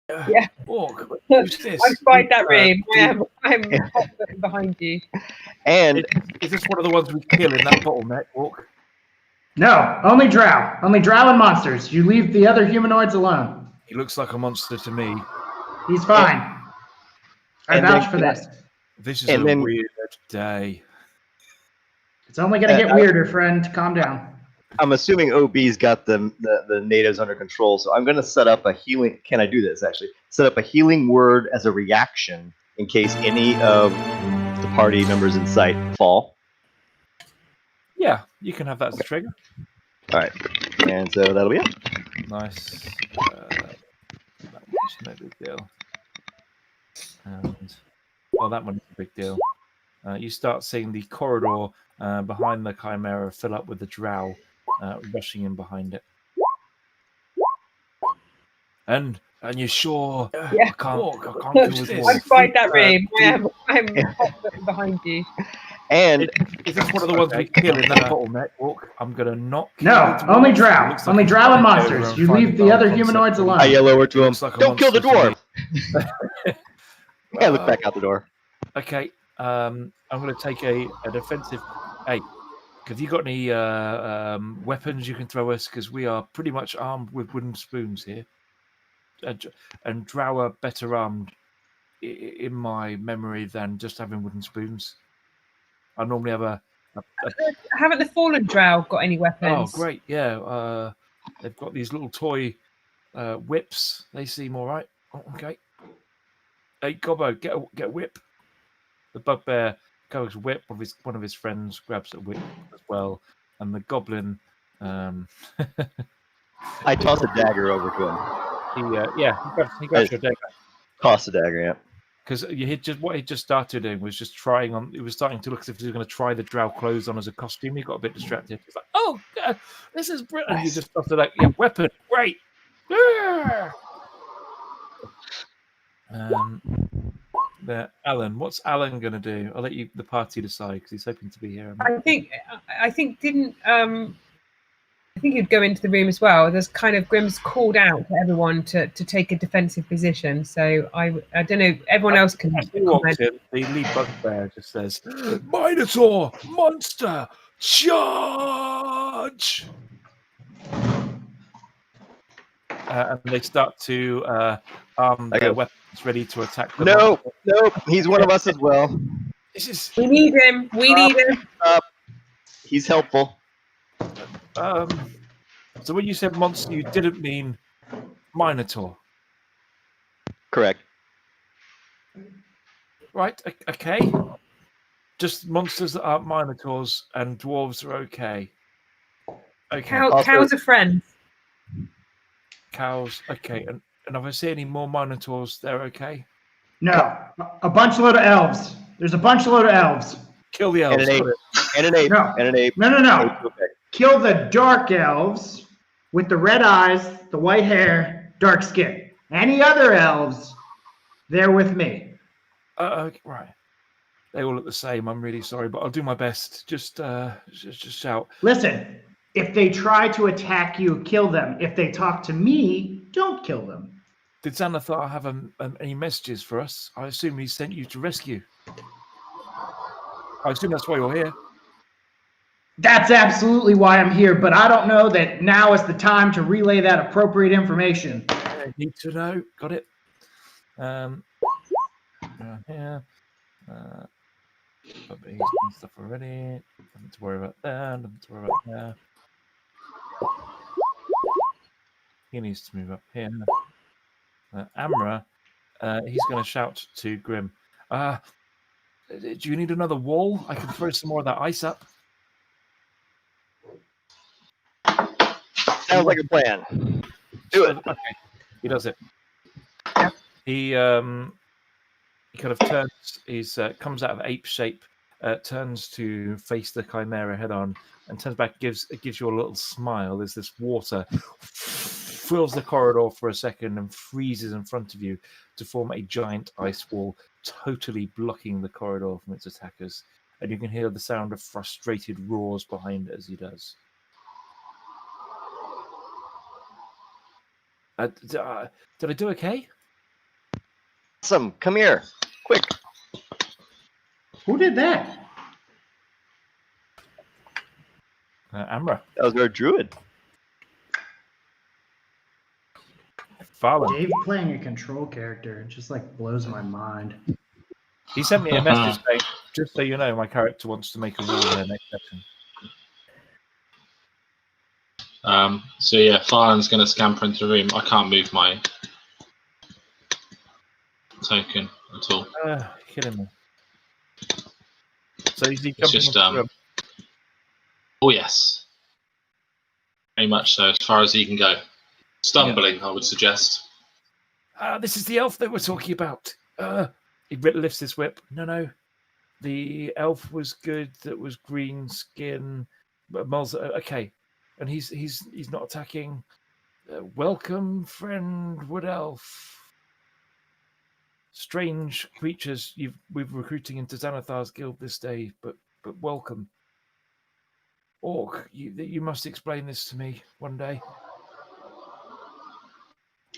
Yeah. Orc, who's this? I spied that room. I'm behind you. And Is this one of the ones we kill in that bottleneck, Orc? No, only drow. Only drow and monsters. You leave the other humanoids alone. He looks like a monster to me. He's fine. I and vouch then- for this. This is And a then- weird day. It's only going to get weirder, friend. Calm down. I'm assuming OB's got the natives under control, so I'm going to set up a healing. Can I do this actually? Set up a healing word as a reaction in case any of the party members in sight fall. Yeah, you can have that as a trigger. All right, and so that'll be it. Nice. That's no big deal. And well, that one's a big deal. You start seeing the corridor behind the Chimera fill up with the drow rushing in behind it. And you're sure? Yeah. I can't kill with I walls. spied that room. I'm behind you. And Is this one of the ones we kill in that bottleneck, Orc? I'm gonna knock. No, only drow. Looks like Only a drow and monster monsters. over You and leave find the the other concept. humanoids alone. I yell over to him, Looks like a "Don't kill the monster dwarf!" I look back out the door. Okay, I'm going to take a defensive. Hey, have you got any weapons you can throw us? Because we are pretty much armed with wooden spoons here. And drow are better armed, in my memory, than just having wooden spoons. I normally have a Haven't the fallen drow got any oh, weapons? great, yeah. They've got these little toy whips. They seem all right. Oh, okay. Hey, Gobbo, get a whip. The bugbear goes whip. One of his friends grabs a whip as well, and the goblin. I toss a dagger over to him. He grabs your dagger Toss a dagger, yeah. because what he just started doing was just trying on. He was starting to look as if he was going to try the drow clothes on as a costume. He got a bit distracted. He's like, "Oh, God, this is brilliant!" You just started like, "Yeah, weapon, great." Alan, what's Alan going to do? I'll let the party decide because he's hoping to be here. I think he'd go into the room as well. There's kind of Grimm's called out to everyone to take a defensive position. So I don't know. Everyone else can. He walks in, the lead bugbear just says, "Minotaur, monster, charge!" And they start to arm their weapons, ready to attack them. No, he's one of us as well. We need him. We need him. He's helpful. So when you said monster, you didn't mean Minotaur, Correct. right? Okay. Just monsters that aren't Minotaurs and dwarves are okay. Okay. Cows are friends. Cows, okay. And if I see any more Minotaurs, they're okay. No, a bunch load of elves. There's a bunch load of elves. Kill the elves. And an ape. No. And an ape. No. Okay. Kill the dark elves with the red eyes, the white hair, dark skin. Any other elves, they're with me. Okay, right. They all look the same. I'm really sorry, but I'll do my best. Just shout. Listen, if they try to attack you, kill them. If they talk to me, don't kill them. Did Xanathar have any messages for us? I assume he sent you to rescue. I assume that's why you're here. That's absolutely why I'm here, but I don't know that now is the time to relay that appropriate information. I need to know. Got it. Here. But he's done stuff already. Nothing to worry about there. Nothing to worry about there. He needs to move up here. Amra, he's going to shout to Grim. Do you need another wall? I can throw some more of that ice up. Sounds like a plan. Do it. Okay, he does it. He kind of turns. He's comes out of ape shape, turns to face the Chimera head on, and turns back. Gives you a little smile as this water fills the corridor for a second and freezes in front of you to form a giant ice wall, totally blocking the corridor from its attackers. And you can hear the sound of frustrated roars behind it as he does. Did I do okay? Awesome. Come here. Quick. Who did that? Amra. That was our druid. Farland. Dave playing a control character just like blows my mind. He sent me a message saying, just so you know, my character wants to make a rule in their next session. So yeah, Farland's going to scamper into the room. I can't move my token at all. Kidding me. So is he It's jumping just into the room? oh yes, very much so. As far as he can go, stumbling, I would suggest. This is the elf that we're talking about. He lifts his whip. No. The elf was good. That was green skin. But Mul's okay, and he's not attacking. Welcome, friend Wood Elf. Strange creatures we're recruiting into Xanathar's guild this day, but welcome. Orc, you must explain this to me one day.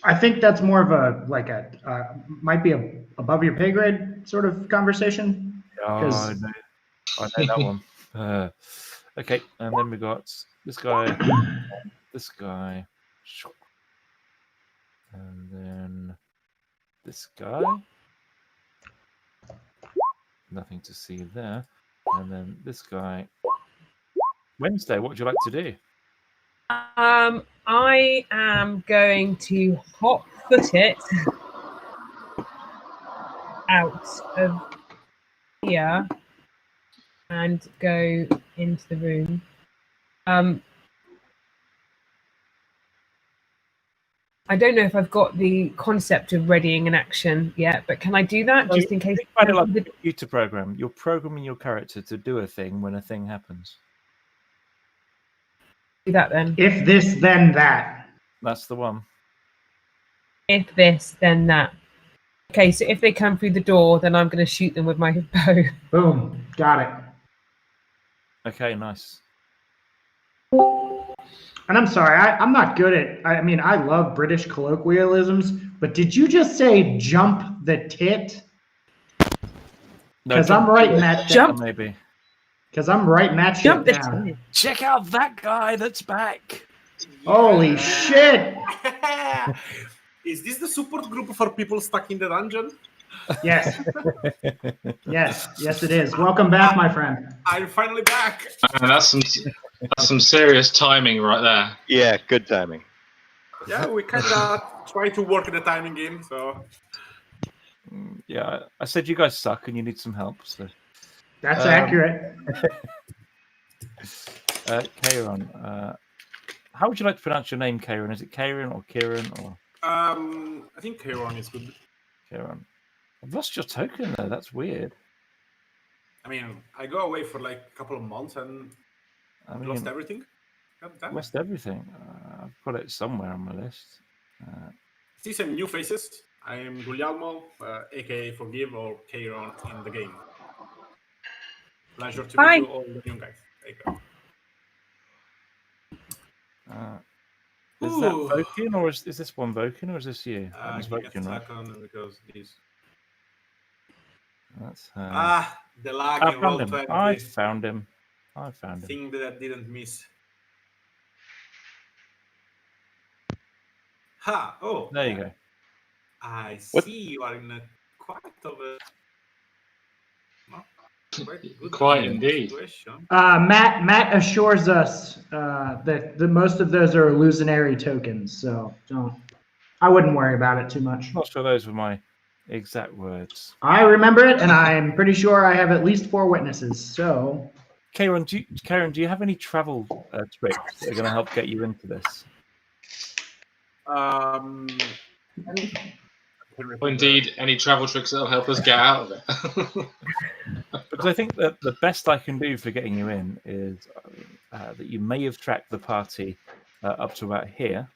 I think that's more of a might be a above your pay grade sort of conversation. Oh, I know that one. Okay, and then we got this guy, and then this guy. Nothing to see there. And then this guy. Wednesday, what would you like to do? I am going to hot foot it out of here and go into the room. I don't know if I've got the concept of readying an action yet, but can I do that So just in case? Think about it like a computer program. You're programming your character to do a thing when a thing happens. Do that then. If this, then that. That's the one. If this, then that. Okay, so if they come through the door, then I'm going to shoot them with my bow. Boom. Got it. Okay, nice. And I'm sorry, I'm not good at, I mean, I love British colloquialisms, but did you just say jump the tit? No, Because I'm writing that Jump. maybe. Because I'm writing that shit Jump the down. tit. Check out that guy that's back. Holy shit! Is this the support group for people stuck in the dungeon? Yes. Yes, it is. Welcome back, my friend. I'm finally back. That's some serious timing right there. Yeah, good timing. Yeah, we kind of try to work the timing game. So Yeah, I said you guys suck and you need some help. So, That's accurate. Kieran, how would you like to pronounce your name, Kieran? Is it Kieran or Kieran or I think Kieran is good. Kieran? I've lost your token though. That's weird. I mean, I go away for like a couple of months and I mean, lost everything. God damn it. lost everything. I've got it somewhere on my list. See some new faces. I am Guglielmo, aka Forgive or Kieran in the game. Pleasure to Hi. meet you all the new guys. There you go. Is that Ooh. Vokin or is this one Vokin or is this you? That was Give me a Vokin, right? second because this. That's The lag I in found him. Roll20 I found him. thing that I didn't miss. Ha! Oh, There you go. I see What? you are in a quite of a quite good Quite indeed. situation. Matt assures us that the most of those are illusionary tokens, so I wouldn't worry about it too much. Not sure those were my exact words. I remember it, and I'm pretty sure I have at least 4 witnesses. So, Kieran, do you have any travel tricks that are going to help get you into this? Or indeed, any travel tricks that'll help us get out of it. Because I think that the best I can do for getting you in is that you may have tracked the party up to about here,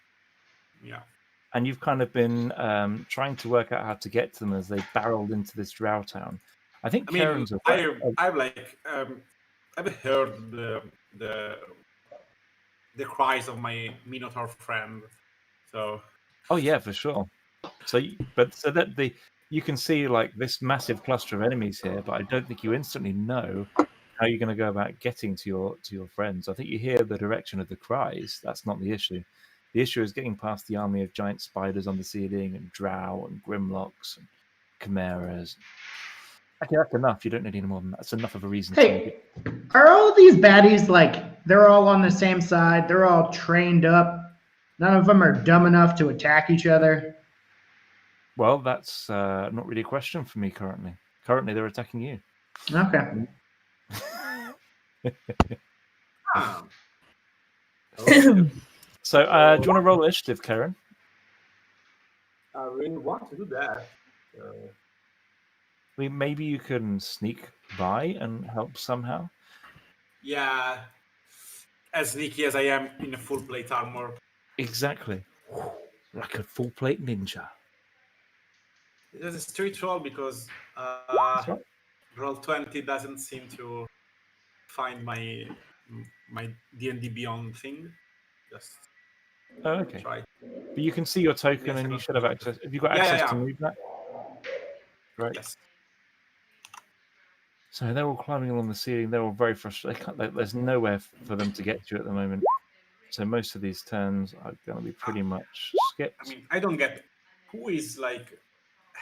Yeah. and you've kind of been trying to work out how to get to them as they barreled into this drow town. I think I mean, Kieran's I've heard the cries of my Minotaur friend. So Oh yeah, for sure. So that the you can see like this massive cluster of enemies here, but I don't think you instantly know how you're going to go about getting to your friends. I think you hear the direction of the cries. That's not the issue. The issue is getting past the army of giant spiders on the ceiling and drow and grimlocks and chimeras. Okay, that's enough. You don't need any more than that. That's enough of a reason to make Hey, it. are all these baddies like they're all on the same side? They're all trained up. None of them are dumb enough to attack each other. Well, that's not really a question for me currently. Currently, they're attacking you. Okay. Ah. So, do you want to roll initiative, Karen? I really want to do that. I mean, maybe you can sneak by and help somehow. Yeah, as sneaky as I am in a full plate armor. Exactly. Like a full plate ninja. It is a street roll because That's right. roll 20 doesn't seem to find my D&D Beyond thing. Just Oh, okay. try. But you can see your token Yes, I and you got should have access. Have you got Yeah, access yeah, to yeah. move that? Right. Yes. So they're all climbing along the ceiling. They're all very frustrated. There's nowhere for them to get to at the moment. So most of these turns are going to be pretty much skipped. I mean, I don't get who is like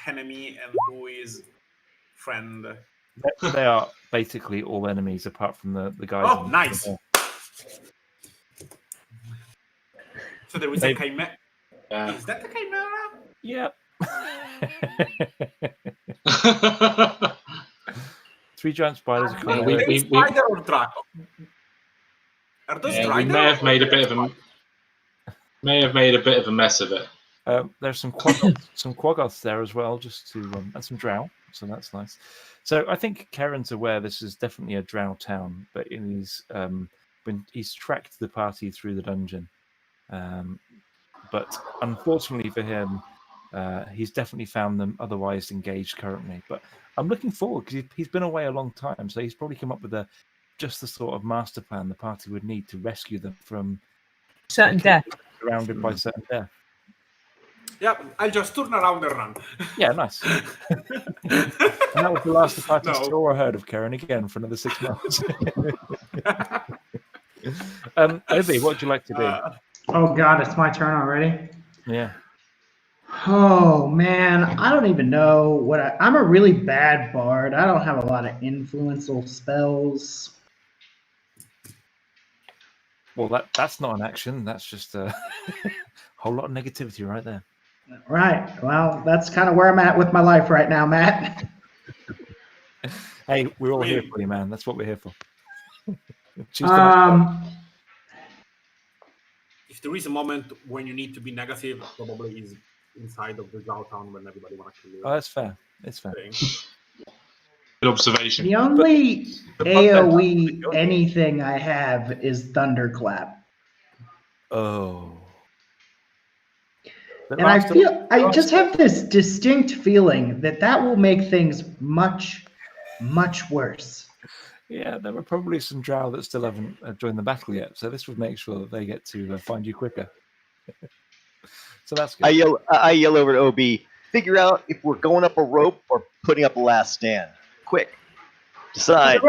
enemy and who is friend. They are basically all enemies apart from the guys. Oh, in- nice. So there is They- a chimera. Yeah. Is that a chimera? Yep. 3 giant spiders. A Yeah, chimera. we- Are they spider or Draco? Are those Yeah, we Draco may have or- made a bit of a mess of it. There's some Quaggoths there as well, just to and some drow, so that's nice. So I think Karen's aware this is definitely a drow town, but when he's tracked the party through the dungeon, but unfortunately for him, he's definitely found them otherwise engaged currently. But I'm looking forward because he's been away a long time, so he's probably come up with just the sort of master plan the party would need to rescue them from Certain death. surrounded by certain death. Yeah, I'll just turn around and run. Yeah, nice. And that was the last the party No. saw or heard of Karen again for another 6 months. Obi, what would you like to do? Oh God, it's my turn already. Yeah. Oh man, I don't even know what I'm a really bad bard. I don't have a lot of influential spells. Well, that's not an action. That's just a whole lot of negativity right there. Right. Well, that's kind of where I'm at with my life right now, Matt. Hey, we're all here Really? for you, man. That's what we're here for. Choose the next one. If there is a moment when you need to be negative, probably is inside of the Zao town when everybody wants to kill you. Oh, that's fair. It's fair. Good observation. The only but AoE anything I have is Thunderclap. Oh. But And I last just have this distinct feeling that will make things much, much worse. Yeah, there were probably some drow that still haven't joined the battle yet, so this would make sure that they get to find you quicker. So that's good. I yell over to OB. Figure out if we're going up a rope or putting up a last stand. Quick, decide.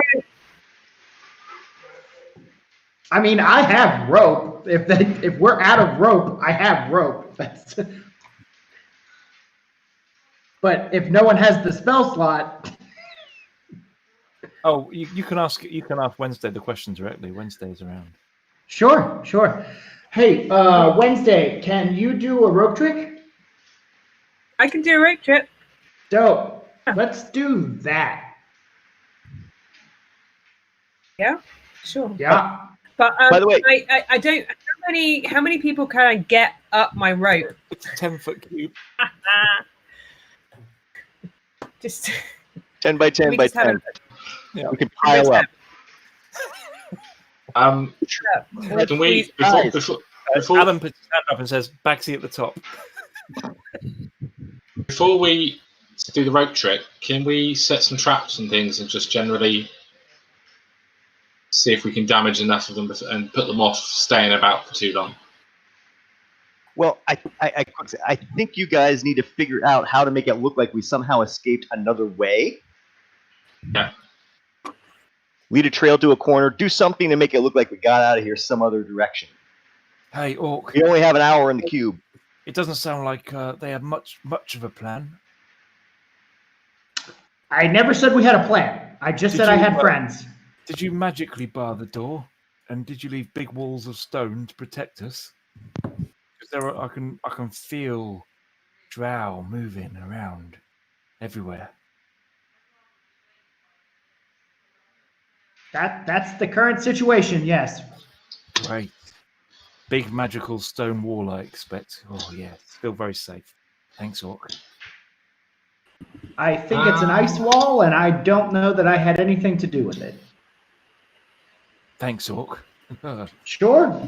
I mean, I have rope. If we're out of rope, I have rope. But if no one has the spell slot, Oh, you can ask Wednesday the questions directly. Wednesday's around. sure. Hey, Wednesday, can you do a rope trick? I can do a rope trip. Dope. Let's do that. Yeah, sure. Yeah. But By the way- I don't. How many people can I get up my rope? It's a 10-foot cube. Just 10 by 10 we by just have 10. Yeah. We can pile up. Can we Guys. before Adam puts his hand up and says, "Bagsy at the top." before we do the rope trick, can we set some traps and things and just generally see if we can damage enough of them and put them off staying about for too long? Well, I think you guys need to figure out how to make it look like we somehow escaped another way. Yeah. Lead a trail to a corner. Do something to make it look like we got out of here some other direction. Hey, Orc. We only have an hour in the cube. It doesn't sound like they have much of a plan. I never said we had a plan. I just said I had friends. Did you magically bar the door? And did you leave big walls of stone to protect us? Because I can feel drow moving around everywhere. That's the current situation, yes. Great. Big magical stone wall, I expect. Oh, yeah. Still very safe. Thanks, Orc. I think it's an ice wall, and I don't know that I had anything to do with it. Thanks, Orc. Sure,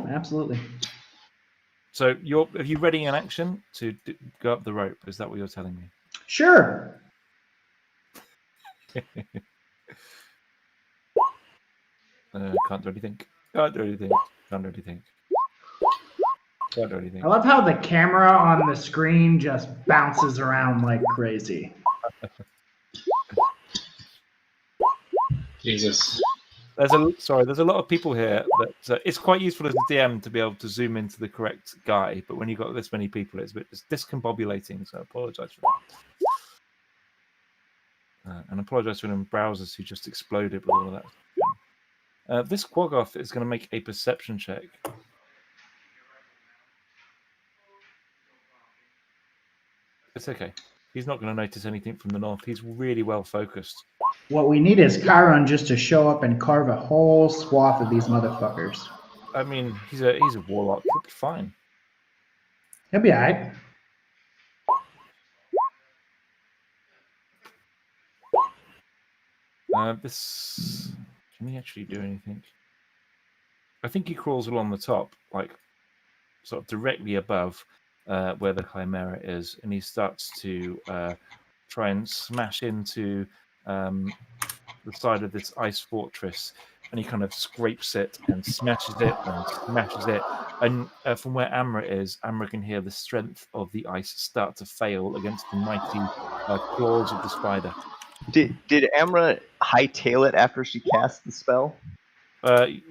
absolutely. So, are you ready in action to go up the rope? Is that what you're telling me? Sure. Can't do anything. Can't do anything. Can't do anything. Can't do anything. I love how the camera on the screen just bounces around like crazy. Jesus. There's a lot of people here that it's quite useful as a DM to be able to zoom into the correct guy, but when you've got this many people, it's discombobulating. So I apologise for that. And apologise for them browsers who just exploded with all of that. This Quaggoth is going to make a perception check. It's okay. He's not going to notice anything from the north. He's really well focused. What we need is Chiron just to show up and carve a whole swath of these motherfuckers. I mean, he's a warlock. He'll be fine. He'll be alright. Can he actually do anything? I think he crawls along the top, like sort of directly above where the Chimera is, and he starts to try and smash into the side of this ice fortress, and he kind of scrapes it and smashes it and smashes it. And from where Amra is, Amra can hear the strength of the ice start to fail against the mighty claws of the spider. Did Amra hightail it after she cast the spell? Like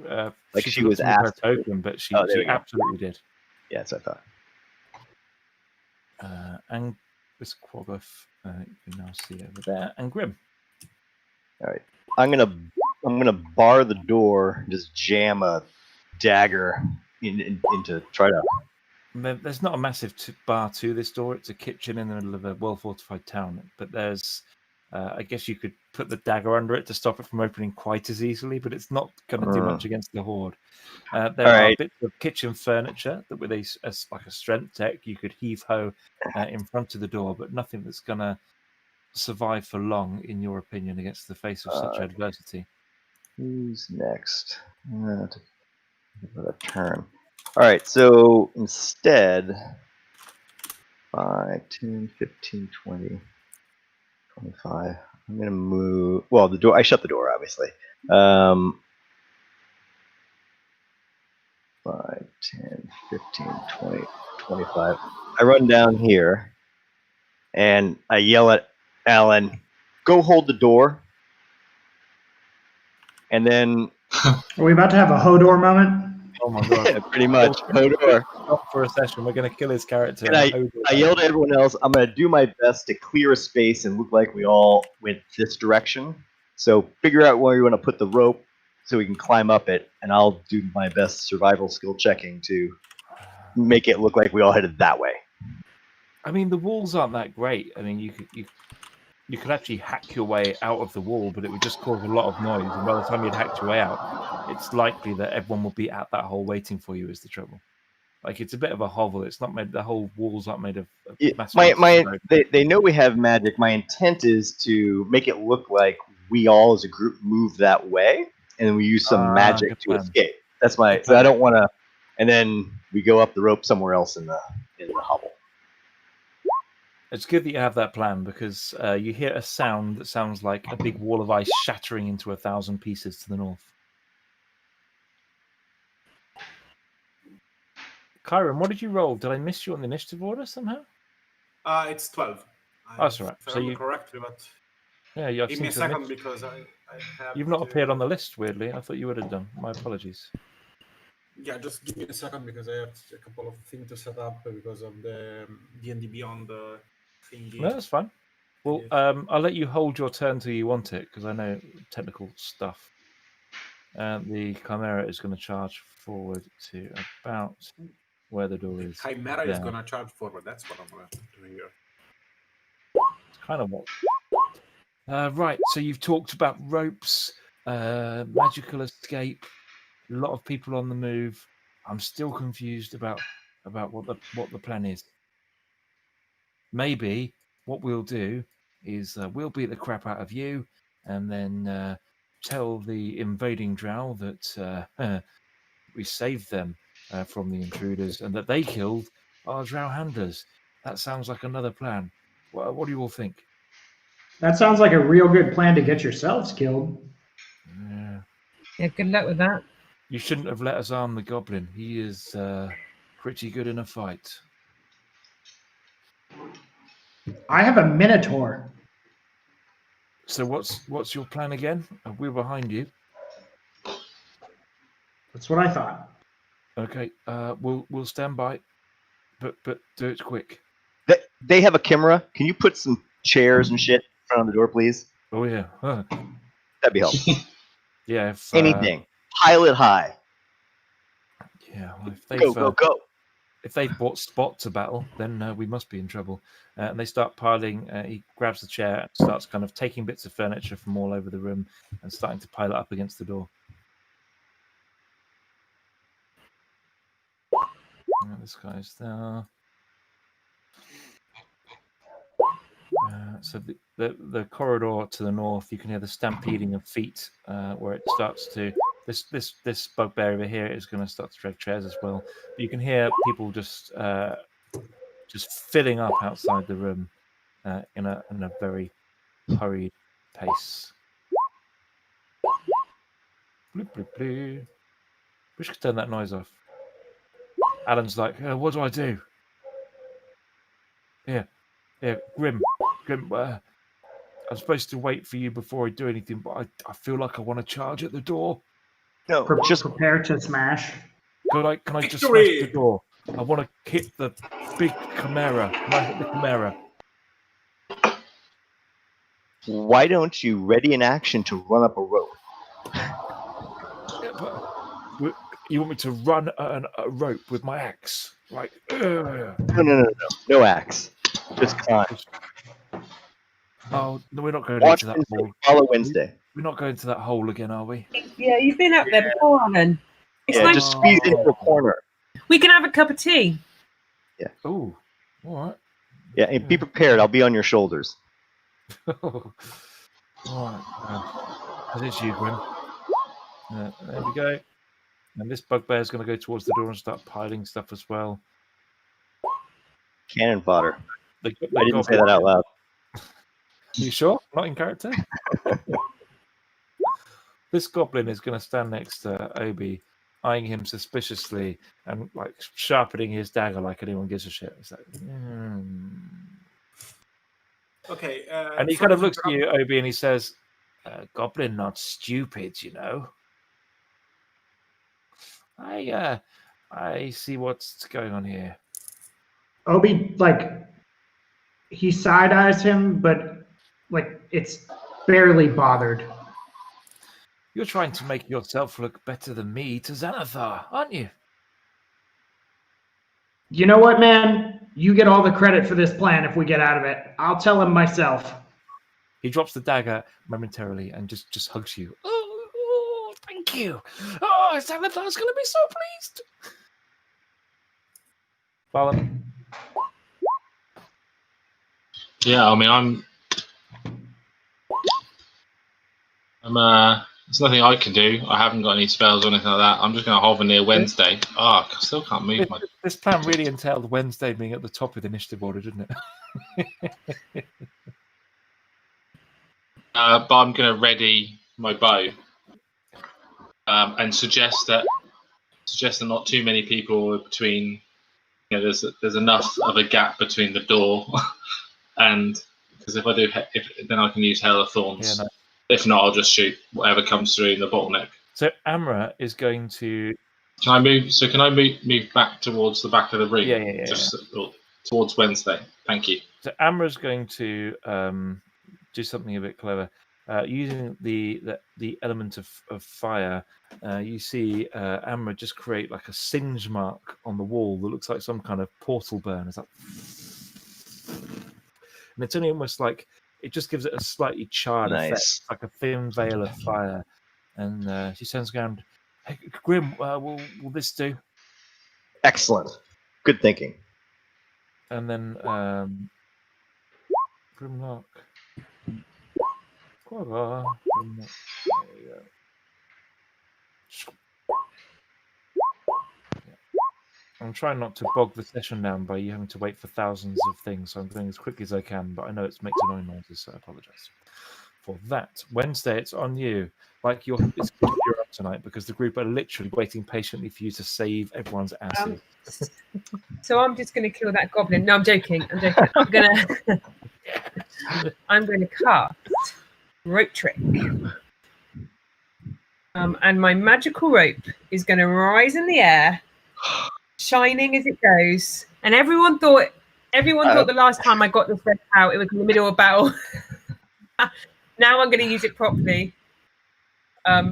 she was asked her token, but she absolutely did. Yeah, that's what I thought. And this Quaggoth, you can now see over there, and Grim. All right, I'm gonna bar the door, just jam a dagger into try to. There's not a massive bar to this door. It's a kitchen in the middle of a well-fortified town, but there's. I guess you could put the dagger under it to stop it from opening quite as easily, but it's not going to do much against the horde. There are bits of kitchen furniture that, with like a strength check, you could heave-ho in front of the door, but nothing that's going to survive for long, in your opinion, against the face of such adversity. Who's next? A turn. All right, so instead, 5, 10, 15, 20. 25. I'm going to move. Well, the door. I shut the door, obviously. 5, 10, 15, 20, 25. I run down here and I yell at Alan, go hold the door. And then. Are we about to have a Hodor moment? Oh my god. Yeah, pretty much. Hodor. For a session, we're going to kill his character. And I yelled at everyone else, I'm going to do my best to clear a space and look like we all went this direction. So figure out where you want to put the rope so we can climb up it, and I'll do my best survival skill checking to make it look like we all headed that way. I mean, the walls aren't that great. I mean, you could actually hack your way out of the wall, but it would just cause a lot of noise. And by the time you'd hacked your way out, it's likely that everyone will be at that hole waiting for you. Is the trouble? Like, it's a bit of a hovel. It's not made. The whole walls aren't made of. They know we have magic. My intent is to make it look like we all, as a group, move that way, and then we use some magic to escape. That's my. So I don't want to. And then we go up the rope somewhere else in the hovel. It's good that you have that plan, because you hear a sound that sounds like a big wall of ice shattering into 1,000 pieces to the north. Kyron, what did you roll? Did I miss you on the initiative order somehow? It's 12. That's all right. If I So remember you- correctly, but Yeah, you give me a second because I have. You've not to- appeared on the list, weirdly. I thought you would have done. My apologies. Yeah, just give me a second because I have a couple of things to set up because of the D&D Beyond thingy. No, that's fine. Well, Yes. I'll let you hold your turn till you want it, because I know technical stuff. The Chimera is going to charge forward to about where the door is. Chimera is there. gonna charge forward. That's what I'm gonna do here. It's kind of what. Right, so you've talked about ropes, magical escape, a lot of people on the move. I'm still confused about what the plan is. Maybe what we'll do is we'll beat the crap out of you, and then tell the invading drow that we saved them from the intruders and that they killed our drow handlers. That sounds like another plan. What do you all think? That sounds like a real good plan to get yourselves killed. Yeah. Yeah, good luck with that. You shouldn't have let us arm the goblin. He is pretty good in a fight. I have a minotaur. So what's your plan again? We're behind you. That's what I thought. Okay. We'll stand by, but do it quick. They have a camera. Can you put some chairs and shit in front of the door, please? Oh yeah. Huh. That'd be helpful. Yeah. If, Anything. Pile it high. Yeah. Well, if they've Go. if they've brought Spot to battle, then we must be in trouble. And they start piling. He grabs the chair and starts kind of taking bits of furniture from all over the room and starting to pile it up against the door. This guy's there. So the corridor to the north, you can hear the stampeding of feet where it starts to. This bugbear over here is going to start to drag chairs as well. But you can hear people just filling up outside the room in a very hurried pace. Bloop, bloop, bloop. Wish I could turn that noise off. Alan's like, what do I do? Yeah, Grim. I'm supposed to wait for you before I do anything, but I feel like I want to charge at the door. No, Just prepare to smash. Can I just smash Victory! the door? I want to hit the big chimera. Can I hit the chimera? why don't you ready in action to run up a rope? Yeah, but you want me to run a rope with my axe? Like, No axe. Just climb. oh no, we're not going Watch into that Wednesday. hole. Follow Wednesday. We're not going to that hole again, are we? Yeah, you've been up there before, Alan. It's Yeah, nice. just squeeze into a corner. We can have a cup of tea. Oh, all right. Yeah, and be prepared. I'll be on your shoulders. All right. That is you, Grim. There we go. And this bugbear is going to go towards the door and start piling stuff as well. Cannon fodder. The I didn't say that out loud. You sure? Not in character? This goblin is going to stand next to Obi, eyeing him suspiciously and like sharpening his dagger like anyone gives a shit. It's like, Okay. And he kind of looks at you, Obi, and he says, "Goblin, not stupid, you know. I see what's going on here." Obi, he side eyes him, but it's barely bothered. You're trying to make yourself look better than me to Xanathar, aren't you? You know what, man? You get all the credit for this plan if we get out of it. I'll tell him myself. He drops the dagger momentarily and just hugs you. Oh, thank you. Oh, Xanathar's going to be so pleased. Balin. Yeah, I mean, there's nothing I can do. I haven't got any spells or anything like that. I'm just going to hover near Wednesday. I still can't move my... This plan really entailed Wednesday being at the top of the initiative order, didn't it? But I'm going to ready my bow and suggest that not too many people are between there's enough of a gap between the door and because if I do, then I can use Hail of Thorns. Yeah, no. If not, I'll just shoot whatever comes through in the bottleneck. So Amra is going to. Can I move? So can I move back towards the back of the ring? Yeah. Just towards Wednesday. Thank you. So Amra's going to do something a bit clever. Using the element of fire, you see Amra just create like a singe mark on the wall that looks like some kind of portal burn. It's like, and it's only almost like it just gives it a slightly charred effect, like a thin veil of fire. And she turns around. Hey, Grim, will this do? Excellent. Good thinking. And then Grimlock. There you go. I'm trying not to bog the session down by you having to wait for thousands of things, so I'm doing as quickly as I can, but I know it makes annoying noises, so I apologise for that. Wednesday, it's on you. Like you're up tonight because the group are literally waiting patiently for you to save everyone's asses. So I'm just going to kill that goblin. No, I'm joking. I'm going to cast Rope Trick. And my magical rope is going to rise in the air, shining as it goes. And everyone thought the last time I got this red out, it was in the middle of battle. Now I'm going to use it properly.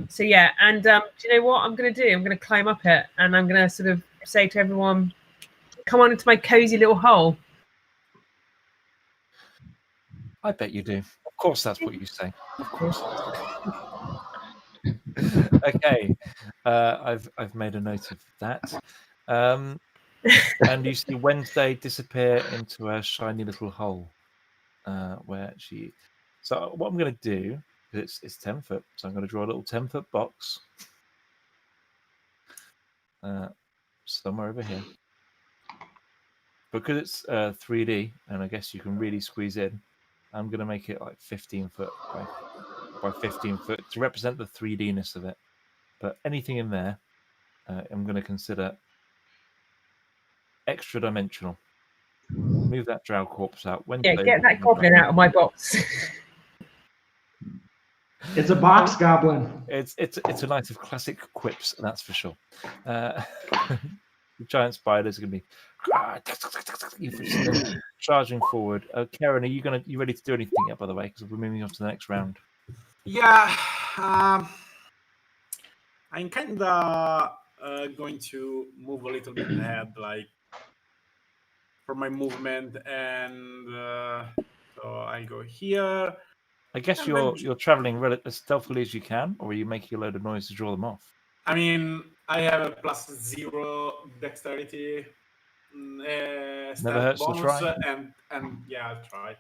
So yeah, and do you know what I'm going to do? I'm going to climb up it, and I'm going to sort of say to everyone, "Come on into my cozy little hole." I bet you do. Of course, that's what you say. Of course. Okay, I've made a note of that. And you see Wednesday disappear into a shiny little hole where she. So what I'm going to do, it's 10 foot, so I'm going to draw a little 10-foot box somewhere over here. Because it's 3D, and I guess you can really squeeze in, I'm going to make it like 15 foot by 15 foot to represent the 3D-ness of it. But anything in there, I'm going to consider extra dimensional. Move that drow corpse out. Wednesday, Yeah, get that goblin out of my box. It's a box goblin. It's a night of classic quips, that's for sure. The giant spiders are going to be charging forward. Karen, are you ready to do anything yet? By the way, because we're moving on to the next round. Yeah, I'm kind of going to move a little bit ahead, like for my movement, and so I go here. I guess you're traveling as stealthily as you can, or are you making a load of noise to draw them off? I mean, I have a +0 dexterity. Never hurts to try. And yeah, I'll try.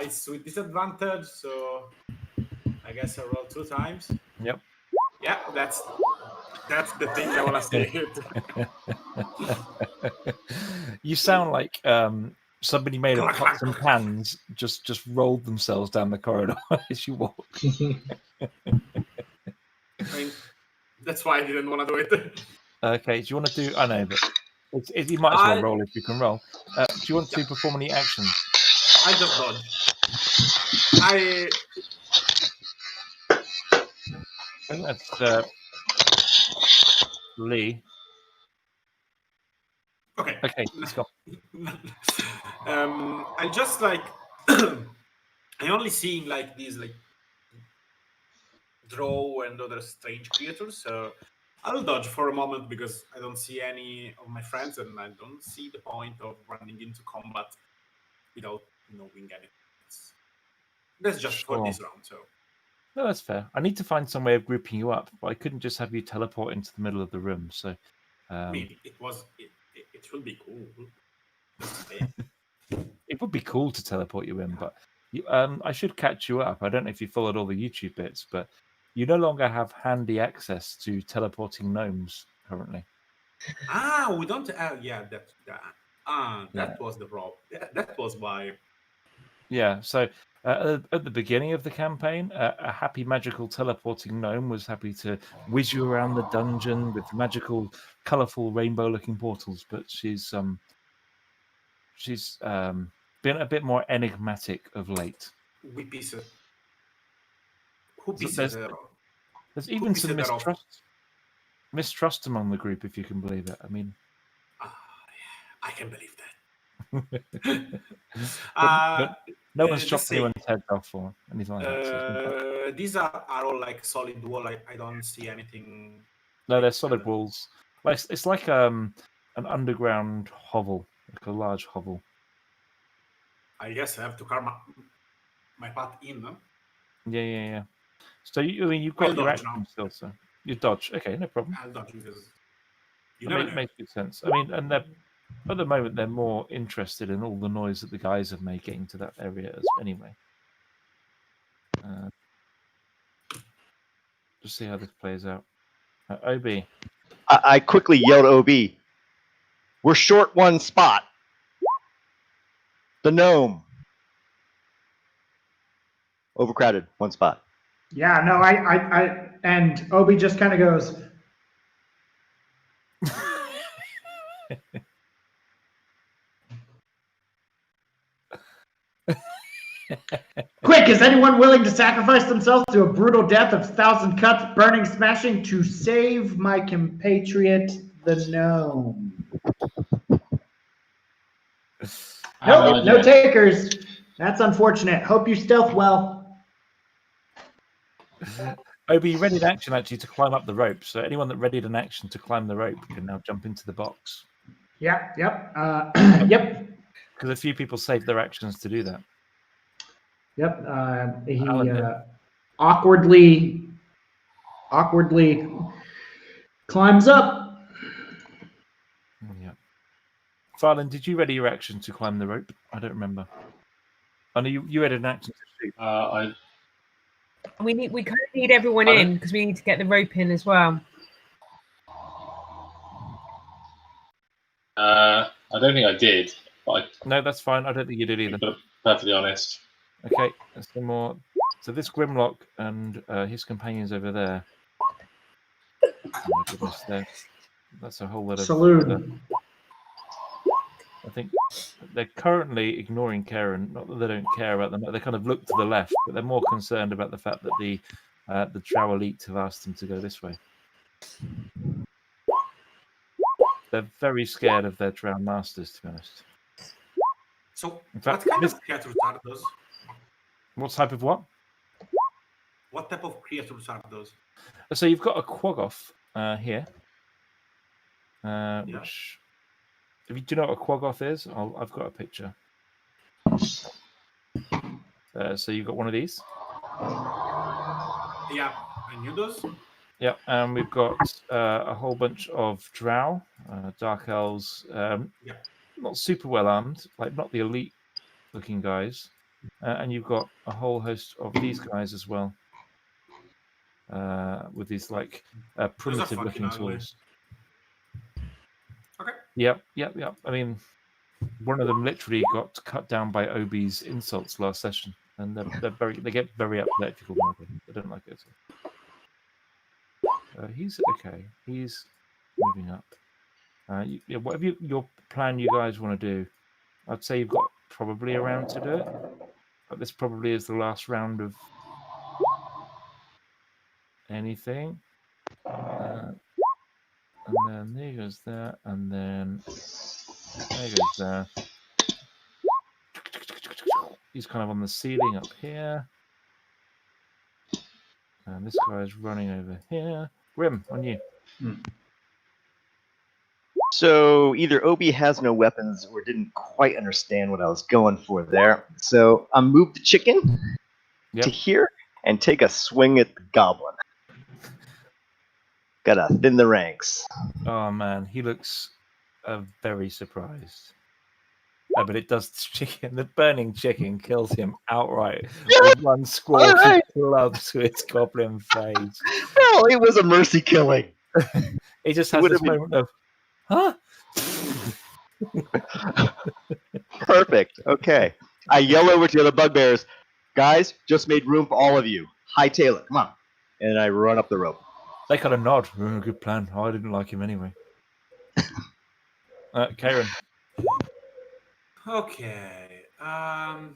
It's with disadvantage, so I guess I roll 2 times. Yep. Yeah, that's the thing I want to say. You sound like somebody made of pots and pans just rolled themselves down the corridor as you walk. I mean, that's why I didn't want to do it. Okay, do you want to do? I know, but you might as well roll if you can roll. Do you want to perform any actions? I just dodge. I think that's Lee. Okay, let's go. I just like I only seeing like these like drow and other strange creatures, so I'll dodge for a moment because I don't see any of my friends, and I don't see the point of running into combat without knowing anything. That's just for this round. So no, that's fair. I need to find some way of grouping you up, but I couldn't just have you teleport into the middle of the room. So I mean, it will be cool. It would be cool to teleport you in, but I should catch you up. I don't know if you followed all the YouTube bits, but you no longer have handy access to teleporting gnomes currently. We don't. That was the problem. That was why. Yeah. So At the beginning of the campaign, a happy magical teleporting gnome was happy to whiz you around the dungeon with magical, colourful, rainbow-looking portals. But she's been a bit more enigmatic of late. We piece it. Who So pieces it? There's Who even pieces some that off? mistrust among the group, if you can believe it. I mean, I can believe that. but no one's just chopped say, anyone's head off or anything like that. So it's been fine. these are all like solid wall. I don't see anything. No, they're solid walls. Like it's like an underground hovel, like a large hovel. I guess I have to carve my path in. No? Yeah. So you've got I'll your dodge action now. still, so you dodge. Okay, no problem. I'll dodge because you That never know. makes good sense. I mean, and at the moment they're more interested in all the noise that the guys have made getting to that area anyway. Just see how this plays out. OB. I quickly yelled OB. We're short one spot. The gnome. Overcrowded, one spot. Yeah, no, I and Obi just kind of goes, quick, is anyone willing to sacrifice themselves to a brutal death of 1,000 cuts, burning, smashing, to save my compatriot, the gnome? Nope, no takers. That's unfortunate. Hope you stealth well. OB, you readied action actually to climb up the rope. So anyone that readied an action to climb the rope can now jump into the box. Yep. Yep. Because a few people saved their actions to do that. Yep. He Alan, awkwardly climbs up. Yeah. Farland, did you ready your action to climb the rope? I don't remember. I know you had an action to shoot. We kind of need everyone in because we need to get the rope in as well. I don't think I did. But No, that's fine. I don't think you did either. to be perfectly honest. Okay, there's some more. So this Grimlock and his companions over there. Oh my goodness, that's a whole lot of. Salute. I think they're currently ignoring Karen. Not that they don't care about them, but they kind of look to the left, but they're more concerned about the fact that the Drow elite have asked them to go this way. They're very scared of their Drow masters, to be honest. So, In fact, what kind of creatures are those? What type of what? What type of creatures are those? So you've got a Quaggoth here, which. Do you know what a Quaggoth is? I've got a picture. So you've got one of these. Yeah, I knew those. Yep, and we've got a whole bunch of Drow, Dark Elves, not super well armed, like not the elite looking guys. And you've got a whole host of these guys as well, with these like primitive looking tools. Okay. Yep. I mean, one of them literally got cut down by OB's insults last session, and they get very upset if you call them ugly. They don't like it. He's okay. He's moving up. Whatever your plan you guys want to do, I'd say you've got probably a round to do it, but this probably is the last round of anything. And then there goes there, and then there goes there. He's kind of on the ceiling up here. And this guy's running over here. Grim, on you. So either Obi has no weapons or didn't quite understand what I was going for there. So I moved the chicken to here and take a swing at the goblin. Gotta thin the ranks. Oh man, he looks very surprised. But it does chicken. The burning chicken kills him outright with one squash of club to its goblin face. Well, it was a mercy killing. He just has this moment of, huh? Perfect. Okay. I yell over to the other bugbears. Guys, just made room for all of you. Hightail it. Come on. And I run up the rope. They kind of nod. Good plan. I didn't like him anyway. Karen. Okay. I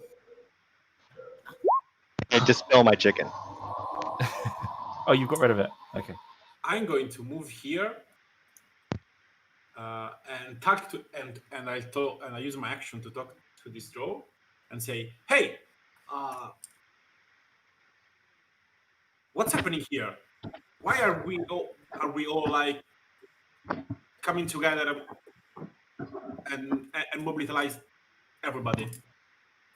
dispel my chicken. Oh, you've got rid of it. Okay. I'm going to move here and talk to and I use my action to talk to this drow and say, "Hey, what's happening here? Why are we all like coming together and mobilize everybody?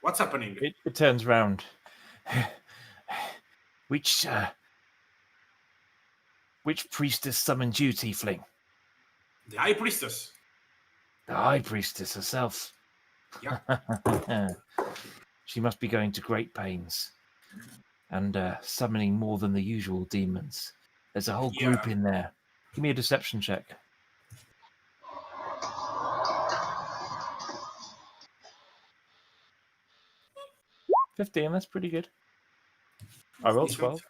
What's happening?" It turns round. Which priestess summoned you, Tiefling? The High Priestess. The High Priestess herself. Yeah. She must be going to great pains and summoning more than the usual demons. There's a whole group in there. Give me a deception check. 15, that's pretty good. I rolled 12.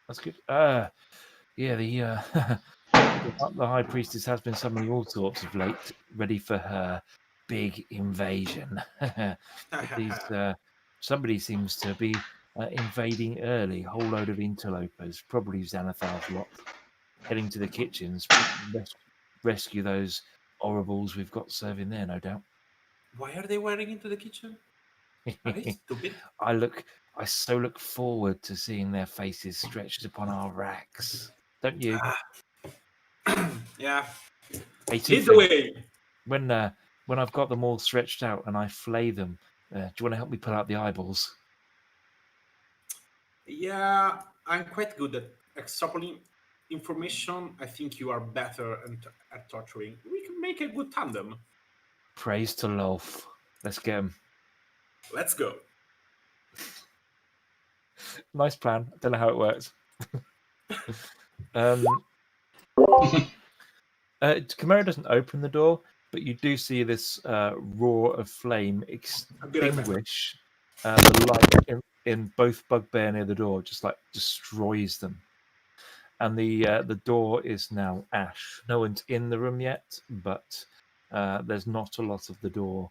That's good. Yeah, the High Priestess has been summoning all sorts of late, ready for her big invasion. Somebody seems to be invading early. A whole load of interlopers, probably Xanathar's lot, heading to the kitchens, rescue those horribles we've got serving there, no doubt. Why are they wearing into the kitchen? Are they stupid? I so look forward to seeing their faces stretched upon our racks. Don't you? Yeah. Hey, Lead the way. When I've got them all stretched out and I flay them, do you want to help me pull out the eyeballs? Yeah, I'm quite good at extrapolating information. I think you are better at torturing. We can make a good tandem. Praise to Lolf. Let's get him. Let's go. Nice plan. I don't know how it works. Chimera doesn't open the door, but you do see this roar of flame extinguish the light in both bugbear near the door, just like destroys them. And the door is now ash. No one's in the room yet, but there's not a lot of the door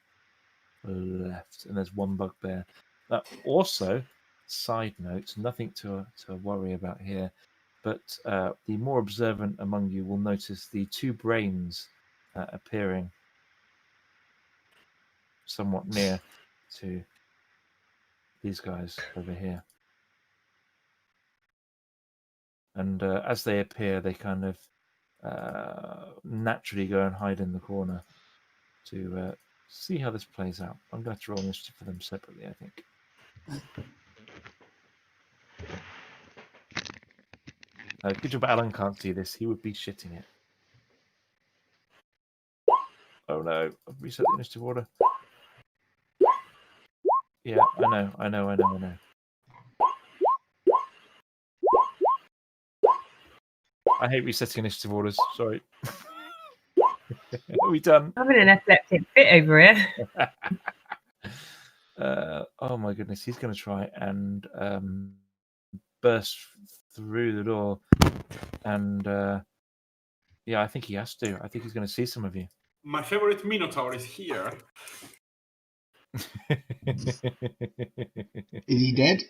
left, and there's one bugbear. Also, side note, nothing to worry about here, but the more observant among you will notice the two brains appearing somewhat near to these guys over here. And as they appear, they kind of naturally go and hide in the corner to see how this plays out. I'm going to roll initiative for them separately, I think. Good job Alan can't see this. He would be shitting it. Oh no, I've reset the initiative order. Yeah, I know. I hate resetting initiative orders. Sorry. Are we done? I'm having an epileptic fit over here. Oh my goodness, he's going to try and burst through the door. And yeah, I think he has to. I think he's going to see some of you. My favorite Minotaur is here. Is he dead?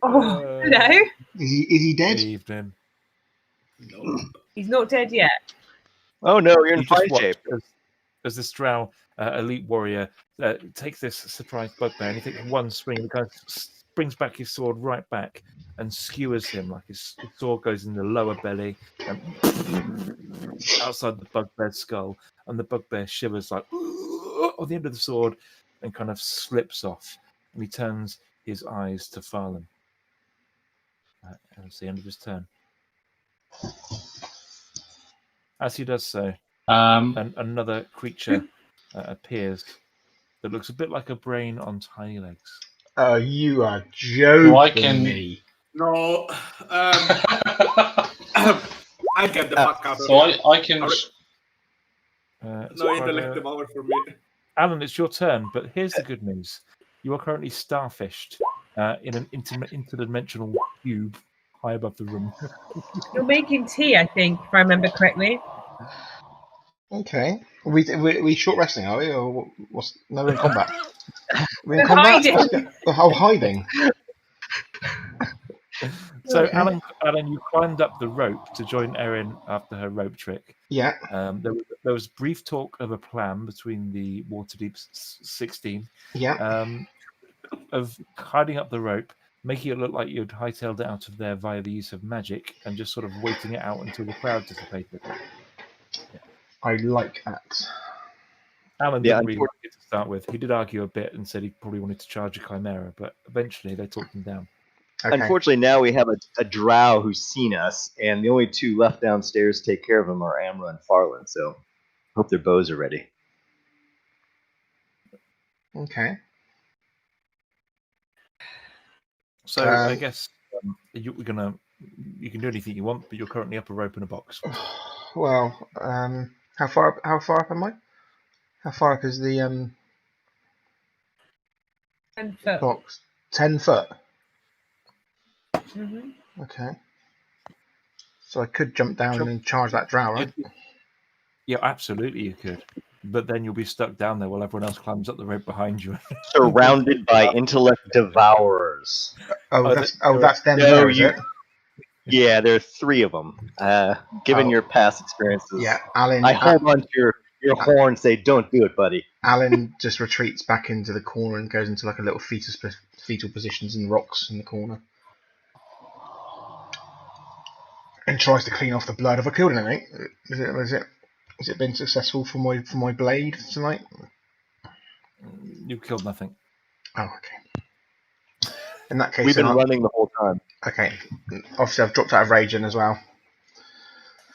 Oh, hello. Is he dead? Good evening. No. He's not dead yet. Oh no, you're in You just fine watch shape. as this drow elite warrior takes this surprise bugbear, and he takes one swing, and kind of brings back his sword right back and skewers him, like his sword goes in the lower belly and outside the bugbear's skull, and the bugbear shivers like on the end of the sword and kind of slips off, and he turns his eyes to Farlan. And it's the end of his turn. As he does so, another creature appears that looks a bit like a brain on tiny legs. Oh, you are joking me. No. I get the fuck out of So here. I can. No intellective hour for me. Alan, it's your turn, but here's the good news. You are currently starfished in an interdimensional cube high above the room. You're making tea, I think, if I remember correctly. Okay. We short resting, are we? Or what's? No, we're in combat. We're in We're combat. hiding. What's hiding. So, Okay. Alan, you climbed up the rope to join Erin after her rope trick. Yeah. There was brief talk of a plan between the Waterdeep 16 Yeah. of hiding up the rope, making it look like you'd hightailed it out of there via the use of magic, and just sort of waiting it out until the crowd dissipated. I like that. Alan didn't really like it to start with. He did argue a bit and said he probably wanted to charge a chimera, but eventually they talked him down. Okay. Unfortunately, now we have a drow who's seen us, and the only two left downstairs to take care of him are Amra and Farland. So, hope their bows are ready. Okay. So I guess you can do anything you want, but you're currently up a rope in a box. Well, how far up am I? How far up is the 10 foot. box? 10 foot. Mm-hmm. Okay. So I could jump down and charge that drow, right? Yeah, absolutely you could. But then you'll be stuck down there while everyone else climbs up the rope behind you. Surrounded by intellect devourers. That's them No, there, is it? Yeah, there are 3 of them. Given your past experiences, Yeah, Alan. I hold on to your horn and say, "Don't do it, buddy." Alan just retreats back into the corner and goes into like a little fetal positions in rocks in the corner, and tries to clean off the blood. Have I killed anything? Has it been successful for my blade tonight? You've killed nothing. Oh, okay. In that case, We've been running the whole time. Okay. Obviously, I've dropped out of raging as well.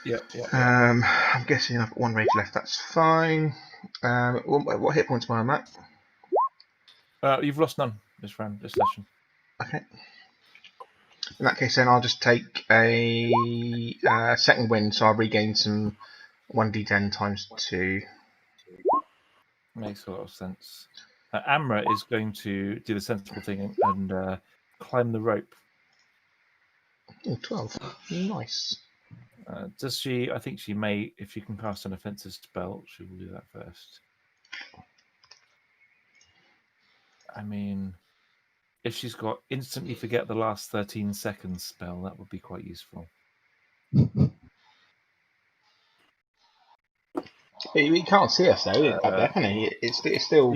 Yeah. I'm guessing I've got 1 rage left. That's fine. What hit points am I at? You've lost none this session. Okay. In that case, then I'll just take a second wind, so I'll regain some 1d10 times 2. Makes a lot of sense. Amra is going to do the sensible thing and climb the rope. Oh, 12. Nice. Does she? I think she may, if she can cast an offensive spell, she will do that first. I mean, if she's got instantly forget the last 13 seconds spell, that would be quite useful. He can't see us though, up there, can he? It's still.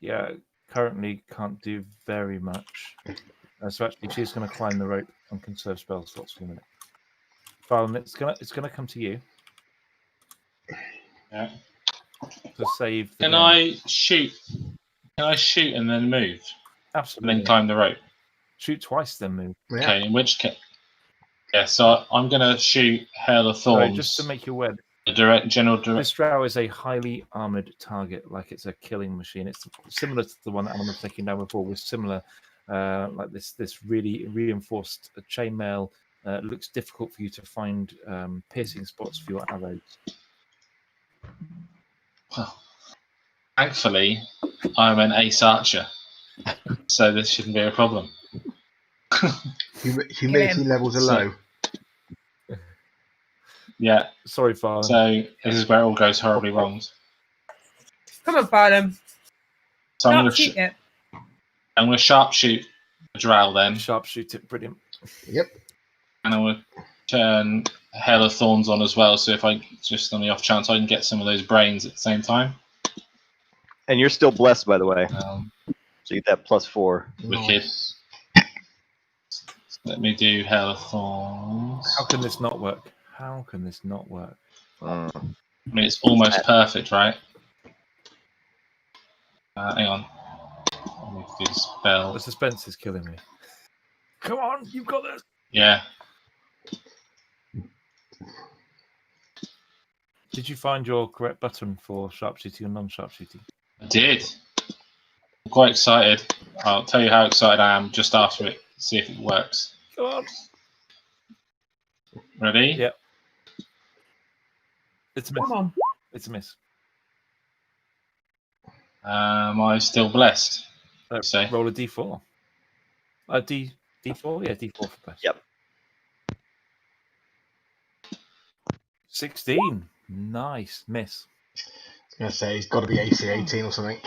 Yeah, currently can't do very much. So actually, she's going to climb the rope and conserve spell slots for a minute. Farland, it's gonna come to you. Yeah. To save. Can I shoot? Can I shoot and then move? Absolutely. And then climb the rope. Shoot twice, then move. Yeah. Okay. In which case, yeah. So I'm gonna shoot Hail of Thorns. Sorry, just to make you aware. General direct. This drow is a highly armored target, like it's a killing machine. It's similar to the one that Alan was taking down before, with similar, like this really reinforced chainmail. Looks difficult for you to find piercing spots for your arrows. Well, thankfully, I'm an ace archer, so this shouldn't be a problem. Humility levels are low. Yeah. Sorry, Farland. So this is where it all goes horribly wrong. Come on, Farland. So I'm going to sharpshoot the drow then. Sharpshoot it, brilliant. Yep. And I'm going to turn Hail of Thorns on as well, so if I just on the off chance I can get some of those brains at the same time. And you're still blessed, by the way. So you get that +4. Wicked. Let me do Hail of Thorns. How can this not work? How can this not work? I mean, it's almost perfect, right? Hang on. Let me do the spell. The suspense is killing me. Come on, you've got this. Yeah. Did you find your correct button for sharpshooting and non-sharpshooting? I did. I'm quite excited. I'll tell you how excited I am just after it. See if it works. Come on. Ready? Yep. It's a miss. Come on. It's a miss. Am I still blessed? So Say. roll a d4. D4? Yeah, d4 for bless. Yep. 16. Nice. Miss. I was going to say he's got to be AC 18 or something.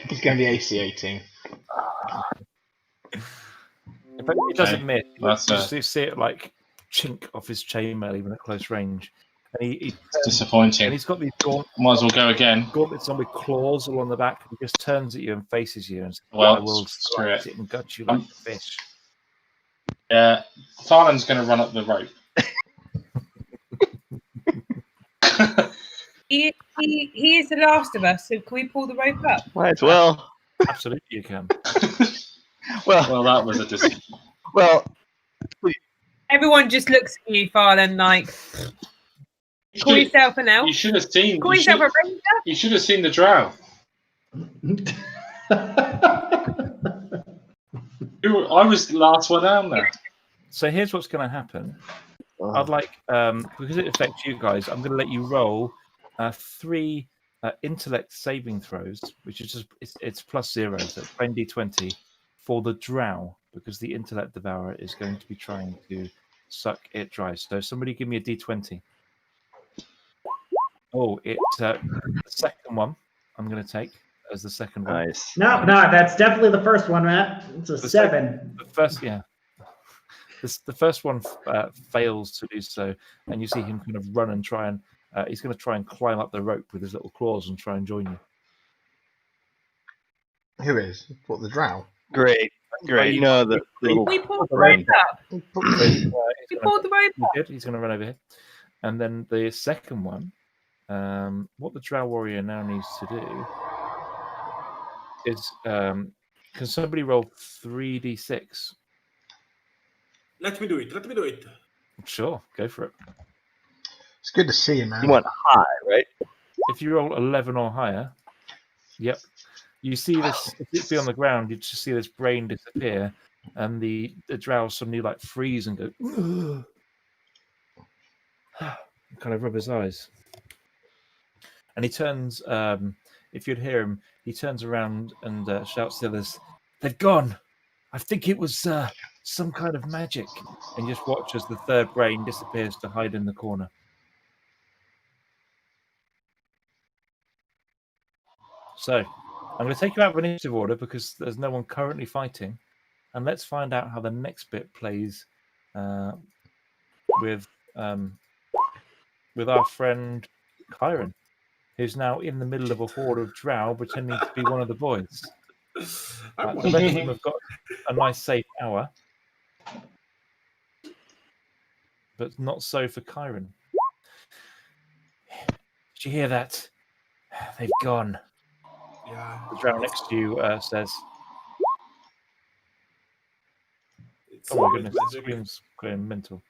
He's going to be AC 18. In fact, it doesn't miss. That's You see it like chink off his chainmail even at close range. And it's disappointing. and he's got these Might as well go again. gauntlets on with claws along the back. He just turns at you and faces you and says, Well, I will screw slice it. it and gut you like a fish. Yeah, Farland's going to run up the rope. He is the last of us, so can we pull the rope up? Might as well. Absolutely, you can. Well, Well, that was a disappointment. well, Everyone just looks at you, Farland, like, call yourself an elf. You should have seen. Call yourself a ranger. You should have seen the drow. I was the last one down there. So here's what's going to happen. Oh. I'd like, because it affects you guys, I'm going to let you roll 3 intellect saving throws, which is just it's +0, so it's plain d20 for the drow, because the intellect devourer is going to be trying to suck it dry. So somebody give me a d20. Oh, it's the second one I'm going to take as the second one. Nice. No, that's definitely the first one, Matt. It's a The 7. The first, yeah. The first one fails to do so, and you see him kind of run and try and he's going to try and climb up the rope with his little claws and try and join you. Who is? What, the drow? Great. You know, the little We pulled the brain. rope up. So, We pulled the rope he up. did. He's going to run over here, and then the second one. What the drow warrior now needs to do is, can somebody roll 3d6? Let me do it. Sure, go for it. It's good to see you, man. You want high, right? If you roll 11 or higher, yep, you see this. If it be on the ground, you just see this brain disappear, and the drow suddenly like freeze and go, "Ugh." Kind of rub his eyes, and he turns. If you'd hear him, he turns around and shouts to the others, "They've gone! I think it was some kind of magic." And you just watch as the third brain disappears to hide in the corner. So, I'm going to take you out of initiative order because there's no one currently fighting, and let's find out how the next bit plays with our friend Kyron, who's now in the middle of a horde of drow pretending to be one of the boys. The rest of them have got a nice safe hour, but not so for Kyron. Did you hear that? They've gone. Yeah. The drow next to you says, It's "Oh my always goodness, the magic. screen's going mental."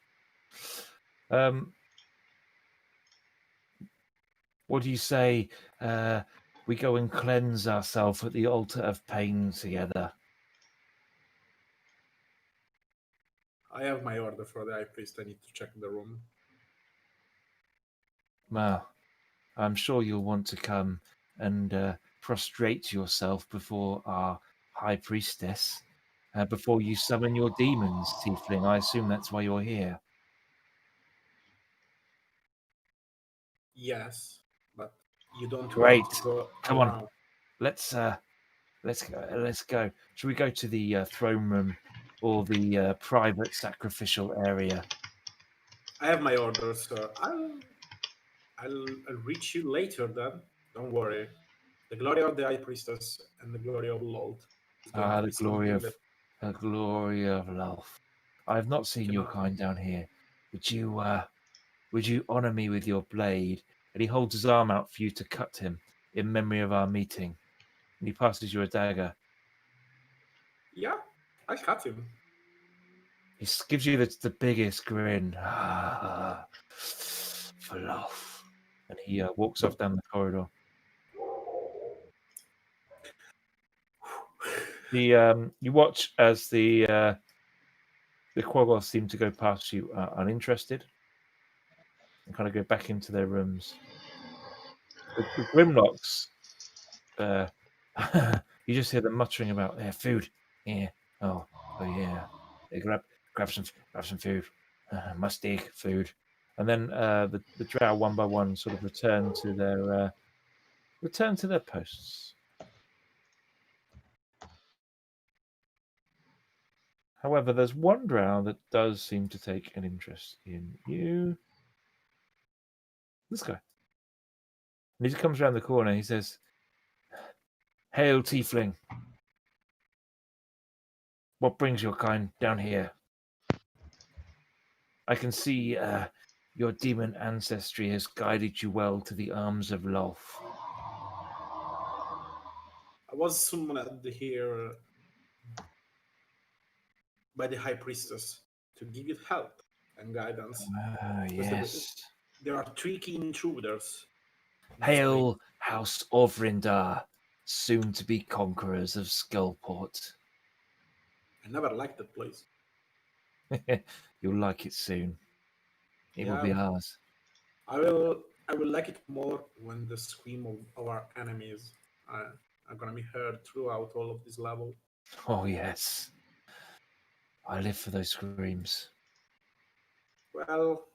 What do you say? We go and cleanse ourselves at the altar of pain together. I have my order for the high priest. I need to check the room. Well, I'm sure you'll want to come and prostrate yourself before our high priestess before you summon your demons, Tiefling. I assume that's why you're here. Yes, but you don't Great. want to go Come on. around. Let's go. Should we go to the throne room or the private sacrificial area? I have my orders, so I'll reach you later then. Don't worry. The glory of the high priestess and the glory of Lord. The glory of love. I have not seen your kind down here. Would you honor me with your blade? And he holds his arm out for you to cut him in memory of our meeting. And he passes you a dagger. Yeah, I'll cut him. He gives you the biggest grin. For love. And he walks off down the corridor. You watch as the Quaggoths seem to go past you uninterested and kind of go back into their rooms. The Grimlocks You just hear them muttering about their food. Yeah. Oh yeah. They grab some food. Must dig food. And then the drow one by one sort of return to their posts. However, there's one drow that does seem to take an interest in you. This guy. And he comes around the corner. He says, "Hail, tiefling. What brings your kind down here? I can see your demon ancestry has guided you well to the arms of Lolth." I was summoned here by the High Priestess to give you help and guidance. Yes. There are tricky intruders. Hail, House Orvrindar, soon to be conquerors of Skullport. I never liked that place. You'll like it soon. It will be ours. I will like it more when the scream of our enemies are going to be heard throughout all of this level. Oh, yes. I live for those screams. Well,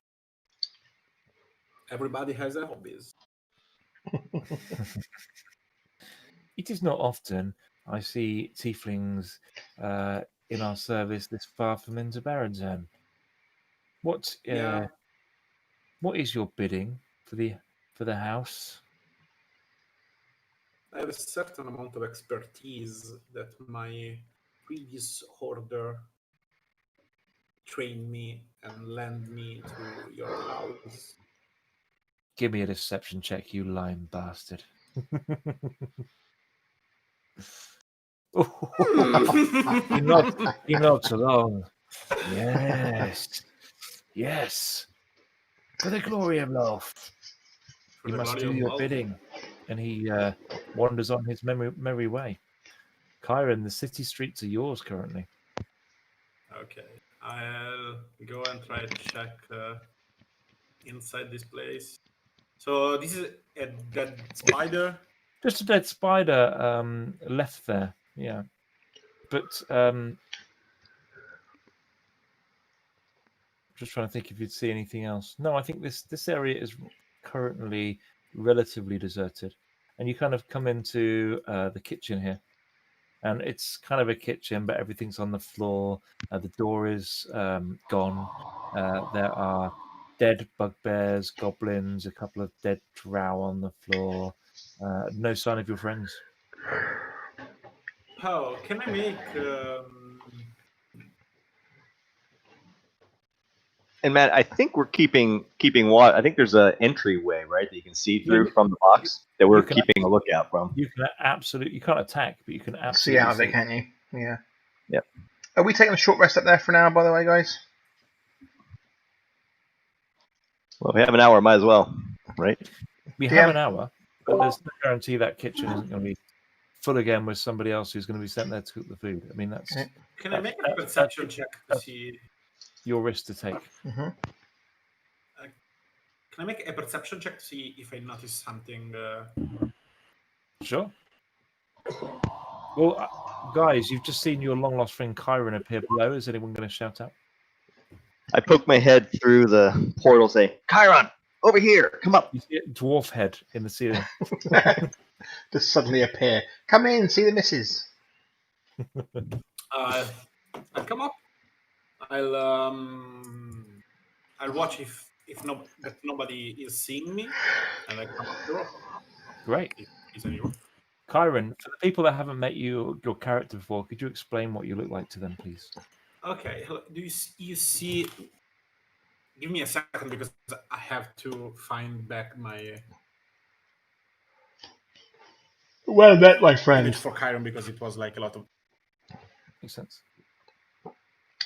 everybody has their hobbies. It is not often I see tieflings in our service this far from Interbaradzen. What is your bidding for the house? I have a certain amount of expertise that my previous hoarder trained me and lent me to your house. Give me a deception check, you lying bastard. He nods along. Yes. For the glory of Lolth. You must do your bidding. And he wanders on his merry way. Chiron, the city streets are yours currently. Okay, I'll go and try to check inside this place. So this is a dead spider? Just a dead spider left there, yeah. But just trying to think if you'd see anything else. No, I think this area is currently relatively deserted. And you kind of come into the kitchen here. And it's kind of a kitchen, but everything's on the floor. The door is gone. There are dead bugbears, goblins, a couple of dead drow on the floor. No sign of your friends. Oh, can I make... And Matt, I think we're keeping watch. I think there's an entryway, right, that you can see through from the box that we're keeping a lookout from. You can't attack, but you can absolutely see out of it, can't you? Yeah. Yep. Are we taking a short rest up there for now, by the way, guys? Well, we have an hour, might as well, right? We have an hour, but there's no guarantee that kitchen isn't going to be full again with somebody else who's going to be sent there to cook the food. I mean, that's... Can I make a perception check to see... Your risk to take. Mm-hmm. Can I make a perception check to see if I notice something? Sure. Well, guys, you've just seen your long-lost friend Chiron appear below. Is anyone going to shout out? I poke my head through the portal, say, "Chiron, over here, come up." You see a dwarf head in the ceiling. Just suddenly appear. Come in, see the missus. I'll come up. I'll watch if nobody is seeing me, and I come up the rope. Great. Chiron, for the people that haven't met your character before, could you explain what you look like to them, please? Okay. Do you see? Give me a second because I have to find back my. Well met, my friend. Image for Chiron because it was like a lot of. Makes sense.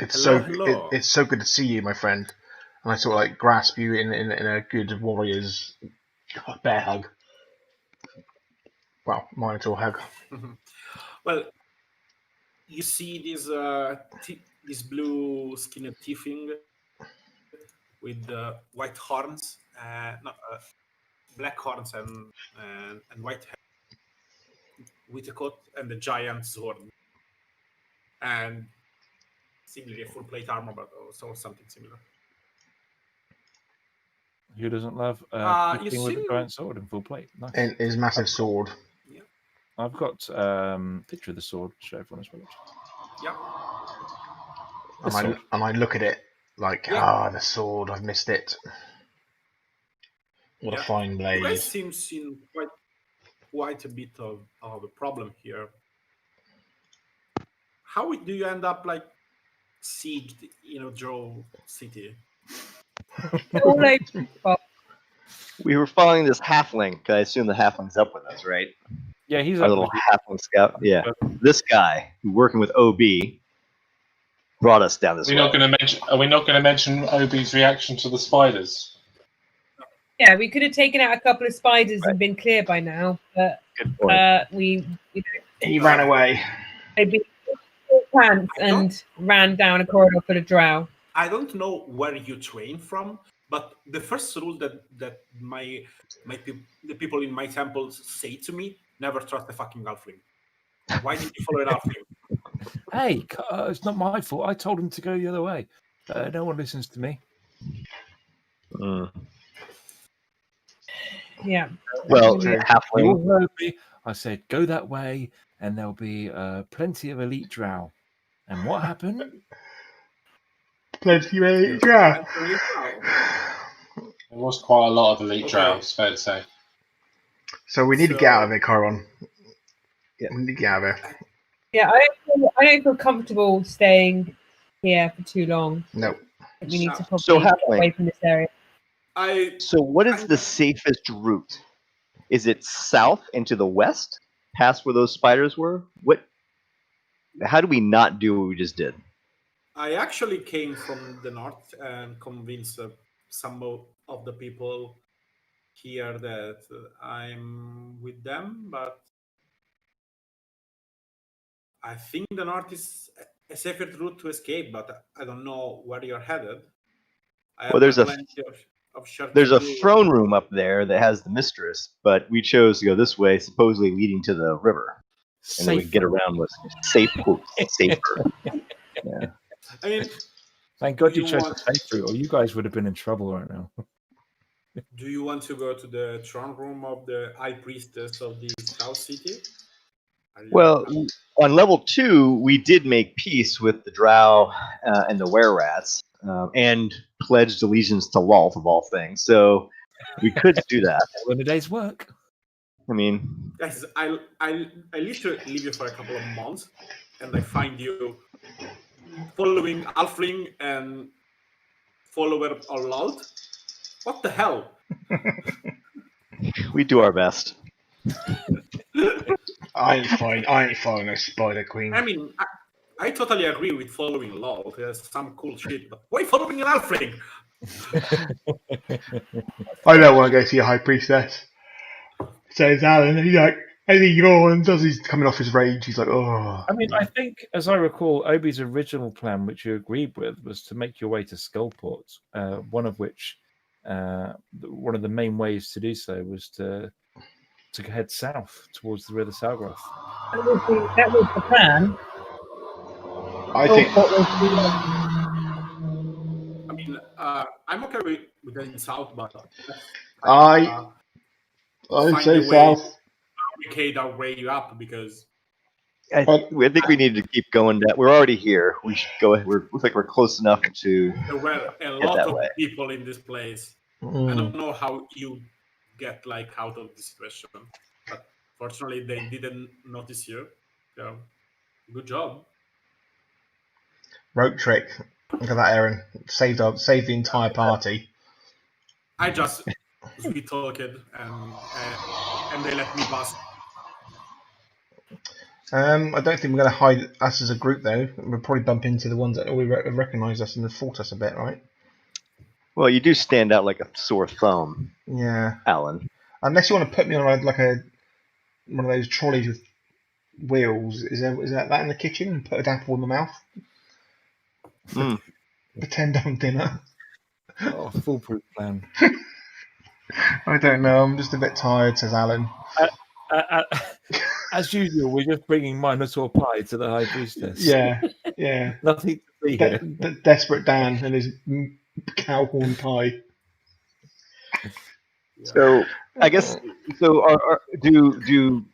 Hello. It's so good to see you, my friend. And I sort of like grasp you in a good warrior's bear hug. Well, monitor hug. Well, you see this blue skinned tiefling with white horns, black horns and white hair. with a coat and a giant sword, and similarly a full plate armor, but also something similar. Who doesn't love You king with a see- giant sword and full plate? Nice. And his massive sword. I've got picture of the sword to show everyone as well. Yeah. And I look at it like, the sword, I've missed it. What a fine You blade. guys seem in quite a bit of a problem here. How do you end up like sieged in a Drow city? All over. We were following this halfling, because I assume the halfling's up with us, right? Yeah, he's Our up little with halfling scout. Yeah. This guy, who's working with OB, brought us down this Are way. we not going to mention Obi's reaction to the spiders? Yeah, we could have taken out a couple of spiders and been clear by now, but Good point. He ran away. Maybe pants and ran down a corridor full of drow. I don't know where you train from, but the first rule that the people in my temples say to me: never trust a fucking halfling. Why did you follow an halfling? Hey, it's not my fault. I told him to go the other way. No one listens to me. Yeah. Well, You halfling. all heard me. I said, go that way, and there'll be plenty of elite drow. And what happened? Plenty of elite drow. There was quite a lot of elite drow, it's fair to say. So we need to get out of it, Chiron. Yeah. We need to get out of it. Yeah, I don't feel comfortable staying here for too long. No. We need to probably So get halfling. away from this area. So what is the safest route? Is it south into the west, past where those spiders were? How do we not do what we just did? I actually came from the north and convinced some of the people here that I'm with them, but I think the north is a safer route to escape, but I don't know where you're headed. Well, there's there's a throne room up there that has the mistress, but we chose to go this way, supposedly leading to the river. And then we can get around with safer. Yeah. I mean, Thank God you you chose want- the safe route, or you guys would have been in trouble right now. do you want to go to the throne room of the high priestess of the South City? Well, on level 2, we did make peace with the Drow and the Were-Rats, and pledged allegiance to Lolth, of all things. So we could do that. When a day's work. I mean, guys, I literally leave you for a couple of months, and I find you following Halfling and follower of Lolth. What the hell? we do our best. I ain't following a spider queen. I mean, I totally agree with following Lolth. There's some cool shit, but why following an Halfling? I don't want to go see a high priestess. Says Alan. He's like, I think and does he's coming off his rage. He's like, oh. I mean, I think, as I recall, Obi's original plan, which you agreed with, was to make your way to Skullport, one of which, one of the main ways to do so was to head south towards the River Salgroth. That was the plan. I think I mean, I'm okay with going south, but I'd find say a way south. barricade our way up, because I think we need to keep going. We're already here. We should go. Looks like we're close enough to. there were a Get lot that of way. people in this place. I Mm. don't know how you get like out of this situation, but fortunately they didn't notice you. So good job. Rope trick. Look at that, Aaron. Saved the entire party. I just sweet talked and they let me pass. I don't think we're going to hide us as a group, though. We'll probably bump into the ones that already recognise us and have fought us a bit, right? Well, you do stand out like a sore thumb, Yeah. Alan. Unless you want to put me on one of those trolleys with wheels. Is that in the kitchen? And put an apple in my mouth. Mm. Pretend I'm dinner. Oh, foolproof plan. I don't know. I'm just a bit tired, says Alan. As usual, we're just bringing Minotaur pie to the High Priestess. Yeah. Nothing to see here. Desperate Dan and his cow horn pie. So I guess do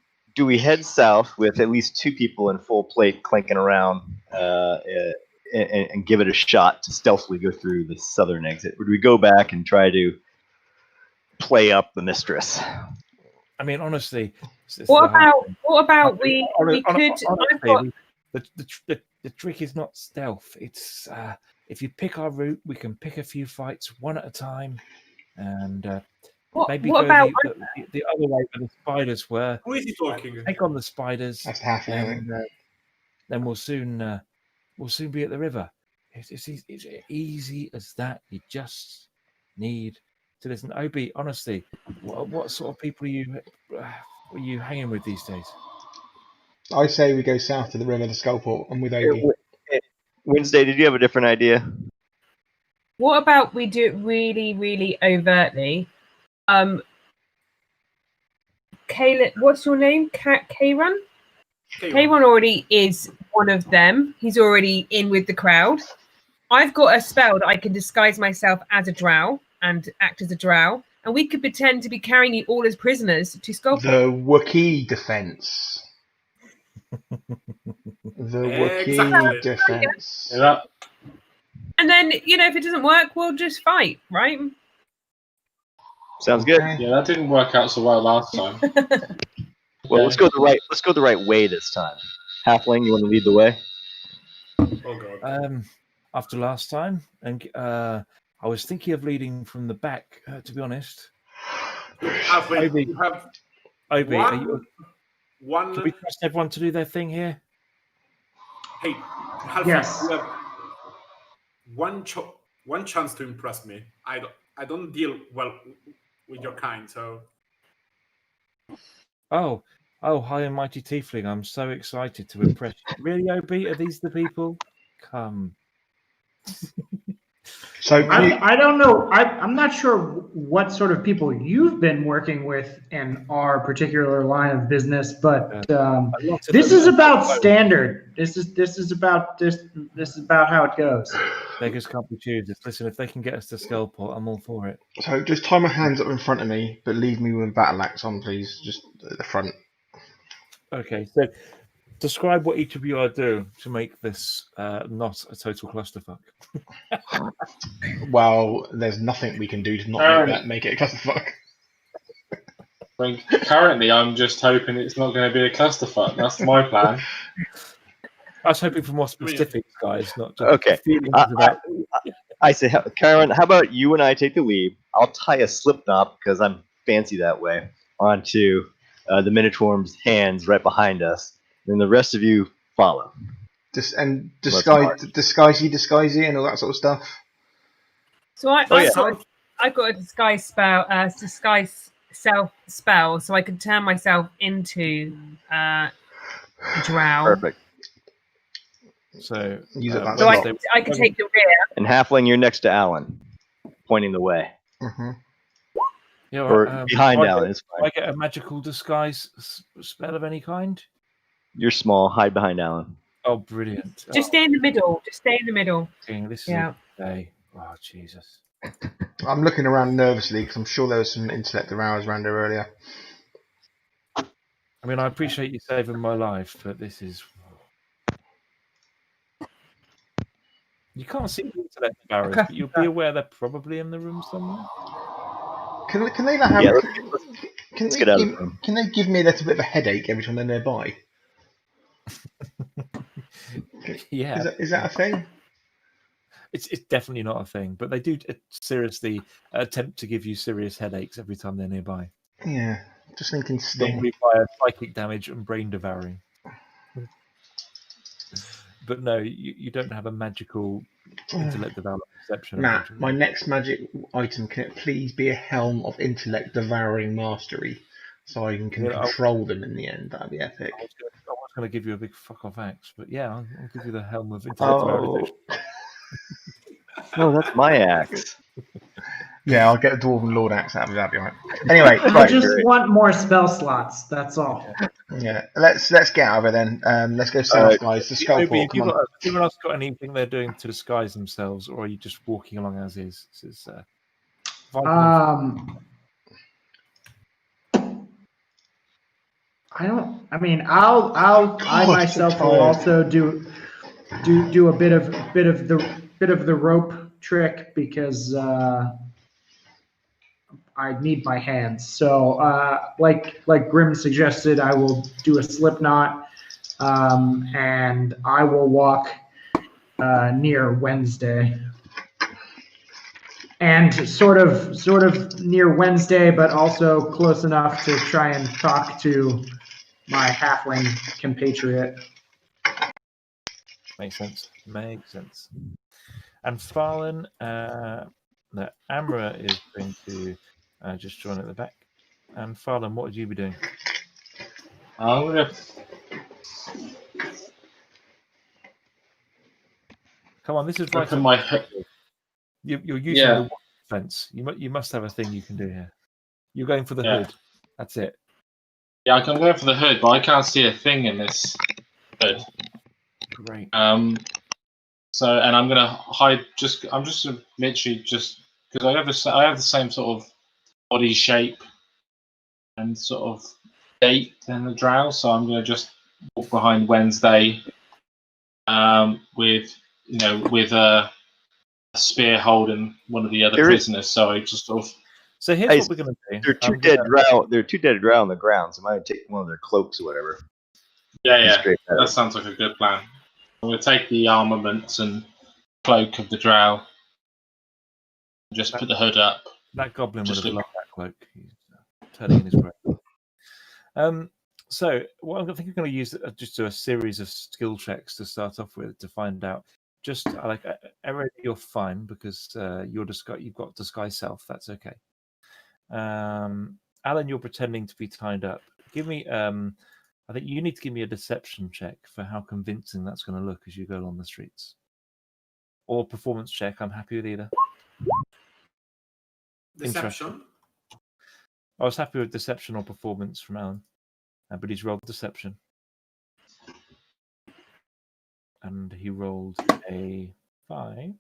we head south with at least 2 people in full plate clanking around and give it a shot to stealthily go through the southern exit? Or do we go back and try to play up the mistress? I mean, honestly, What about we could? I've got, the trick is not stealth. It's if you pick our route, we can pick a few fights one at a time, and maybe what go about the other way where the spiders were. Who is he talking? Take on the spiders, That's halfling. and then we'll soon be at the river. It's easy as that. You just need to listen. Obi, honestly, what sort of people are you hanging with these days? I say we go south to the rim of the Skullport. I'm with Obi. Wednesday, did you have a different idea? what about we do it really, really overtly? Kayla, what's your name? Kayron? Kayron already is one of them. He's already in with the crowd. I've got a spell that I can disguise myself as a drow and act as a drow, and we could pretend to be carrying you all as prisoners to Skullport. The Wookiee defense. The Wookiee Exactly. defense. Yeah, And then, if it doesn't work, we'll just fight, right? Sounds good. Okay. that didn't work out so well last time. Well, let's go the right way this time. Halfling, you want to lead the way? Oh god. After last time, and I was thinking of leading from the back. To be honest, Halfway, Obi. you have Obi, one. can we trust everyone to do their thing here? Hey, Halfway, Yes. you have one chance to impress me. I don't deal well with your kind, so Oh, high and mighty tiefling! I'm so excited to impress you. Really, Obi? Are these the people? Come. So I don't know. I'm not sure what sort of people you've been working with in our particular line of business, but this is about standard. This is about how it goes. Beggars can't be choosers. Listen, if they can get us to Skullport, I'm all for it. So just tie my hands up in front of me, but leave me with a battle axe on, please. Just at the front. Okay, so describe what each of you are doing to make this not a total clusterfuck. Well, there's nothing we can do to not make it a clusterfuck. I mean, currently, I'm just hoping it's not going to be a clusterfuck. That's my plan. I was hoping for more specifics, guys, not just Okay. feelings about. I say, Karen, how about you and I take the lead? I'll tie a slip knot because I'm fancy that way onto the Minotaur's hands right behind us. And the rest of you follow. Disguisey and all that sort of stuff. So I've got a disguise spell, disguise self spell, so I can turn myself into a drow. Perfect. So, Use it that So way. I can take the rear. And Halfling, you're next to Alan, pointing the way. Mm-hmm. yeah, Or behind do I Alan, get- it's do I fine. get a magical disguise spell of any kind? You're small, hide behind Alan. Oh, brilliant! Just stay in the middle. Just stay in the middle. This is Yeah. a day. Oh, Jesus. I'm looking around nervously because I'm sure there was some intellect aroused around here earlier. I mean, I appreciate you saving my life, but this is. You can't see the intellect barriers, but you'll be aware they're probably in the room somewhere. Can they have? Yeah, Can let's they get out of give, the room. Can they give me a little bit of a headache every time they're nearby? Yeah, Is that a thing? it's definitely not a thing, but they do seriously attempt to give you serious headaches every time they're nearby. Yeah, just thinking sting. Normally via psychic damage and brain devouring. But no, you don't have a magical intellect development perception. Matt, unfortunately. my next magic item, can it please be a helm of intellect devouring mastery, so I can Yeah, control them in the end? That'd be epic. I was going to give you a big fuck off axe, but yeah, I'll give you the helm of intellect devouring. Oh, No, that's my axe. Yeah, I'll get the Dwarven Lord Axe out of it. That'll be all right. Anyway, I right. just want more spell slots. That's all. Yeah, let's get out of it then. Let's go south, guys. The Skull Obi, Port. Come on. has anyone else got anything they're doing to disguise themselves, or are you just walking along as is? This is vital I don't. I mean, I myself will tired. also do a bit of the rope trick because I need my hands. So, like Grim suggested, I will do a slip knot, and I will walk near Wednesday. And sort of near Wednesday, but also close enough to try and talk to my halfling compatriot. Makes sense. And Farlan, Amra is going to just join at the back. And Farlan, what would you be doing? I'm gonna. Come on, this is right. Open my head. You're using the fence. You must have a thing you can do here. You're going for the hood. That's it. Yeah, I'm going for the hood, but I can't see a thing in this hood. Great. So, and I'm gonna hide. I'm just literally just because I have the same sort of body shape and sort of gait than the drow. So I'm gonna just walk behind Wednesday, with a spear holding one of the other prisoners. So I just sort of. So here's what we're gonna do. There are two dead drow. There are two dead drow on the ground. So I might take one of their cloaks or whatever. Yeah. That sounds like a good plan. I'm going to take the armaments and cloak of the drow. Just put the hood up. That goblin would have loved that cloak. He's turning in his grave. So what I think I'm going to use just do a series of skill checks to start off with to find out. Just like Erin, you're fine because you've got disguise self. That's okay. Alan, you're pretending to be tied up. Give me. I think you need to give me a deception check for how convincing that's going to look as you go along the streets. Or performance check. I'm happy with either. Deception. I was happy with deception or performance from Alan, but he's rolled deception. And he rolled a 5.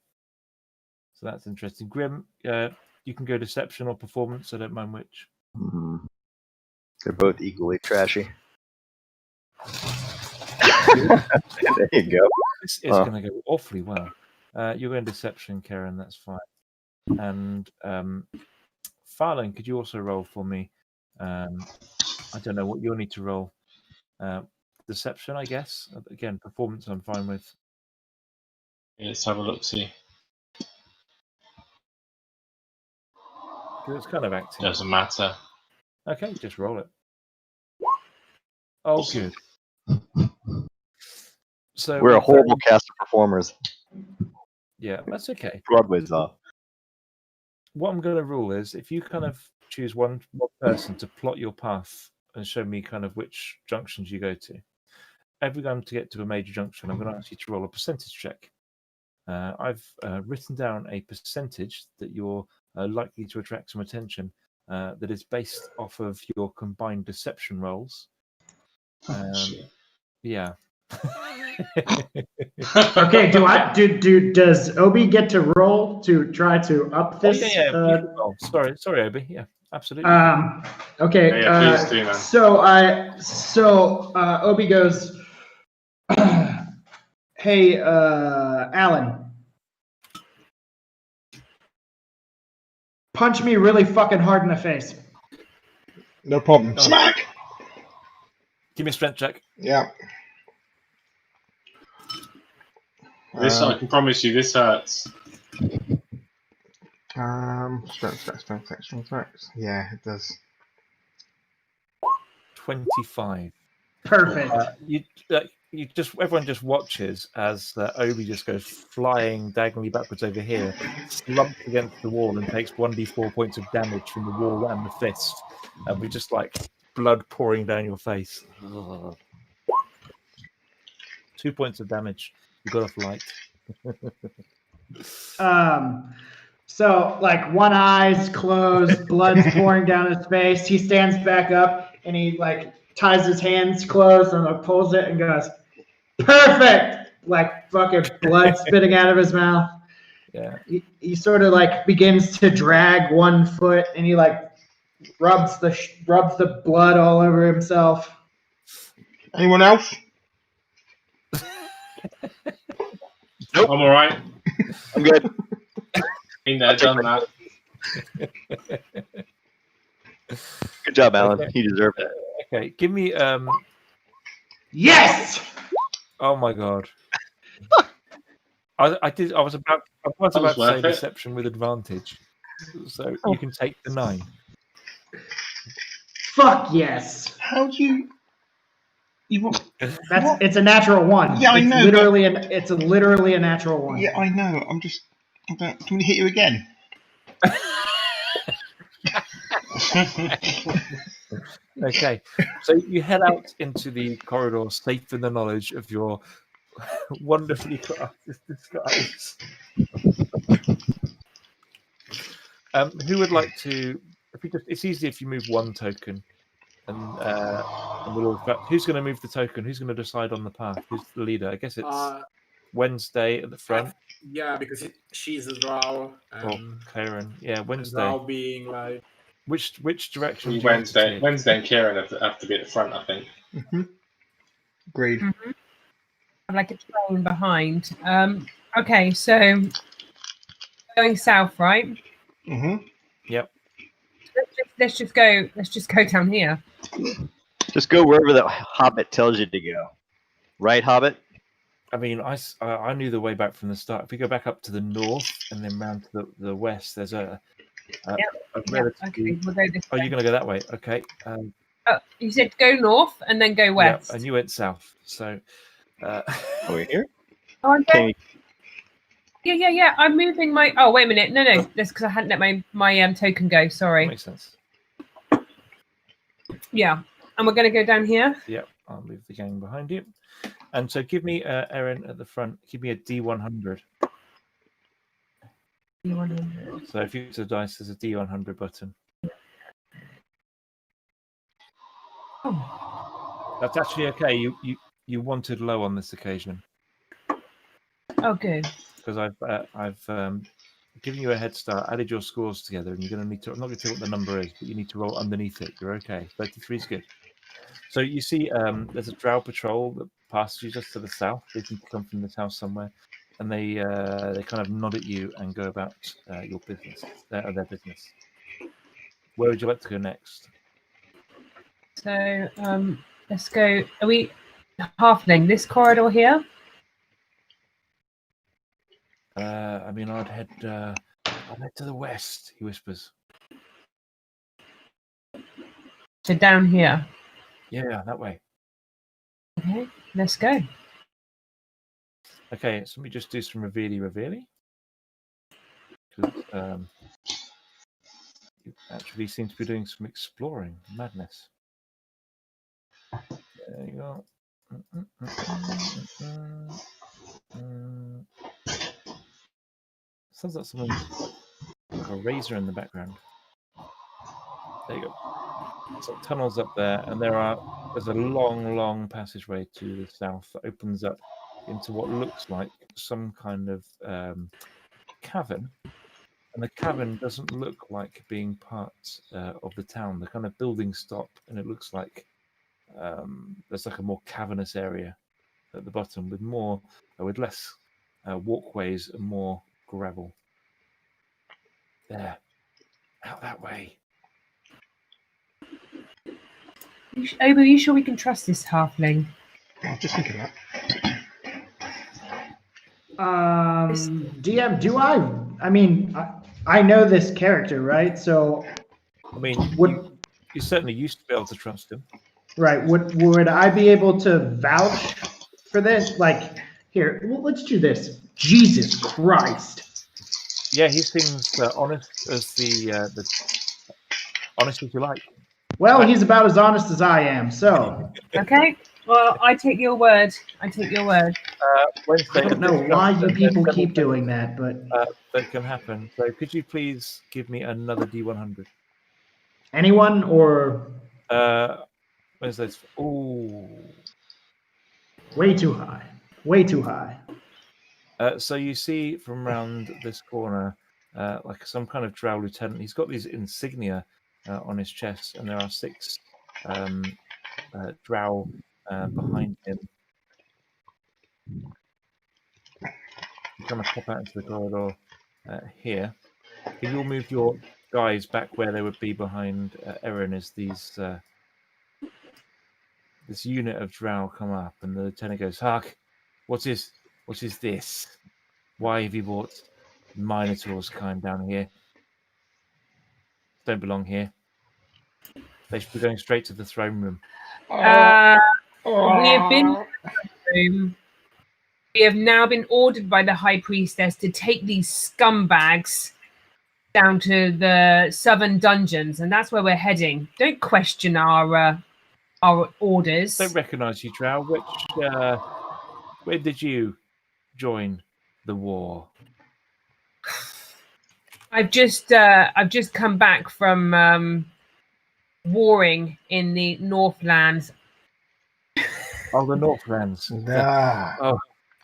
So that's interesting. Grim, you can go deception or performance. I don't mind which. Mm-hmm. They're both equally trashy. There you go. This is going to go awfully well. You're going deception, Karen. That's fine. And Farlan, could you also roll for me? I don't know what you'll need to roll. Deception, I guess. Again, performance I'm fine with. Yeah, let's have a look. See. It's kind of acting. Doesn't matter. Okay, just roll it. Oh, Awesome. Good. So we're a horrible cast of performers. Yeah, that's okay. Broadway's off. What I'm going to rule is if you kind of choose one person to plot your path and show me kind of which junctions you go to. Every time to get to a major junction, I'm going to ask you to roll a percentage check. I've written down a percentage that you're likely to attract some attention that is based off of your combined deception rolls. Yeah. Okay. Does Obi get to roll to try to up this? Sorry, Obi. Yeah, absolutely. Okay. Yeah, please do, man. So Obi goes, "Hey, Alan, punch me really fucking hard in the face." No problem. Smack! Give me a strength check. Yeah. This I can promise you, this hurts. Strength. Yeah, it does. 25. Perfect. Everyone just watches as Obi just goes flying diagonally backwards over here, slumps against the wall, and takes 1d4 points of damage from the wall and the fist, and we just like blood pouring down your face. 2 points of damage. You got off light. So, like, one eye's closed, blood's pouring down his face. He stands back up and he, like, ties his hands closed and like, pulls it and goes, perfect! Like, fucking blood spitting out of his mouth. Yeah. He sort of, like, begins to drag one foot and he, like, rubs the blood all over himself. Anyone else? Nope. I'm all right. I'm good. Been there, done that. Good job, Alan. Okay. You deserved it. Okay, give me. Yes! Oh my god. I was about to say worth it. deception with advantage, so you can take the 9. Fuck yes. How do you? It's a natural 1. Yeah, I it's know, Literally, it's literally a natural 1. Yeah, I know. I'm just. Do you want me to hit you again? Okay, so you head out into the corridor, safe in the knowledge of your wonderfully crafted disguise. Who would like to? It's easy if you move one token, and we'll all. Who's going to move the token? Who's going to decide on the path? Who's the leader? I guess it's Wednesday at the front. Yeah, because she's a drow. Or Karen. Yeah, Wednesday. Drow being like. Which direction? do you Wednesday want to take? and Kieran have to be at the front, I think. Agreed. Mm-hmm. I'd like a train behind. Okay, so going south, right? Yep. Let's just go down here. Just go wherever the Hobbit tells you to go. Right, Hobbit? I mean, I knew the way back from the start. If we go back up to the north and then round to the west, there's a relatively... Okay, we'll go this Oh, way. you're going to go that way. Okay. You said go north and then go west. Yeah, and you went south. So... Over here? Oh, I'm Can going... you... Yeah. I'm moving my... Oh, wait a minute. No. That's because I hadn't let my token go. Sorry. Makes sense. Yeah. And we're going to go down here. Yep. I'll move the gang behind you. And so give me, Erin, at the front, give me a D100. D100. So if you use the dice, there's a D100 button. Oh. That's actually okay. You wanted low on this occasion Oh, good. because I've given you a head start, added your scores together, and you're going to need to. I'm not going to tell you what the number is, but you need to roll underneath it. You're okay. 33 is good. So you see, there's a drow patrol that passes you just to the south. They seem to come from this house somewhere, and they kind of nod at you and go about your business, their business. Where would you like to go next? So let's go. Are we halfling this corridor here? I mean, I'd head to the west. He whispers. So down here. Yeah, that way. Okay, let's go. Okay, so let me just do some revealy. Because you actually seem to be doing some exploring. Madness. There you go. Sounds like someone's like a razor in the background. There you go. So tunnels up there, and there's a long passageway to the south that opens up into what looks like some kind of cavern. And the cavern doesn't look like being part of the town. The kind of buildings stop, and it looks like there's like a more cavernous area at the bottom with less walkways and more gravel. There, out that way. Oba, are you sure we can trust this halfling? I was just thinking that. DM, do I? I mean, I know this character, right? So, I mean, you certainly used to be able to trust him. right? Would I be able to vouch for this? Like, here, let's do this. Jesus Christ! Yeah, he seems honest as the honest as you like. Well, he's about as honest as I am. So, Okay. Well, I take your word. I take your word. Wednesday. I don't know why you people keep doing that, but That can happen. So could you please give me another D100? anyone or Where's this? Oh. way too high. Way too high. So you see from round this corner, like some kind of drow lieutenant. He's got these insignia on his chest, and there are 6 drow behind him. You kind of pop out into the corridor here. Can you all move your guys back where they would be behind Erin as these this unit of drow come up, and the lieutenant goes, "Hark, what is this? Why have you brought Minotaur's kind down here? Don't belong here. They should be going straight to the throne room." We have been to the room. We have now been ordered by the High Priestess to take these scumbags down to the southern dungeons, and that's where we're heading. Don't question our orders. Don't recognise you, drow. Where did you join the war? I've just come back from warring in the Northlands. Oh, the Northlands. Ah, Oh,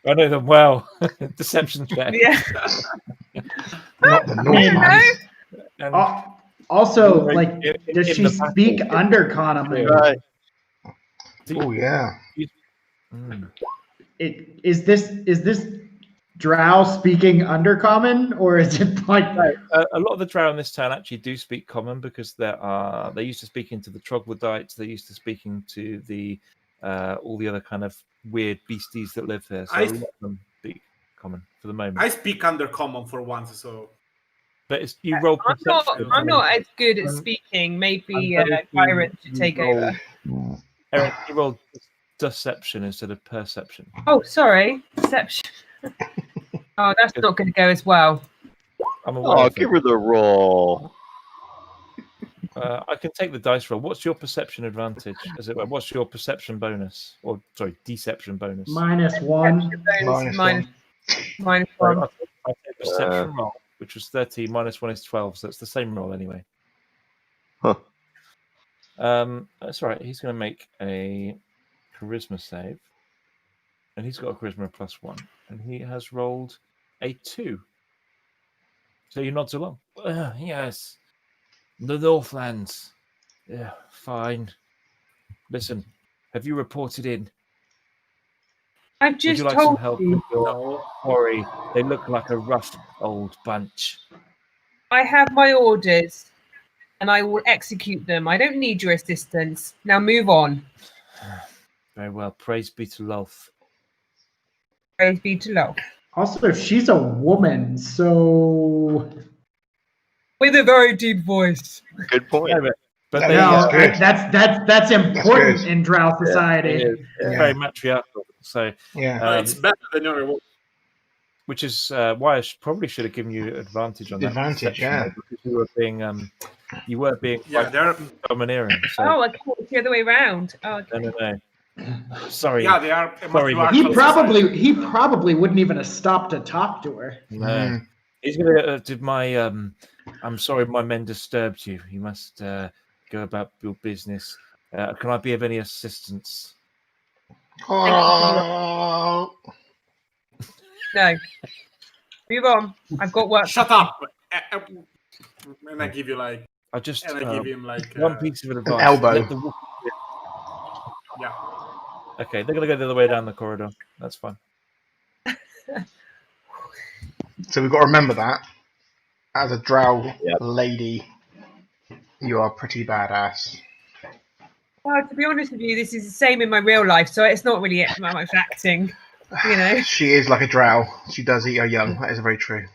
I know them well. Deception check. Yeah. not the You Northlands. And Also, In- like, in- does in she the battle. speak undercommon? Right. Oh yeah. Mm. Is this drow speaking undercommon, or is it like A lot of the drow in this town actually do speak common because they're used to speaking to the troglodytes. They're used to speaking to the all the other kind of weird beasties that live here. So a lot of them speak common for the moment. I speak undercommon for once, so But it's, you roll perception. I'm not as good at Um, speaking. Maybe I'm very Kyron keen should take you roll- over. Eric, you rolled deception instead of perception. Oh, sorry, deception. Oh, that's not going to go as well. I'm aware Oh, of give it. her the roll. I can take the dice roll. What's your perception advantage? As it were? What's your perception bonus? Or sorry, deception bonus? -1? Bonus, Minus minus So 1. I'll take perception roll, which was 13, minus 1 is 12, so it's the same roll anyway. Huh. That's all right. He's going to make a charisma save. And he's got a charisma +1. And he has rolled a 2. So he nods along. Yes. The Northlands. Yeah, fine. Listen, have you reported in? I've Would you just like some told help you. with your quarry? They look like a rough old bunch. I have my orders, and I will execute them. I don't need your assistance. Now move on. Very well. Praise be to Lolth. Praise be to Lord. Also, she's a woman, so With a very deep voice. Good point. No, but No, they, no, no, good. that's important good. in drow society. it is. It's Yeah. very matriarchal. So, Yeah. it's better than your. which is why I probably should have given you advantage on that. Advantage, perception, yeah. though, because you were being Yeah, quite they're domineering. So, Oh, okay. It's the other way around. Oh, okay. no. Sorry. yeah they are. Sorry, matriarchal He probably wouldn't even have stopped to talk to her. No. Mm. He's going to did my. I'm sorry, my men disturbed you. You must go about your business. Can I be of any assistance? Oh. No. Move on. I've got work. Shut up! And I give you like, I just and I give him like, one piece of advice. elbow. Let the wolf- yeah. Okay, they're going to go the other way down the corridor. That's fine. So we've got to remember that. As a drow Yep. lady, you are pretty badass. Well, to be honest with you, this is the same in my real life, so it's not really that much acting. You know. She is like a drow. She does eat her young. That is very true.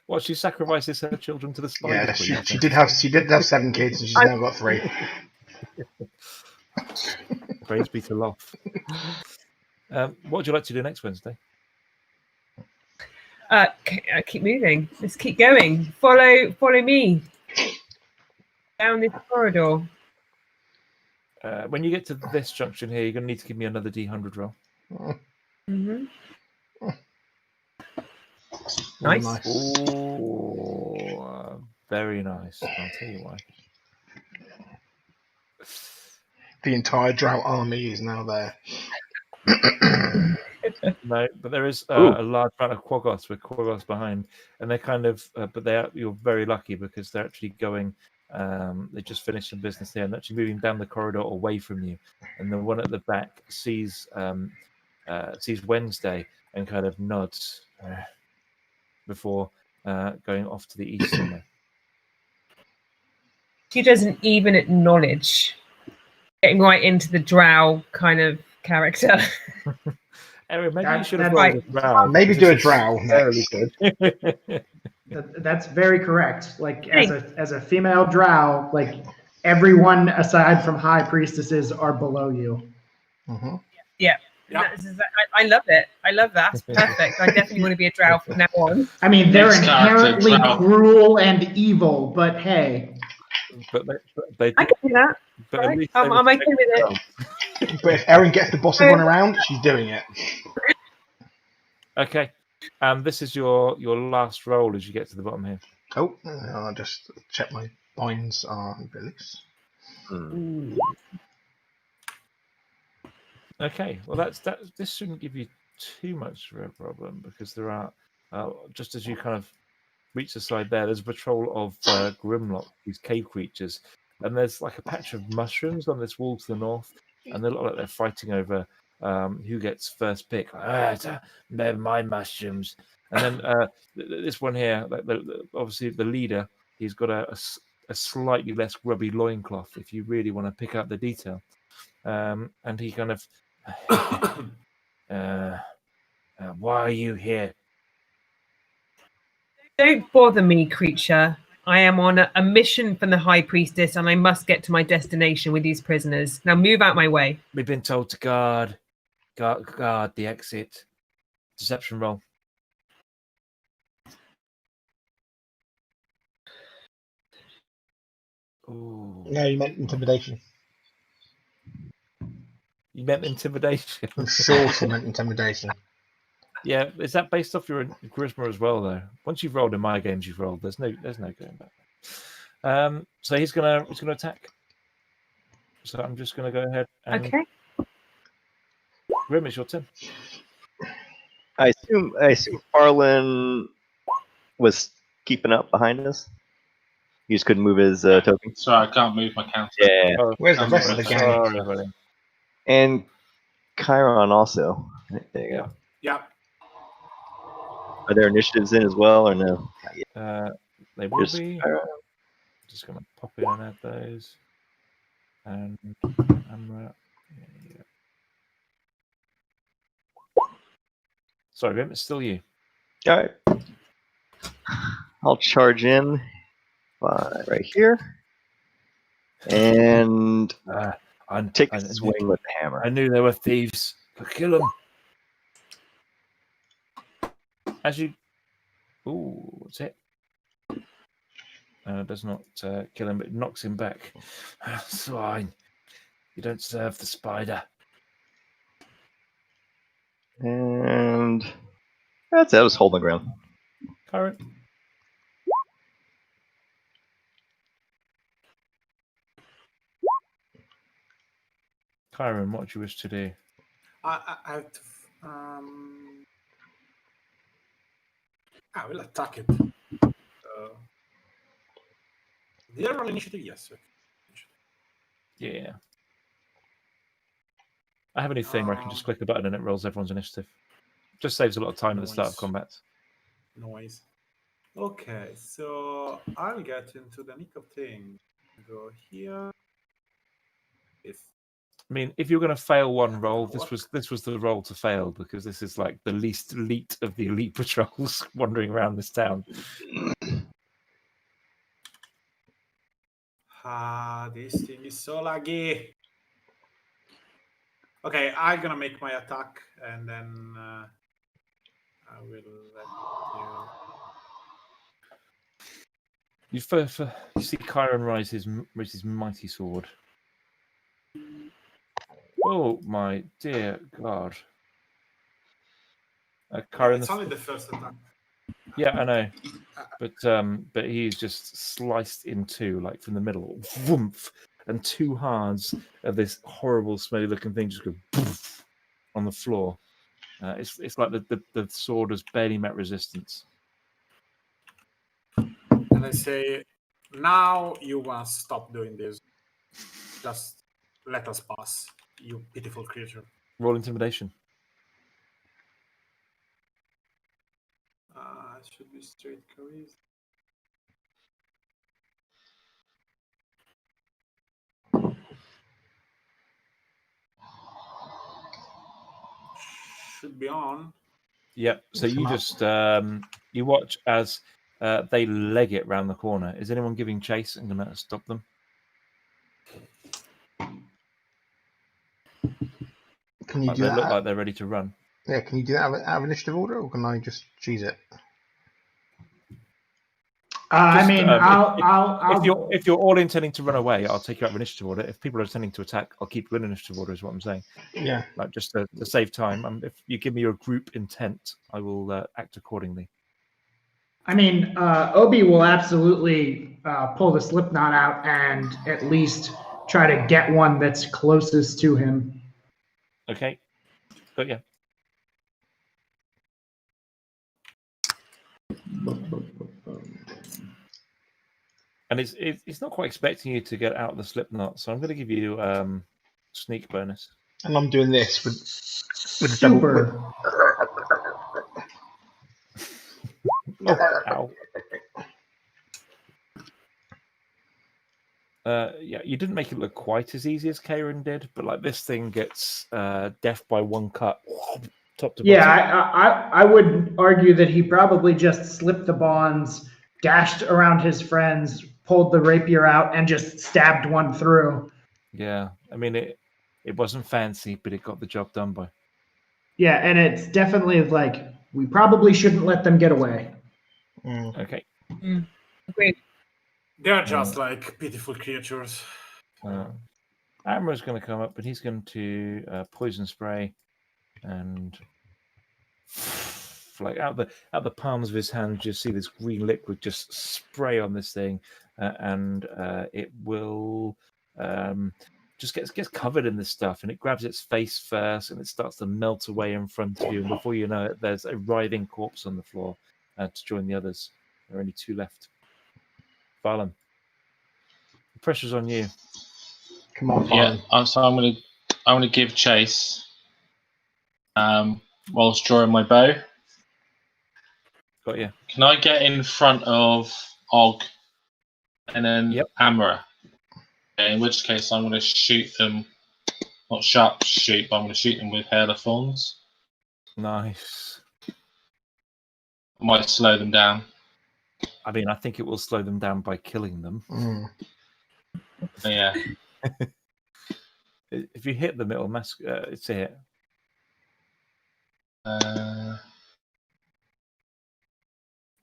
Well, she sacrifices her children to the spider Yeah, queen. she did have 7 kids, and she's now got 3. Praise be to Loth. What would you like to do next Wednesday? Keep moving. Let's keep going. Follow me down this corridor. When you get to this junction here, you're going to need to give me another D100 roll. Mm-hmm. Very Nice. Oh, very nice. I'll tell you why. The entire Drought army is now there. No, but there is Ooh. a large amount of Quaggoths with Quaggoths behind, and they're kind of, but you're very lucky because they're actually going. They just finished some business there and actually moving down the corridor away from you. And the one at the back sees Wednesday and kind of nods before going off to the east somewhere. She doesn't even acknowledge getting right into the drow kind of character. Aaron, maybe you That- should have that's- rolled a drow. Maybe This do a is Drow fairly next. good. That's very correct. Like as a female drow, like everyone aside from high priestesses are below you. Mm-hmm. Yeah. I love it. I love that. It's perfect. I definitely want to be a drow from now on. I mean, they're Next character, inherently drow. cruel and evil, but hey, but they I can do that. but at Right? least I'm they okay respect with it. themselves. But if Erin gets to boss everyone around, she's doing it. Okay. This is your last roll as you get to the bottom here. Oh, I'll just check my binds are released. Okay. Well, this shouldn't give you too much of a problem because there are just as you kind of reach the side there's a patrol of Grimlock, these cave creatures, and there's like a patch of mushrooms on this wall to the north, and they look like they're fighting over who gets first pick. They're my mushrooms. And then this one here, obviously the leader, he's got a slightly less grubby loincloth if you really want to pick out the detail. And he kind of, why are you here? Don't bother me, creature. I am on a mission from the High Priestess, and I must get to my destination with these prisoners. Now move out my way. We've been told to guard the exit. Deception roll. Ooh. No, you meant intimidation. You meant intimidation. I'm sure she meant intimidation. Yeah, is that based off your charisma as well, though? Once you've rolled in my games, you've rolled. There's no going back. So he's gonna attack. So I'm just gonna go ahead. And Okay. Grim, it's your turn. I assume Farland was keeping up behind us. He just couldn't move his token. Sorry, I can't move my counter. Yeah, Where's the rest of the gang? Sorry, buddy. and Chiron also. There you go. Yeah. Are there initiatives in as well, or no? They will Just be. Chiron. Just gonna pop in and add those. And camera. Yeah. Sorry, Grim, it's still you. All right. I'll charge in right here and take a swing with the hammer. I knew there were thieves. Kill them. As you. Ooh, what's it? Does not kill him, but knocks him back. Swine. You don't serve the spider. And that's it. I was holding the ground. Current. Chiron, what do you wish to do? I have to. I will attack it. Did I roll initiative? Yes. Okay. Yeah. I have a new thing where I can just click a button and it rolls everyone's initiative. Just saves a lot of time at the start of Nice. combat. Noise. Okay, so I'll get into the nick of things. Go here. If I mean, if you're going to fail one roll, this was the roll to fail because this is like the least elite of the elite patrols wandering around this town. this thing is so laggy. Okay, I'm gonna make my attack and then I will let you. You see Chiron raise his mighty sword. Oh my dear God. Karen, It's only the first attack. yeah, I know, but he's just sliced in two, like from the middle, woomph, and two halves of this horrible, smelly-looking thing just go poof on the floor. It's like the sword has barely met resistance. And I say, now you must stop doing this. Just let us pass, you pitiful creature. Roll intimidation. It should be straight charisma. Should be on. Yep. So you just you watch as they leg it round the corner. Is anyone giving chase and going to stop them? Can you Like do they that? look like they're ready to run. Yeah, can you do that out of initiative order, or can I just choose it? I mean, I'll. If you're all intending to run away, I'll take you out of initiative order. If people are intending to attack, I'll keep you in initiative order. Is what I'm saying. Yeah. Like just to save time. If you give me your group intent, I will act accordingly. I mean, Obi will absolutely pull the Slipknot out and at least try to get one that's closest to him. Okay. But yeah. And it's not quite expecting you to get out of the Slipknot, so I'm going to give you sneak bonus. And I'm doing this with a Super. double. Ow. Yeah, you didn't make it look quite as easy as Karen did, but like this thing gets death by one cut, top to bottom. Yeah, I would argue that he probably just slipped the bonds, dashed around his friends, pulled the rapier out, and just stabbed one through. Yeah, I mean it wasn't fancy, but it got the job done by. Yeah, and it's definitely like we probably shouldn't let them get away. Okay. Agreed. They're just like pitiful creatures. Amra's going to come up, but he's going to poison spray and like out the palms of his hand, you see this green liquid just spray on this thing, and it will just gets covered in this stuff, and it grabs its face first, and it starts to melt away in front of you, and before you know it, there's a writhing corpse on the floor to join the others. There are only two left. Valen, the pressure's on you. Come on, Yeah, so I'm gonna give chase whilst drawing my bow. Got you. Can I get in front of Og and then Amra? Okay, in which case I'm gonna shoot them, not sharp shoot, but I'm gonna shoot them with Hail of Thorns. Nice. I might slow them down. I mean, I think it will slow them down by killing them. So, yeah. If you hit them, it'll it's a hit.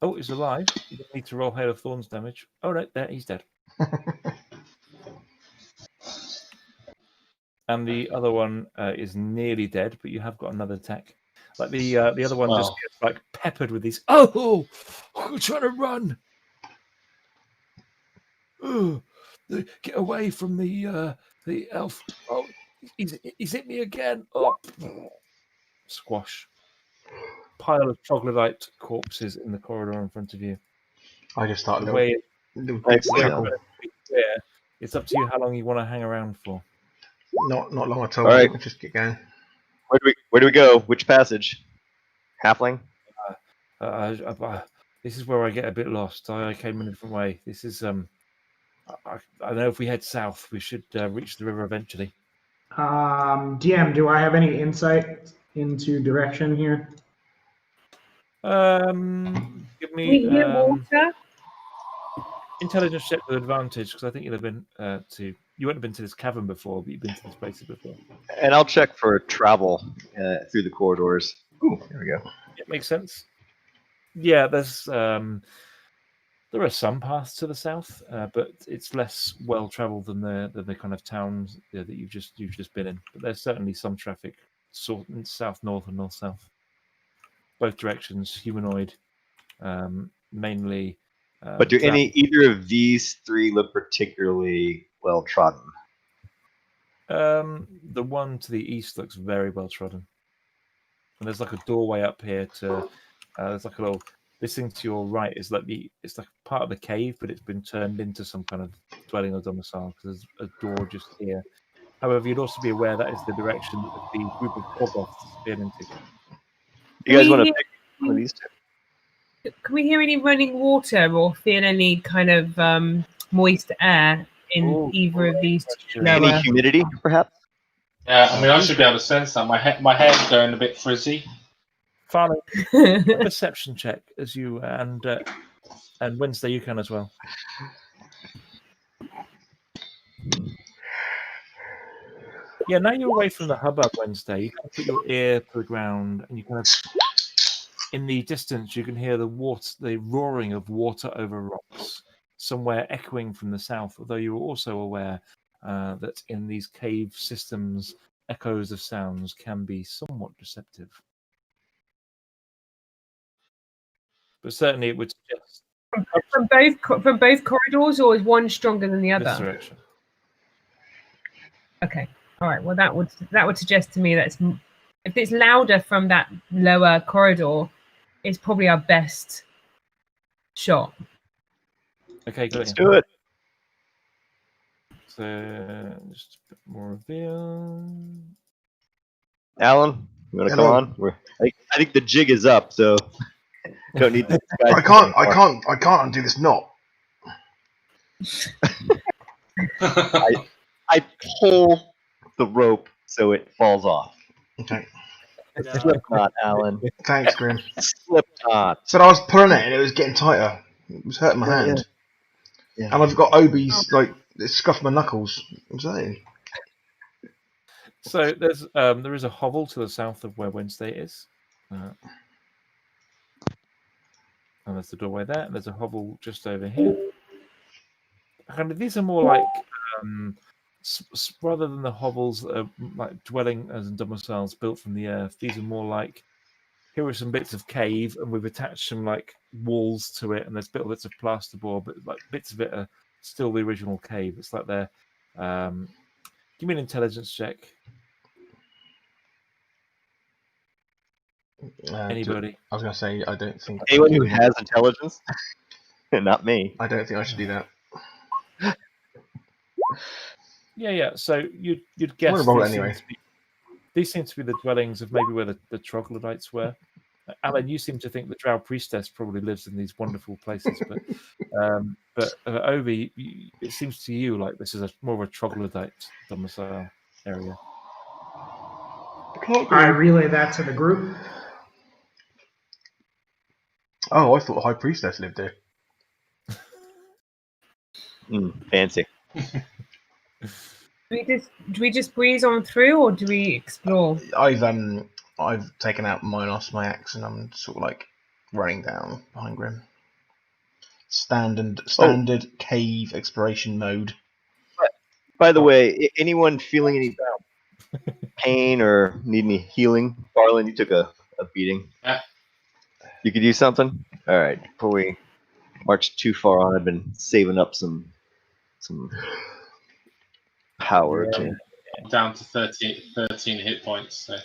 Oh, he's alive. You don't need to roll Hail of Thorns damage. Oh, right, there, he's dead. And the other one is nearly dead, but you have got another attack. Like the other one just gets like peppered with these. Oh, I'm trying to run. Oh, get away from the elf. Oh, he's hit me again. Oh, squash. Pile of troglodyte corpses in the corridor in front of you. I just started it's up to you how long you want to hang around for. Not long at all. All right. We'll just get going. Where do we go? Which passage? Halfling? This is where I get a bit lost. I came in a different way. This is I know if we head south, we should reach the river eventually. DM, do I have any insight into direction here? Give me water. intelligence check with advantage, because I think you'd have been you wouldn't have been to this cavern before, but you've been to this place before. And I'll check for travel through the corridors. Ooh, there we go. It makes sense. Yeah, there's There are some paths to the south, but it's less well travelled than the kind of towns that you've just been in. But there's certainly some traffic south north and north south, both directions. Humanoid, mainly. But do either of these three look particularly well trodden? The one to the east looks very well trodden, and there's like a doorway up here to. There's like a little. This thing to your right is like it's like part of the cave, but it's been turned into some kind of dwelling or domicile because there's a door just here. However, you'd also be aware that is the direction that the group of Korboths spin into. You guys want to pick one of these two? Can we hear any running water or feel any kind of moist air in either of these two? Any humidity, perhaps? Yeah, I mean, I should be able to sense that. My hair's going a bit frizzy. Farley, perception check as you and Wednesday you can as well. Yeah, now you're away from the hubbub, Wednesday. You can put your ear to the ground, and you kind of, in the distance, you can hear the roaring of water over rocks, somewhere echoing from the south. Although you are also aware that in these cave systems, echoes of sounds can be somewhat deceptive. But certainly, it would suggest from both corridors, or is one stronger than the this other? direction. Okay. All right. Well, that would suggest to me that if it's louder from that lower corridor, it's probably our best shot. Okay, good. Let's do it. So just a bit more reveal. Alan, you want to come on? I think the jig is up, so don't need. I can't undo this knot. I pull the rope so it falls off. Okay. Slip knot, Alan. Thanks, Grim. Slip knot. So I was pulling it and it was getting tighter. It was hurting my hand. Yeah. And I've got Obi's, it scuffed my knuckles. What's that? So there is a hovel to the south of where Wednesday is. And there's the doorway there. And there's a hovel just over here. And these are more like, rather than the hovels that are like dwelling as in domiciles built from the earth, these are more like, here are some bits of cave, and we've attached some like walls to it, and there's bits of plasterboard, but like bits of it are still the original cave. It's like they're. Give me an intelligence check. Anybody? I was going to say, I don't think. Anyone who has intelligence? Not me. I don't think I should do that. Yeah. So you'd guess. I'm gonna roll it anyway. These seem to be the dwellings of maybe where the troglodytes were. Alan, you seem to think the Drow priestess probably lives in these wonderful places, but Obi, it seems to you like this is more of a troglodyte domicile area. I relay that to the group. Oh, I thought the High Priestess lived there. Fancy. Do we just breeze on through, or do we explore? I've taken out Minos, my axe, and I'm sort of like running down behind Grim. Standard cave exploration mode. By the way, anyone feeling any pain or need any healing? Farland, you took a beating. Yeah. You could use something? Alright, before we march too far on, I've been saving up some power to... Down to 13 hit points. So.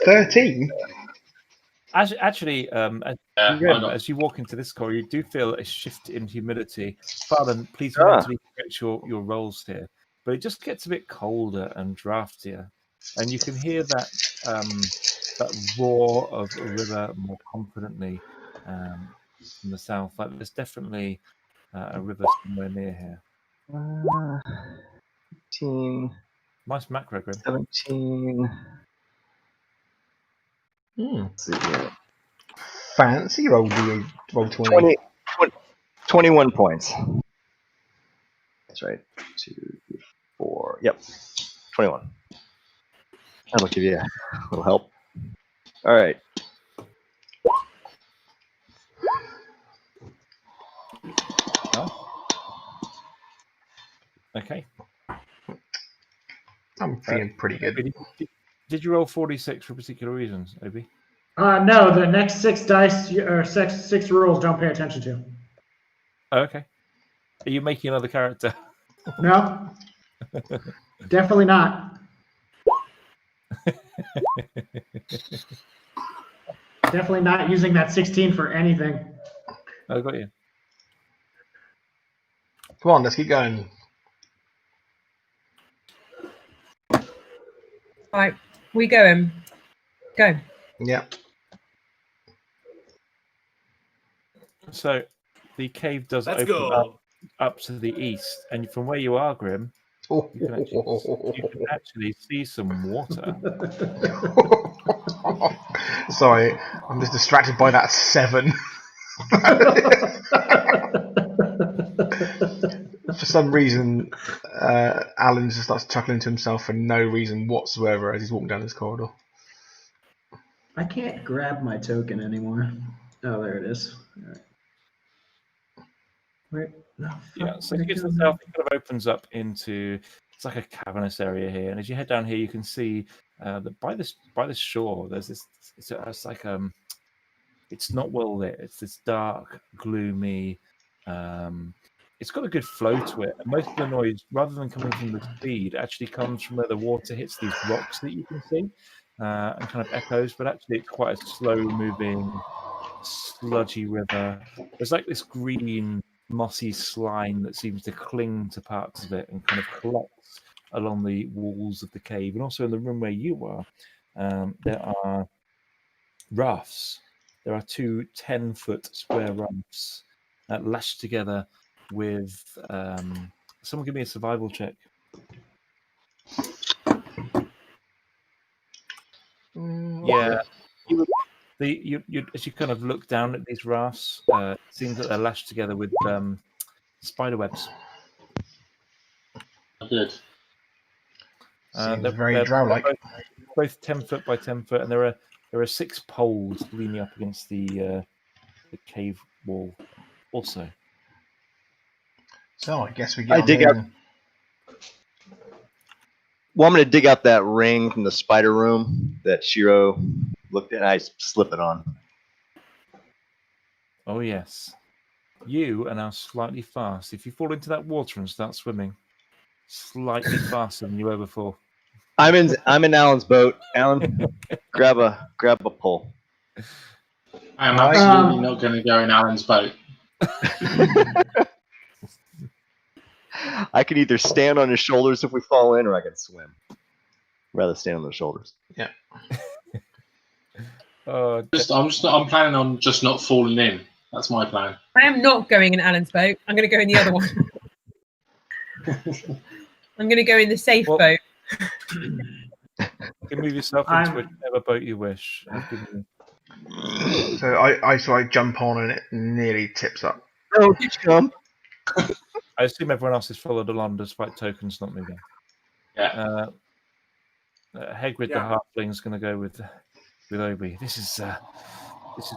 13? Actually, as you walk into this corridor, you do feel a shift in humidity. Farland, please mentally correct your rolls here. But it just gets a bit colder and draftier. And you can hear that roar of a river more confidently from the south. Like there's definitely a river somewhere near here. 15. Nice macro, Grim. 17. Let's see here. Fancy roll 20. 21 points. That's right. 2, 3, 4. Yep. 21. That'll give you a little help. All right. Okay. I'm feeling pretty good. Obi, did you roll 46 for particular reasons, Obi? No, the next 6 dice or six rules don't pay attention to. Oh, okay. Are you making another character? No, definitely not. Definitely not using that 16 for anything. I got you. Come on, let's keep going. Right, we going. Go. Yeah. So the cave does Let's open go. up to the east, and from where you are, Grim, you can actually see some water. Sorry, I'm just distracted by that 7. For some reason, Alan just starts chuckling to himself for no reason whatsoever as he's walking down this corridor. I can't grab my token anymore. Oh, there it is. All right. Where? No, Yeah, so to get to the south, it kind of opens up into it's like a cavernous area here, and as you head down here, you can see that by this shore, there's this. It's like it's not well lit. It's this dark, gloomy. It's got a good flow to it, and most of the noise, rather than coming from the speed, actually comes from where the water hits these rocks that you can see, and kind of echoes. But actually, it's quite a slow-moving, sludgy river. There's like this green, mossy slime that seems to cling to parts of it and kind of collects along the walls of the cave, and also in the room where you are, there are rafts. There are 2 10-foot square rafts lashed together with. Someone give me a survival check. Yeah, you as you kind of look down at these rafts, it seems that they're lashed together with spider webs. Good. Seems very drow-like. Both 10 foot by 10 foot, and there are 6 poles leaning up against the cave wall. Also, So I guess we I get. dig out. Well, I'm going to dig out that ring from the spider room that Shiro looked at, and I slip it on. oh yes, you are now slightly fast. If you fall into that water and start swimming, slightly faster than you were before. I'm in Alan's boat. Alan, grab a pole. I'm absolutely not going to go in Alan's boat. I can either stand on his shoulders if we fall in, or I can swim. Rather stand on those shoulders. Yeah. I'm planning on just not falling in. That's my plan. I am not going in Alan's boat. I'm going to go in the other one. I'm going to go in the safe boat. You can move yourself into whichever boat you wish. So I jump on and it nearly tips up. Oh, jump! I assume everyone else is followed along despite tokens not moving. Yeah. Hagrid the halfling is going to go with Obi. This is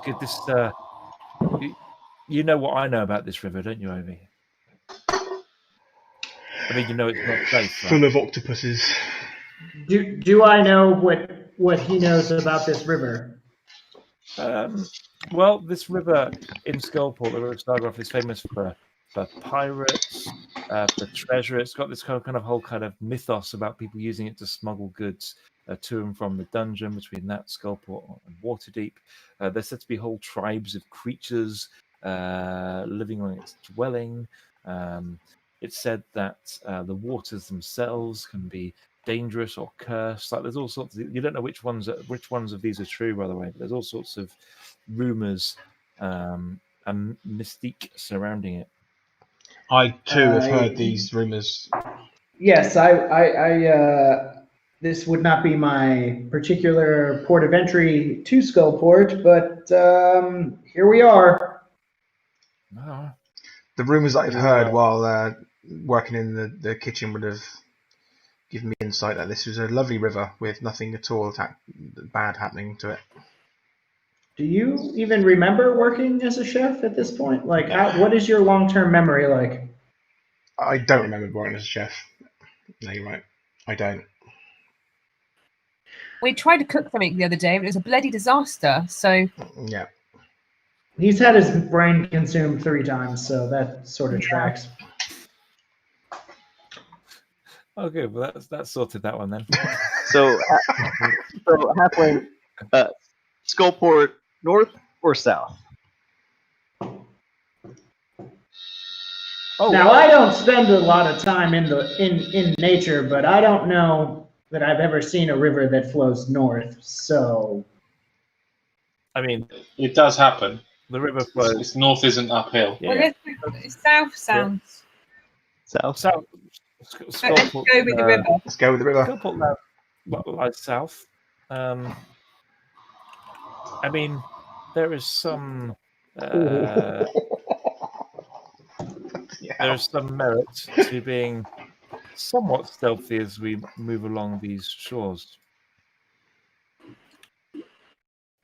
good. This you know what I know about this river, don't you, Obi? I mean, you know it's not safe. Right? Full of octopuses. Do I know what he knows about this river? Well, this river in Skullport, the River of Stargroth, is famous for pirates, for treasure. It's got this kind of whole kind of mythos about people using it to smuggle goods to and from the dungeon between that Skullport and Waterdeep. There's said to be whole tribes of creatures living on its dwelling. It's said that the waters themselves can be dangerous or cursed. Like there's all sorts of, you don't know which ones of these are true, by the way, but there's all sorts of rumors and mystique surrounding it. I too have heard these rumors. Yes, I this would not be my particular port of entry to Skullport, but here we are. The rumors that I've heard while working in the kitchen would have given me insight that this was a lovely river with nothing at all bad happening to it. Do you even remember working as a chef at this point? Like, what is your long-term memory like? I don't remember working as a chef. No, you're right. I don't. We tried to cook something the other day, but it was a bloody disaster. So Yeah. He's had his brain consumed 3 times, so that sort of tracks. Oh, good. Well, that's sorted that one then. So halfling, Skullport, north or south? Oh, Now, I don't spend a lot of time in nature, but I don't know that I've ever seen a river that flows north. So I mean, It does happen. the river flows. It's north isn't uphill. Yeah, well, yeah. it's south sounds. South. South. Let's Skullport, go with the river. Let's go with the river. Skullport lies south. I mean, there is some. There is some merit to being somewhat stealthy as we move along these shores.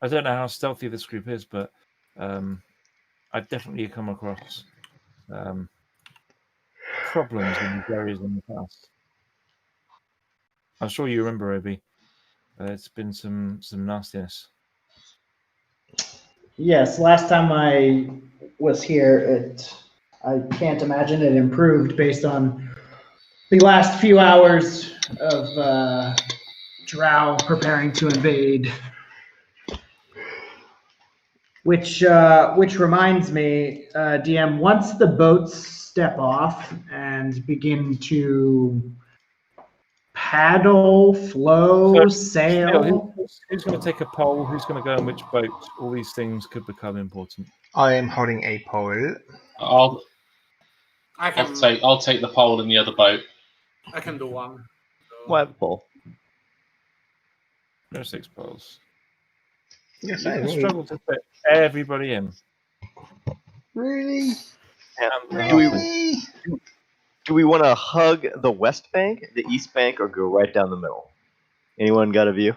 I don't know how stealthy this group is, but I've definitely come across problems in these areas in the past. I'm sure you remember, Obi. It's been some nastiness. yes, last time I was here, I can't imagine it improved based on the last few hours of Drow preparing to invade. Which reminds me, DM, once the boats step off and begin to paddle, flow, sail. Who's going to take a poll? Who's going to go in which boat? All these things could become important. I am holding a pole. I'll I can take the pole in the other boat. I can do one. So, What pole? There are 6 polls. Yes, You I can will. struggle to fit everybody in. Really? And do we want to hug the west bank, the east bank, or go right down the middle? Anyone got a view?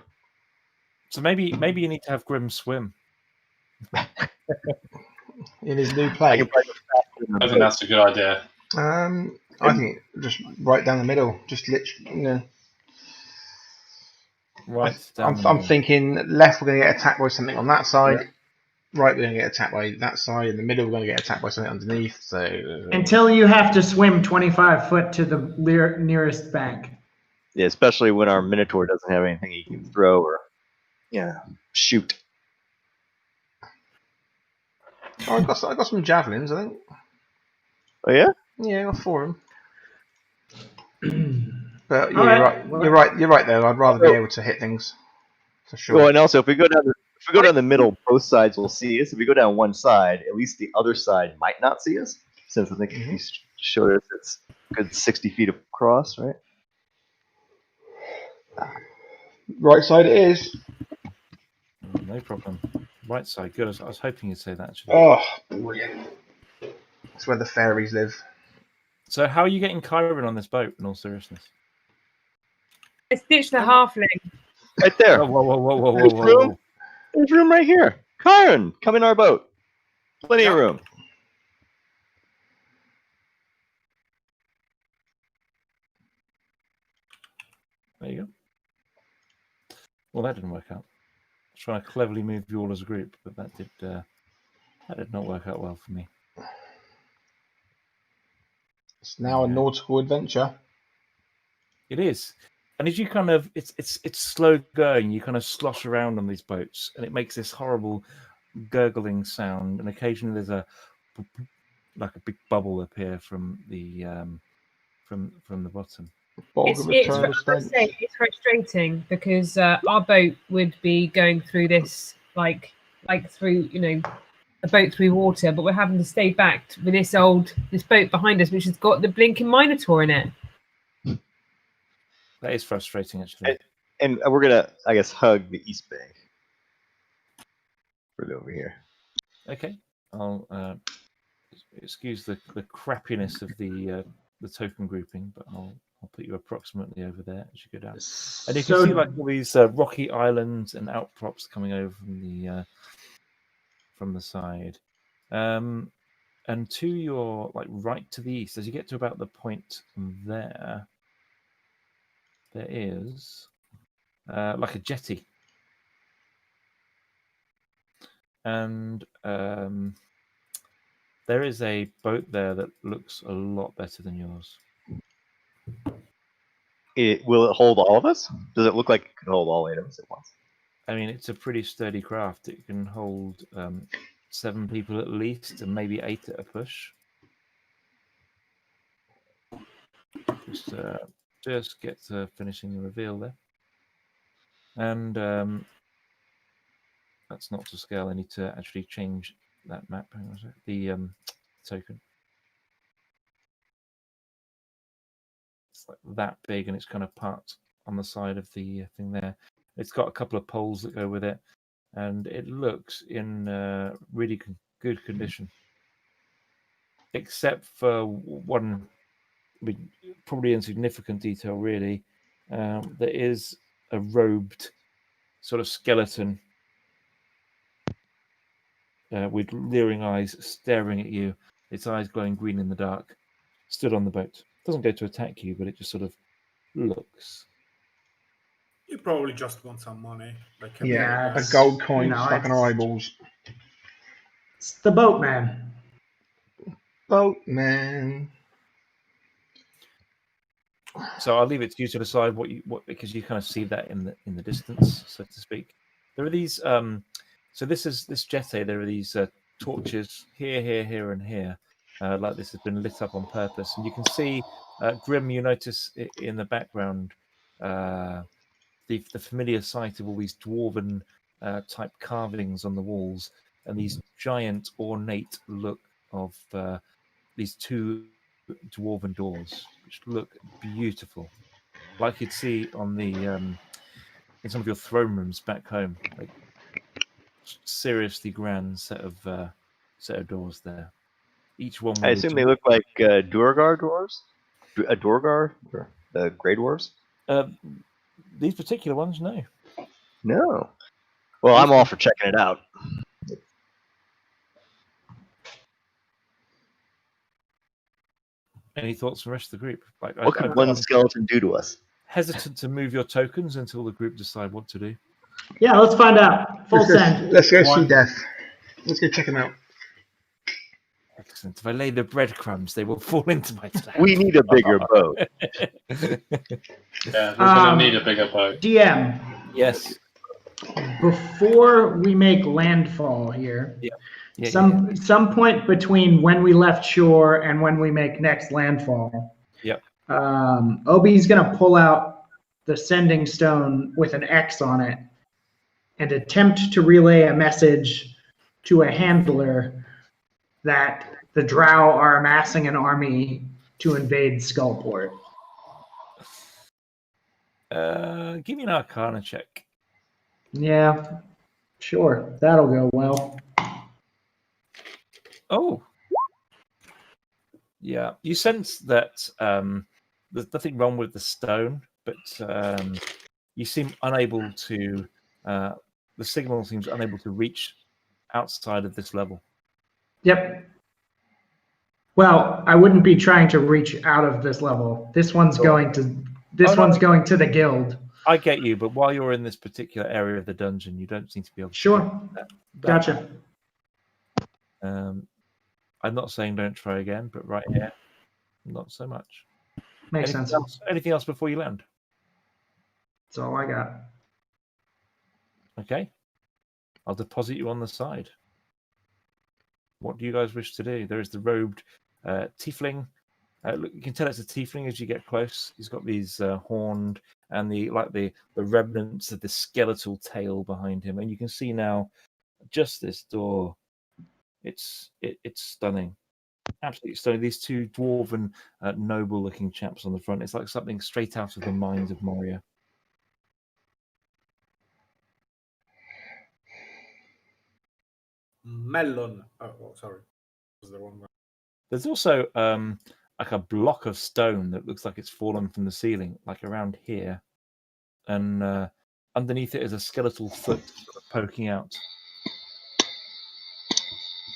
So maybe you need to have Grim swim. In his new I play. can probably go faster than I think that's a good idea. I think just right down the middle. Just literally, Right down the I'm middle. thinking left, we're going to get attacked by something on that side. Right, we're going to get attacked by that side. In the middle, we're going to get attacked by something underneath. So Until you have to swim 25 foot to the nearest bank. Yeah, especially when our Minotaur doesn't have anything he can throw or shoot. I got some javelins, I think. Oh yeah? Yeah, I got 4 of them. But yeah, Alright. you're right. You're right though. I'd rather be able to hit things for sure. Well, and also if we go down the middle, both sides will see us. If we go down one side, at least the other side might not see us, since I think he showed us it's a good 60 feet across, right? Right side it is. No problem. Right side, good. I was hoping you'd say that actually. Oh, brilliant! That's where the fairies live. So how are you getting Kyron on this boat? In all seriousness. Let's ditch the halfling. Right there. Oh, whoa. There's room right here. Karen, come in our boat. Plenty of room. There you go. Well, that didn't work out. I was trying to cleverly move you all as a group, but that did not work out well for me. It's now a nautical adventure. It is, and as you kind of, it's slow going. You kind of slosh around on these boats, and it makes this horrible gurgling sound. And occasionally there's a big bubble appear from the from the bottom. It's frustrating because our boat would be going through this like through a boat through water, but we're having to stay back with this boat behind us, which has got the blinking Minotaur in it. That is frustrating, actually. And we're gonna, I guess, hug the east bank. Right over here. Okay, I'll excuse the crappiness of the token grouping, but I'll put you approximately over there as you go down. And you can see like all these rocky islands and outcrops coming over from from the side. And to your right to the east, as you get to about the point there, there is like a jetty. And there is a boat there that looks a lot better than yours. Will it hold all of us? Does it look like it could hold all 8 of us at once? I mean, it's a pretty sturdy craft. It can hold 7 people at least, and maybe 8 at a push. Just get to finishing the reveal there. And that's not to scale. I need to actually change that map. Hang on a sec. The token. It's like that big, and it's kind of parked on the side of the thing there. It's got a couple of poles that go with it, and it looks in really good condition, except for one probably insignificant detail, really. There is a robed sort of skeleton with leering eyes staring at you, its eyes glowing green in the dark, stood on the boat. Doesn't go to attack you, but it just sort of looks. You probably just want some money. Like Yeah, a it's- gold coin you know, stuck in our eyeballs. It's the boatman. Boatman. So I'll leave it to you to decide what because you kind of see that in the distance, so to speak. There are these. So this jetty. There are these torches here, and here. Like this has been lit up on purpose, and you can see Grim. You notice in the background the familiar sight of all these dwarven type carvings on the walls, and these giant ornate look of these 2 dwarven doors, which look beautiful, like you'd see on the in some of your throne rooms back home. Like seriously grand set of doors there. Each one. I assume they look like Duergar dwarves? Duergar? The Grey Dwarves? These particular ones, no. No. Well, I'm all for checking it out. Any thoughts from the rest of the group? What could one skeleton do to us? Hesitant to move your tokens until the group decide what to do. Yeah, let's find out. Full send. Let's go see Death. Let's go check him out. Excellent. If I lay the breadcrumbs, they will fall into my trap. We need a bigger boat. Yeah, we're gonna need a bigger boat. DM, Yes. before we make landfall here, Yeah, some point between when we left shore and when we make next landfall. Yep. Obi's gonna pull out the sending stone with an X on it and attempt to relay a message to a handler that the Drow are amassing an army to invade Skullport. Give me an Arcana check. Yeah, sure. That'll go well. Oh. Yeah. You sense that there's nothing wrong with the stone, but you seem unable to. The signal seems unable to reach outside of this level. Yep. Well, I wouldn't be trying to reach out of this level. This one's going to. This one's going to the guild. I get you, but while you're in this particular area of the dungeon, you don't seem to be able to. Sure. Gotcha. I'm not saying don't try again, but right here, not so much. Makes sense. Anything else before you land? That's all I got. Okay. I'll deposit you on the side. What do you guys wish to do? There is the robed tiefling. Look, you can tell it's a tiefling as you get close. He's got these horned and the remnants of the skeletal tail behind him, and you can see now just this door. It's stunning, absolutely stunning. These 2 dwarven, noble-looking chaps on the front. It's like something straight out of the Mines of Moria. Melon. Oh, sorry. Was the wrong one. There's also like a block of stone that looks like it's fallen from the ceiling, like around here, and underneath it is a skeletal foot poking out.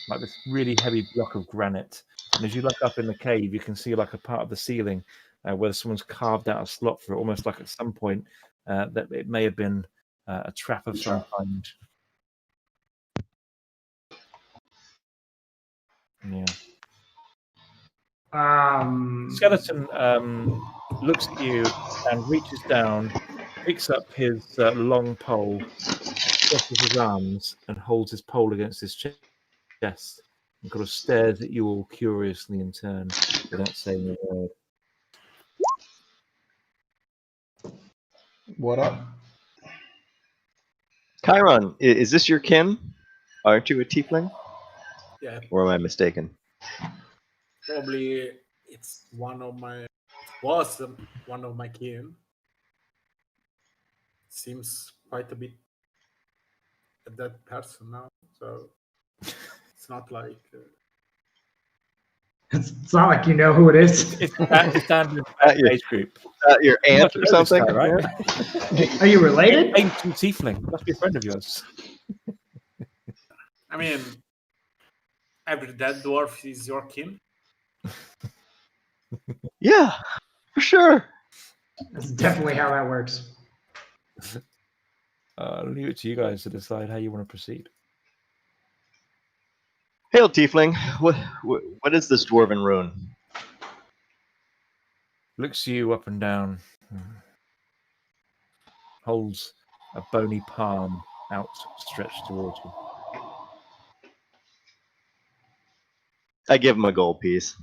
like this really heavy block of granite. And as you look up in the cave, you can see like a part of the ceiling where someone's carved out a slot for it, almost like at some point that it may have been a trap of some kind. Yeah. Skeleton looks at you and reaches down, picks up his long pole, crosses his arms, and holds his pole against his chest, and kind of stares at you all curiously in turn without saying a word. What up? Chiron, is this your kin? Aren't you a tiefling? Yeah, Or am I mistaken? probably it's one of my kin. Seems quite a bit a dead person now, so it's not like. It's not like you know who it is. It's a standard age group. Your aunt or something? Guy, right? Are you related? Ancient tiefling. Must be a friend of yours. I mean, every dead dwarf is your kin. Yeah, for sure. That's definitely how that works. I'll leave it to you guys to decide how you want to proceed. Hail, tiefling. What is this dwarven rune? Looks you up and down. Holds a bony palm outstretched towards you. I give him a gold piece.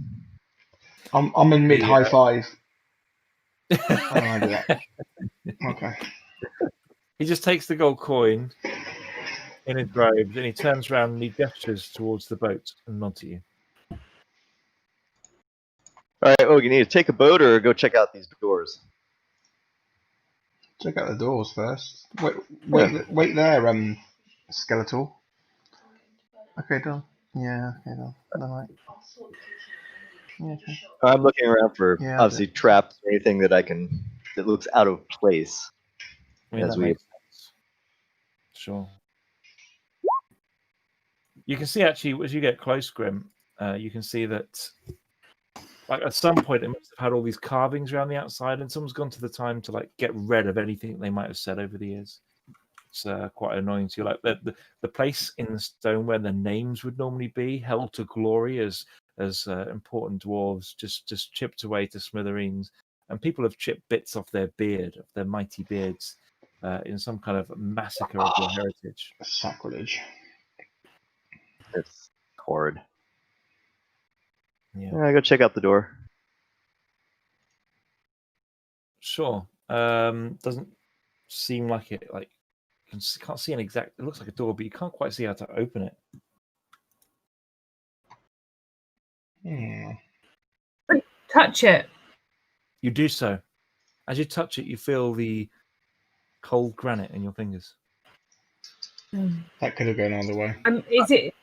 I'm in mid high five. I do that. Okay. He just takes the gold coin in his robes and he turns around and he gestures towards the boat and nods at you. All right, you need to take a boat or go check out these doors. Check out the doors first. Wait there, Skeletal. Okay, done. Yeah, okay, done. Right. Yeah, okay. I'm looking around for Yeah, obviously traps or anything that looks out of place. I mean, As that we makes sense. Sure. You can see actually as you get close, Grim, you can see that like at some point it must have had all these carvings around the outside, and someone's gone to the time to like get rid of anything they might have said over the years. It's quite annoying to you. Like the place in the stone where the names would normally be held to glory as important dwarves just chipped away to smithereens, and people have chipped bits off their beard, of their mighty beards, in some kind of massacre of their heritage. Sacrilege. It's horrid. Yeah. Yeah, go check out the door. Sure. Doesn't seem like it. Like you can't see an exact. It looks like a door, but you can't quite see how to open it. Touch it. You do so. As you touch it, you feel the cold granite in your fingers. That could have gone either way. Is it?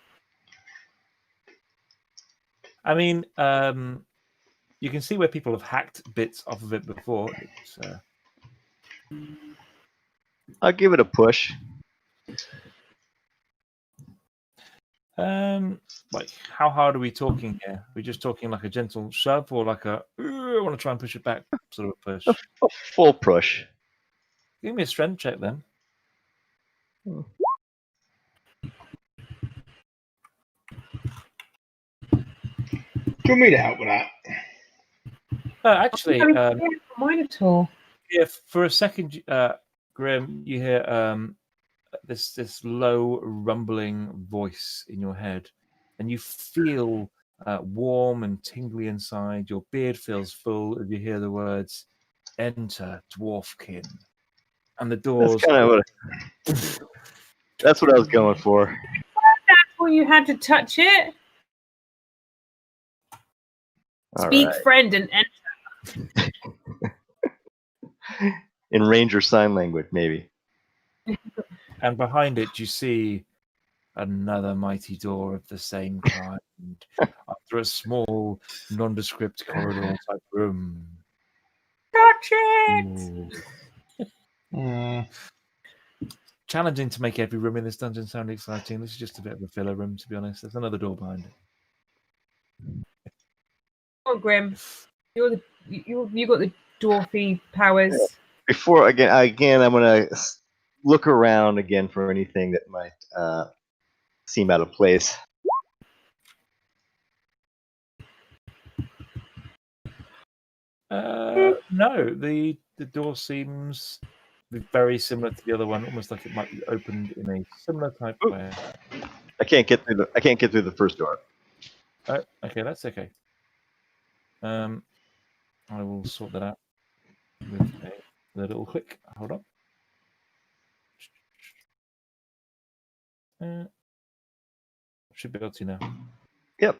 I mean, you can see where people have hacked bits off of it before. It's, I'll give it a push. Like, how hard are we talking here? Are we just talking like a gentle shove or like I want to try and push it back sort of push? A full push. Give me a strength check then. Do you want me to help with that? Actually, Mine at all. if for a second, Grim, you hear this low rumbling voice in your head, and you feel warm and tingly inside. Your beard feels full as you hear the words "Enter, Dwarfkin," and the doors. That's kind of that's what I was going for. That's why you had to touch it. All Speak, right. friend, and enter. In Ranger sign language, maybe. And behind it, you see another mighty door of the same kind, after a small, nondescript corridor type room. Touch it. Ooh. challenging to make every room in this dungeon sound exciting. This is just a bit of a filler room, to be honest. There's another door behind it. Oh, Grim, you got the dwarfy powers. Before again, I'm gonna look around again for anything that might seem out of place. No, the door seems very similar to the other one, almost like it might be opened in a similar type way. I can't get through the first door. Oh, okay, that's okay. I will sort that out with a little click. Hold on. Should be able to now. Yep.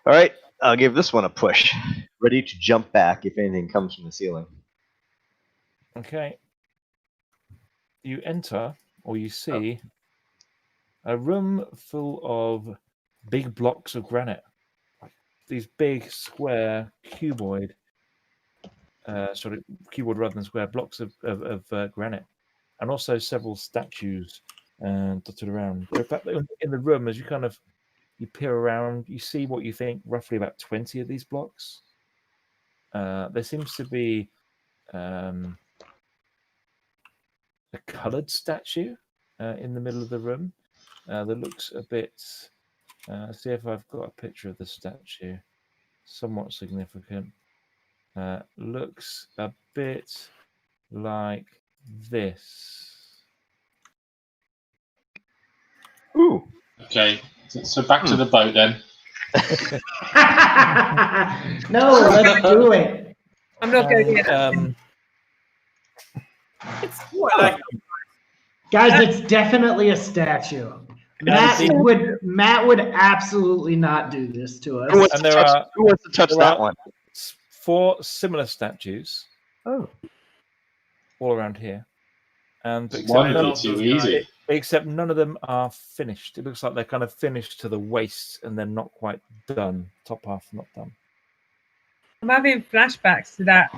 All right, I'll give this one a push. Ready to jump back if anything comes from the ceiling. Okay. You enter, or you see, a room full of big blocks of granite. These big, square, cuboid, cuboid rather than square, blocks of granite. And also several statues dotted around. In fact, in the room, as you peer around, you see what you think roughly about 20 of these blocks. There seems to be a coloured statue in the middle of the room that looks a bit. See if I've got a picture of the statue. Somewhat significant. Looks a bit like this. Ooh. Okay, so back to the boat then. No, let's do it. I'm not going to get that. It's like Guys, it's definitely a statue. Matt would absolutely not do this to us. Who wants to touch that one? 4 similar statues. Oh. All around here. And One would be too easy. Except none of them are finished. It looks like they're kind of finished to the waist and they're not quite done. Top half not done. I'm having flashbacks to that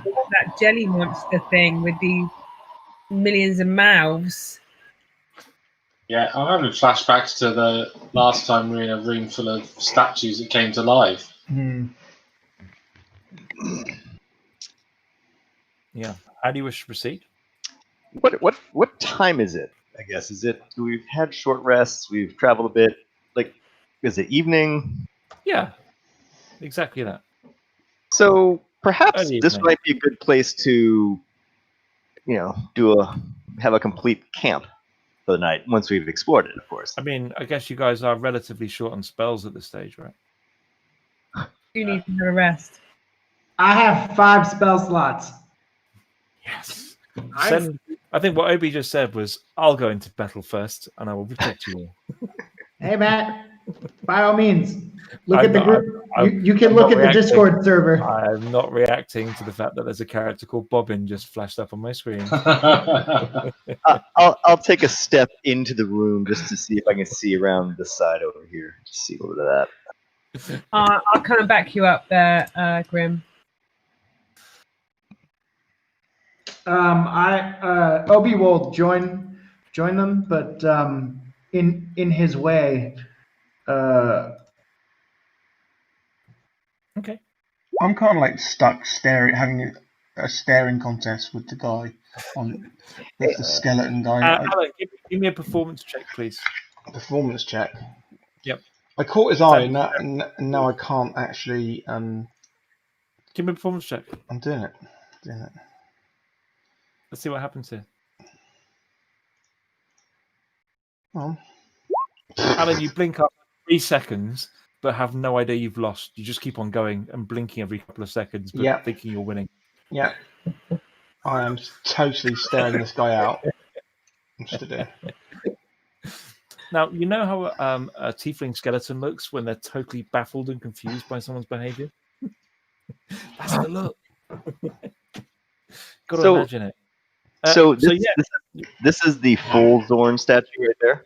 jelly monster thing with the millions of mouths. Yeah, I'm having flashbacks to the last time we were in a room full of statues that came to life. Yeah. How do you wish to proceed? What time is it? I guess we've had short rests, we've traveled a bit. Like, is it evening? Yeah. Exactly that. So perhaps Early this evening. might be a good place to, have a complete camp for the night once we've explored it, of course. I mean, I guess you guys are relatively short on spells at this stage, right? You need to have a rest. I have 5 spell slots. Yes. I think what Obi just said was, I'll go into battle first and I will protect you all. Hey, Matt, by all means, look I'm at the not- group. I'm- You can I'm look not at the reacting. Discord server. I'm not reacting to the fact that there's a character called Bobbin just flashed up on my screen. I'll take a step into the room just to see if I can see around the side over here. Just see a little bit of that. I'll kind of back you up there, Grim. Obi will join them, but in his way. Okay. I'm kind of like stuck having a staring contest with the guy with the skeleton guy. Alan, give me a performance check, please. Performance check. Yep. I caught his eye, and now I can't actually. Give me a performance check. I'm doing it. Let's see what happens here. Well, Alan, you blink up 3 seconds, but have no idea you've lost. You just keep on going and blinking every couple of seconds, but thinking you're winning. yeah. I am totally staring this guy out. Just to do. Now, you know how a tiefling skeleton looks when they're totally baffled and confused by someone's behavior? That's the look. Got to imagine it. This is the full Zorn statue right there.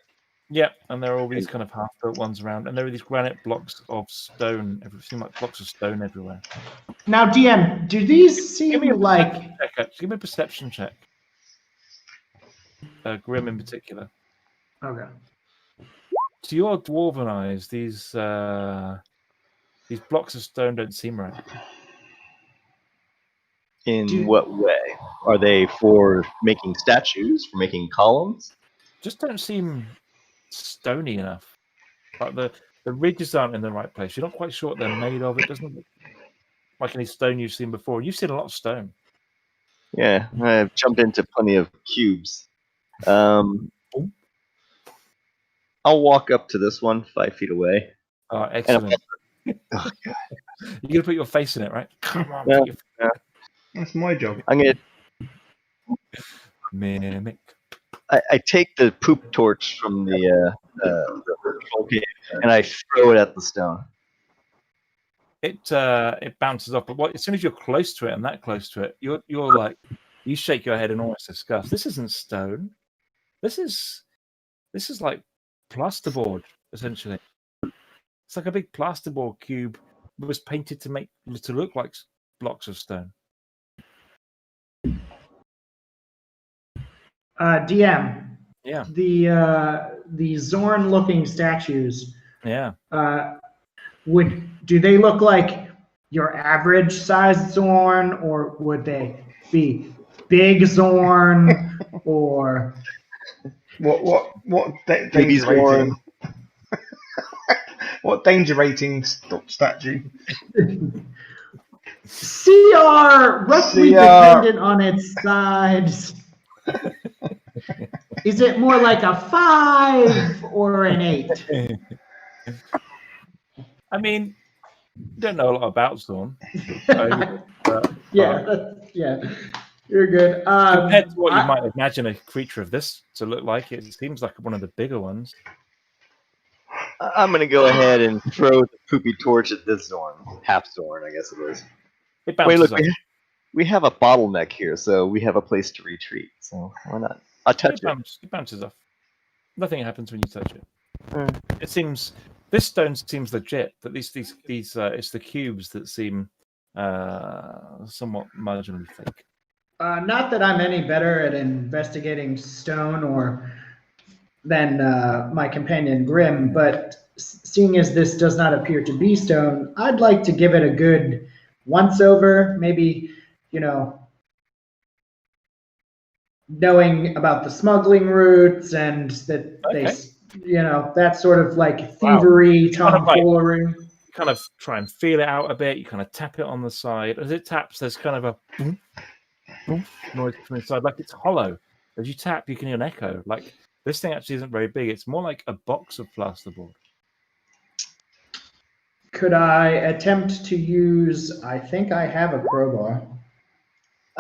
Yeah, and there are all these kind of half-built ones around, and there are these granite blocks of stone. Seem like blocks of stone everywhere. Now, DM, do these seem Give me a like? Give me a perception check. Grim in particular. Okay. To your dwarven eyes, these blocks of stone don't seem right. In what way? Are they for making statues? For making columns? Just don't seem stony enough. Like the ridges aren't in the right place. You're not quite sure what they're made of. It doesn't look like any stone you've seen before. You've seen a lot of stone. Yeah, I've jumped into plenty of cubes. I'll walk up to this one 5 feet away. Oh, excellent. Oh, God. You're gonna put your face in it, right? Come on. Yeah. Put your... That's my job. I'm gonna. Mimic. I take the poop torch from the control cave and I throw it at the stone. It bounces off, but as soon as you're close to it and that close to it, you're like, you shake your head in almost disgust. This isn't stone. This is like plasterboard, essentially. It's like a big plasterboard cube that was painted to look like blocks of stone. DM. Yeah. The Zorn-looking statues. Yeah. Do they look like your average sized Zorn, or would they be big Zorn, or what Baby danger Zorn. rating? What danger rating statue? CR roughly CR. dependent on its size. Is it more like a 5 or an 8? I mean, you don't know a lot about Zorn. Yeah, you're good. Compared to what you might imagine a creature of this to look like, it seems like one of the bigger ones. I'm gonna go ahead and throw the poopy torch at this Zorn. Half Zorn, I guess it is. It bounces Wait, look, off. we have a bottleneck here, so we have a place to retreat. So why not? I'll touch it. It bounces off. Nothing happens when you touch it. It seems this stone seems legit, but these it's the cubes that seem somewhat marginally fake. Not that I'm any better at investigating stone or than my companion Grim, but seeing as this does not appear to be stone, I'd like to give it a good once over, maybe, knowing about the smuggling routes and that that sort of like thievery, tomfoolery. You kind of try and feel it out a bit. You kind of tap it on the side. As it taps, there's kind of a boom, boom noise from inside, like it's hollow. As you tap, you can hear an echo. Like this thing actually isn't very big. It's more like a box of plasterboard. Could I attempt to use? I think I have a crowbar.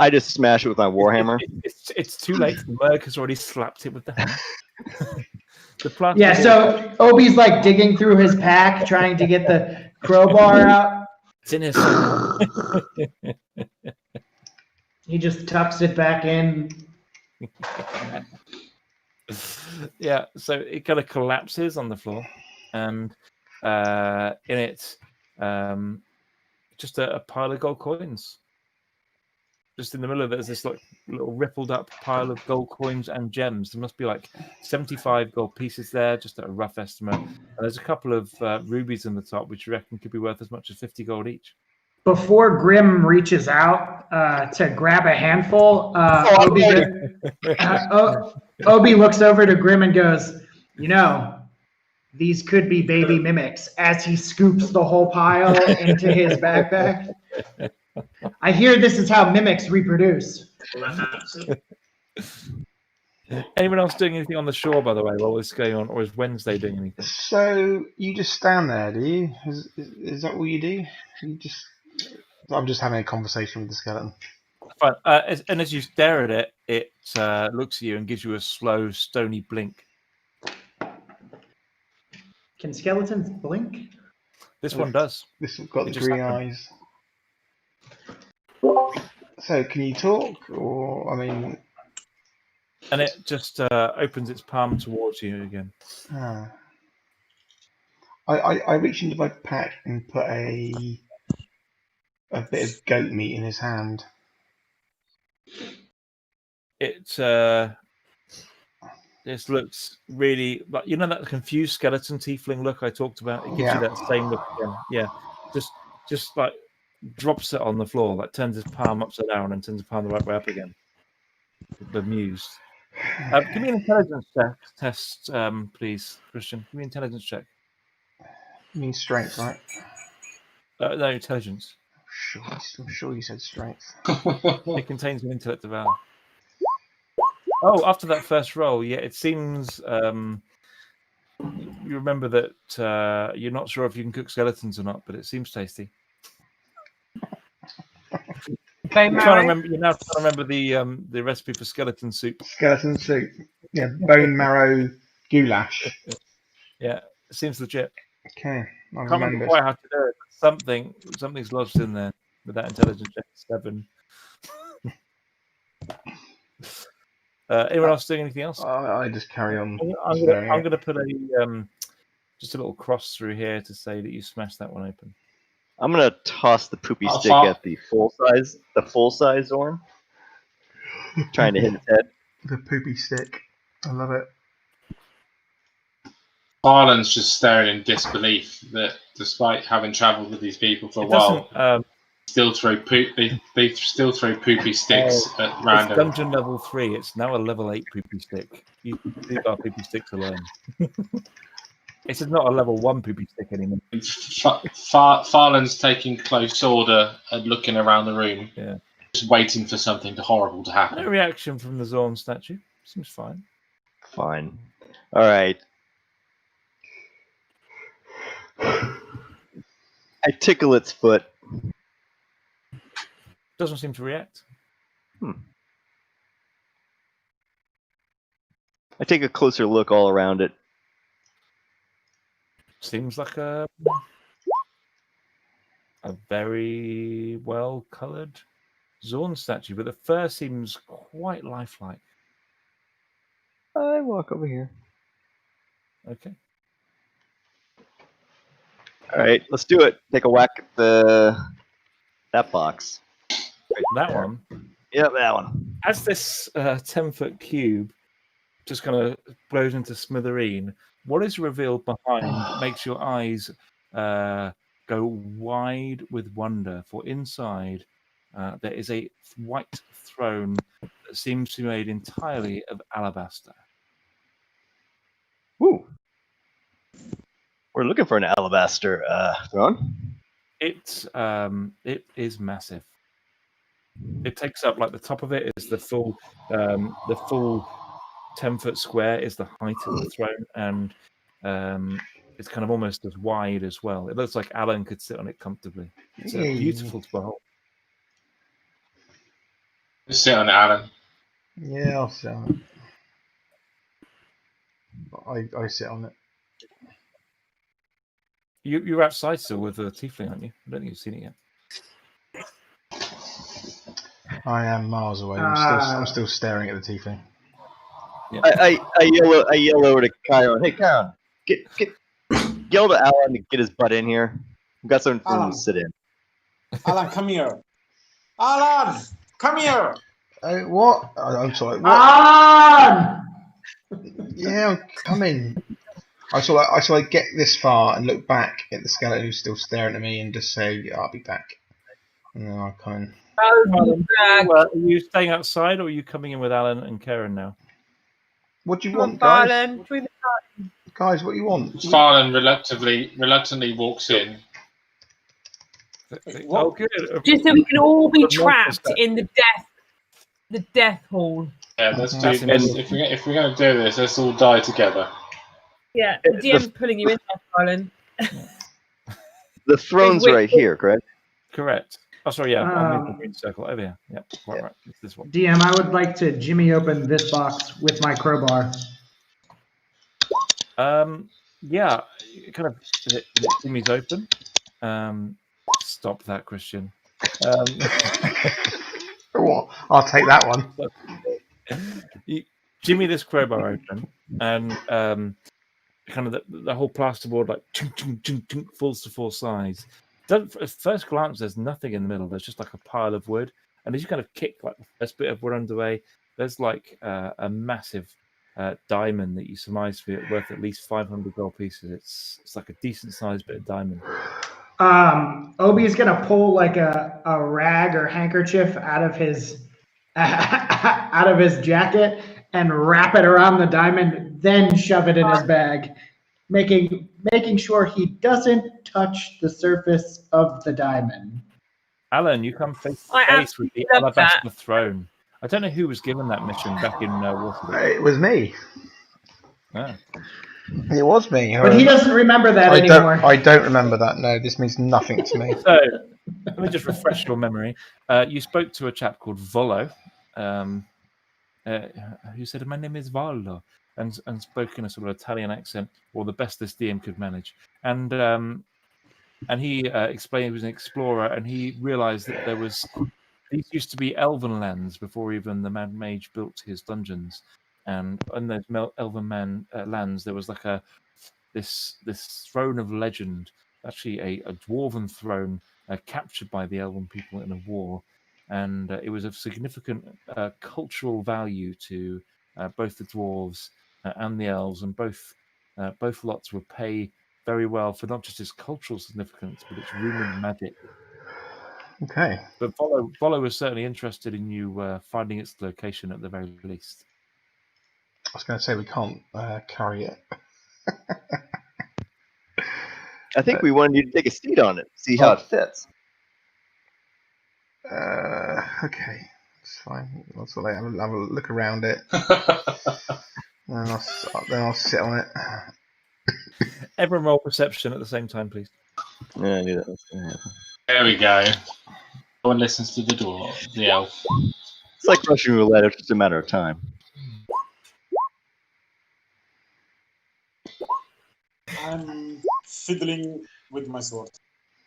I just smash it with my warhammer. It's too late. The Merc has already slapped it with the hammer. Yeah, so Obi's like digging through his pack, trying to get the crowbar out. It's in his. He just tucks it back in. Yeah, so it kind of collapses on the floor, and in it, just a pile of gold coins. Just in the middle of it, there's this like little rippled up pile of gold coins and gems. There must be like 75 gold pieces there, just at a rough estimate. And there's a couple of rubies in the top, which you reckon could be worth as much as 50 gold each. Before Grim reaches out to grab a handful, Obi looks over to Grim and goes, these could be baby mimics, as he scoops the whole pile into his backpack. I hear this is how mimics reproduce. Anyone else doing anything on the shore, by the way, while this is going on, or is Wednesday doing anything? So you just stand there, do you? Is that what you do? I'm just having a conversation with the skeleton. Fine. And as you stare at it, it looks at you and gives you a slow, stony blink. Can skeletons blink? This one does. This one's got It the just green happened. eyes. So can you talk, or And it just opens its palm towards you again. I reach into my pack and put a bit of goat meat in his hand. It This looks really like that confused skeleton tiefling look I talked about. It gives Yeah. you that same look again. Yeah, just like drops it on the floor, like turns his palm upside down and turns his palm the right way up again. Bemused. Give me an intelligence test, please, Christian. Give me an intelligence check. You mean strength, right? No, intelligence. I'm sure you said strength. It contains an intellect of valor. Oh, after that first roll, yeah, it seems you remember that you're not sure if you can cook skeletons or not, but it seems tasty. Bone You're marrow. now trying to remember the recipe for skeleton soup. Skeleton soup. Yeah, bone marrow goulash. Yeah, it seems legit. Okay, I Can't remember remember. quite how to do it. Something's lodged in there with that intelligence check 7. Anyone else doing anything else? I just carry on. I'm staring going at to put just a little cross through here to say that you smashed that one open. I'm gonna toss the poopy I'll stick fo- at the full size Zorn, trying to hit its head. the poopy stick. I love it. Farland's just staring in disbelief that, despite having travelled with these people for a It while, doesn't. still throw they still throw poopy sticks at It's random. dungeon level 3. It's now a level 8 poopy stick. You leave our poopy sticks alone. This is not a level 1 poopy stick anymore. Farland's taking close order and looking around the room, Yeah. just waiting for something horrible to No happen. reaction from the Zorn statue. Seems fine. Fine. All right. I tickle its foot. Doesn't seem to react. I take a closer look all around it. Seems like a very well coloured Zorn statue, but the fur seems quite lifelike. I walk over here. Okay. All right, let's do it. Take a whack at that box. Right That there. one. Yep, that one. As this 10-foot cube just kind of blows into smithereen, what is revealed behind makes your eyes go wide with wonder. For inside, there is a white throne that seems to be made entirely of alabaster. Woo. We're looking for an alabaster throne. It is massive. It takes up like the top of it is the full 10-foot square is the height of the throne, and it's kind of almost as wide as well. It looks like Alan could sit on it comfortably. It's beautiful to behold. Just sit on it, Alan. Yeah, I'll sit on it. I sit on it. You're outside still with the tiefling, aren't you? I don't think you've seen it yet. I am miles away. I'm still staring at the tiefling. Yeah. I yell over to Chiron. Hey, Chiron, yell to Alan to get his butt in here. We've got something for him Alan. to sit in. Alan, come here. Alan, come here. What? I'm sorry. What? Ah! Yeah, I'm coming. I shall like get this far and look back at the skeleton who's still staring at me and just say, I'll be back. And then I'll come in. Are you staying outside, or are you coming in with Alan and Karen now? What do you want, guys? Farland, join the party. Guys, what do you want? Farland reluctantly walks in. Oh, good. Just so we can all be Good morning, trapped sister. in the death hall. Yeah, let's do That's this. amazing. If we're going to do this, let's all die together. Yeah, the DM's pulling you in there, Farland. The throne's Wait, right here, correct? Correct. Oh, sorry, yeah. I'm in the green circle over here. Yep, quite right. It's this one. DM, I would like to jimmy open this box with my crowbar. Yeah, kind of. Jimmy's open. Stop that, Christian. What? I'll take that one. Jimmy, this crowbar open, and kind of the whole plasterboard like chunk, chunk, chunk, chunk, falls to full size. At first glance, there's nothing in the middle. There's just like a pile of wood, and as you kind of kick like the first bit of wood underway, there's like a massive diamond that you surmise to be worth at least 500 gold pieces. It's like a decent sized bit of diamond. Obi's gonna pull like a rag or handkerchief out of his jacket and wrap it around the diamond, then shove it in his bag, making sure he doesn't touch the surface of the diamond. Alan, you come face to face with the alabaster throne. I don't know who was given that mission back in Waterdeep. It was me. Ah. It was me. But he doesn't remember that anymore. I don't remember that. No, this means nothing to me. So, let me just refresh your memory. You spoke to a chap called Volo, who said, "My name is Volo," and spoke in a sort of Italian accent, or the best this DM could manage. And he explained he was an explorer, and he realised that these used to be elven lands before even the Mad Mage built his dungeons. And on those elven lands, there was like this throne of legend, actually a dwarven throne captured by the elven people in a war, and it was of significant cultural value to both the dwarves and the elves, and both lots would pay very well for not just its cultural significance, but its rumored magic. Okay. But Volo was certainly interested in you finding its location at the very least. I was going to say we can't carry it. I think we wanted you to take a seat on it, see how it fits. Okay, it's fine. I'll sort of have a look around it. then I'll sit on it. Everyone roll perception at the same time, please. Yeah, I knew that was going to happen. There we go. No one listens to the door. The elf. It's like Russian roulette, it's just a matter of time. I'm fiddling with my sword.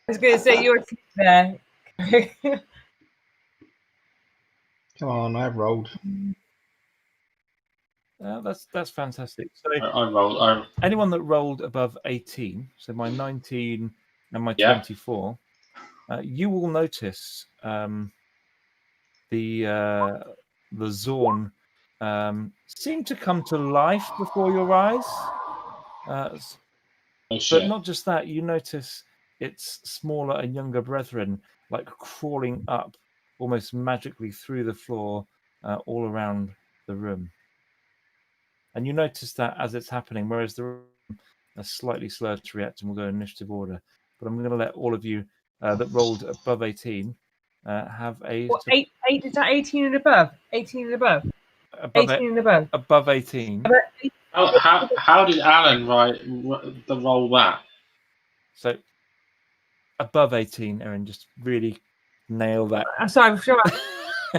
I was going to say you're there. Come on, I've rolled. That's fantastic. So I rolled. anyone that rolled above 18, so my 19 and my Yeah. 24, you will notice the Zorn seem to come to life before your eyes. Oh shit. But not just that, you notice its smaller and younger brethren like crawling up almost magically through the floor all around the room. And you notice that as it's happening, whereas the room is slightly slower to react, and we'll go in initiative order. But I'm going to let all of you that rolled above 18 have a... What, eight, is that 18 and above? 18 and above? Above 18 and above. Above 18. How did Alan roll that? So above 18, Erin, just really nail that. I'm sorry, I'm sure.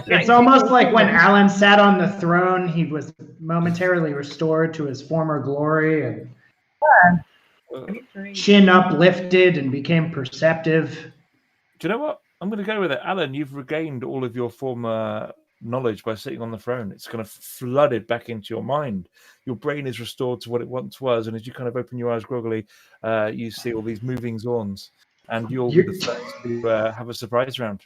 It's almost like when Alan sat on the throne, he was momentarily restored to his former glory, and chin uplifted and became perceptive. Do you know what? I'm going to go with it. Alan, you've regained all of your former knowledge by sitting on the throne. It's kind of flooded back into your mind. Your brain is restored to what it once was, and as you kind of open your eyes groggily, you see all these moving Zorns, and you'll be the first to have a surprise round.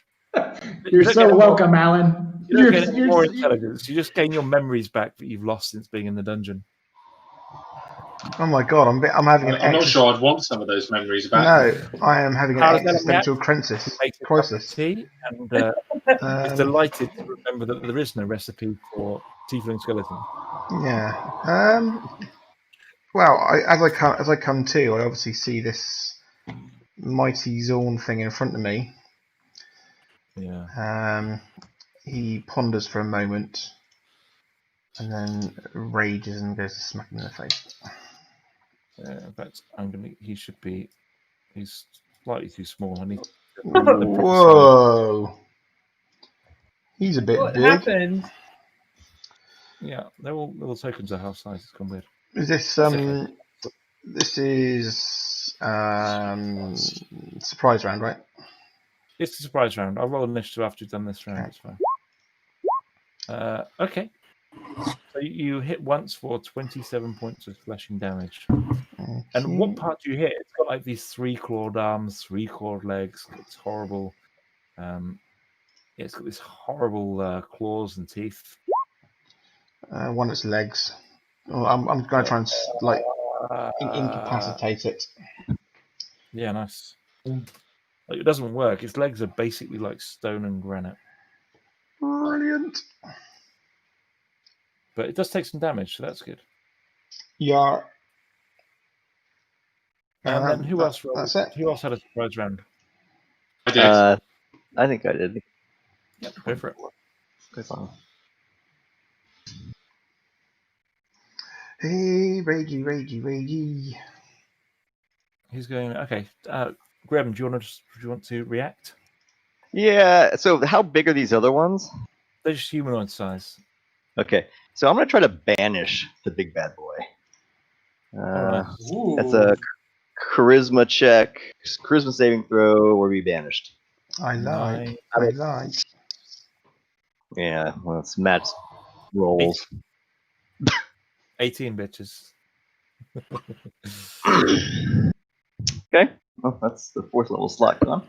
You're so welcome, Alan. You don't get any more intelligence. You just gain your memories back that you've lost since being in the dungeon. Oh my god, I'm having an I'm not sure I'd want some of those memories back. No, I am having an existential crisis. And is delighted to remember that there is no recipe for tiefling skeleton. Yeah. Well, as I come to, I obviously see this mighty Zorn thing in front of me. Yeah. He ponders for a moment, and then rages and goes to smack him in the face. In fact, he's slightly too small. I need. Whoa! He's a bit big. What happened? Yeah, they're all little tokens of house size. It's gone weird. Is this This is surprise round, right? It's a surprise round. I'll roll initiative after you've done this round. It's fine. Okay. So you hit once for 27 points of slashing damage. Okay. And what part do you hit? It's got like these 3-clawed arms, 3-clawed legs. It's horrible. It's got this horrible claws and teeth. One of its legs. Oh, I'm going to try and like incapacitate it. Yeah, nice. Like, it doesn't work. Its legs are basically like stone and granite, Brilliant. but it does take some damage, so that's good. Yeah. And then who else? That's it. Who else had a surprise round? I did. I think I did. Yep, go for it. Good fun. Hey, Ragey. He's going. Okay, Graham, do you want to react? Yeah. So how big are these other ones? They're just humanoid size. Okay. So I'm gonna try to banish the big bad boy. Alright. That's a charisma check, charisma saving throw, or be banished. I like. Nice. I like. Yeah. Well, it's Matt's rolls. 18 bitches. Okay. Well, that's the 4th level slot gone.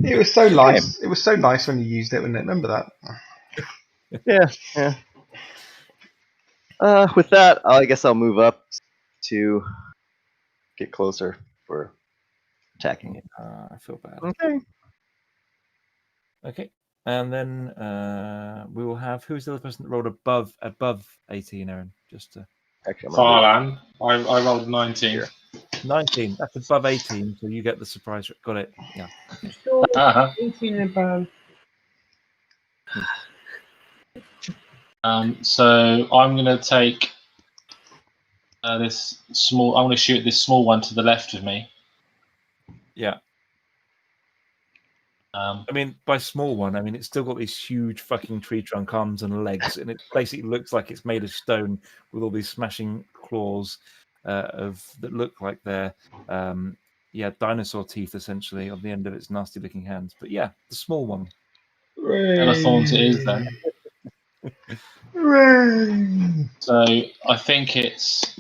It was so nice. It was so nice when you used it, wasn't it? Remember that? Yeah. With that, I guess I'll move up to get closer for attacking it. I feel bad. Okay. Okay, and then we will have who's the other person that rolled above 18, Aaron? Just to Actually, I'm gonna Farlan. I rolled 19. Here. 19. That's above 18, so you get the surprise. Got it. Yeah. Sure, Uh-huh. 18 and above. So I'm going to take this small. I'm going to shoot this small one to the left of me. Yeah. Um, I mean, by small one, I mean it's still got these huge fucking tree trunk arms and legs, and it basically looks like it's made of stone with all these smashing claws that look like they're dinosaur teeth essentially on the end of its nasty looking hands. But yeah, the small one. Thorns it is then. Hooray! So I think it's.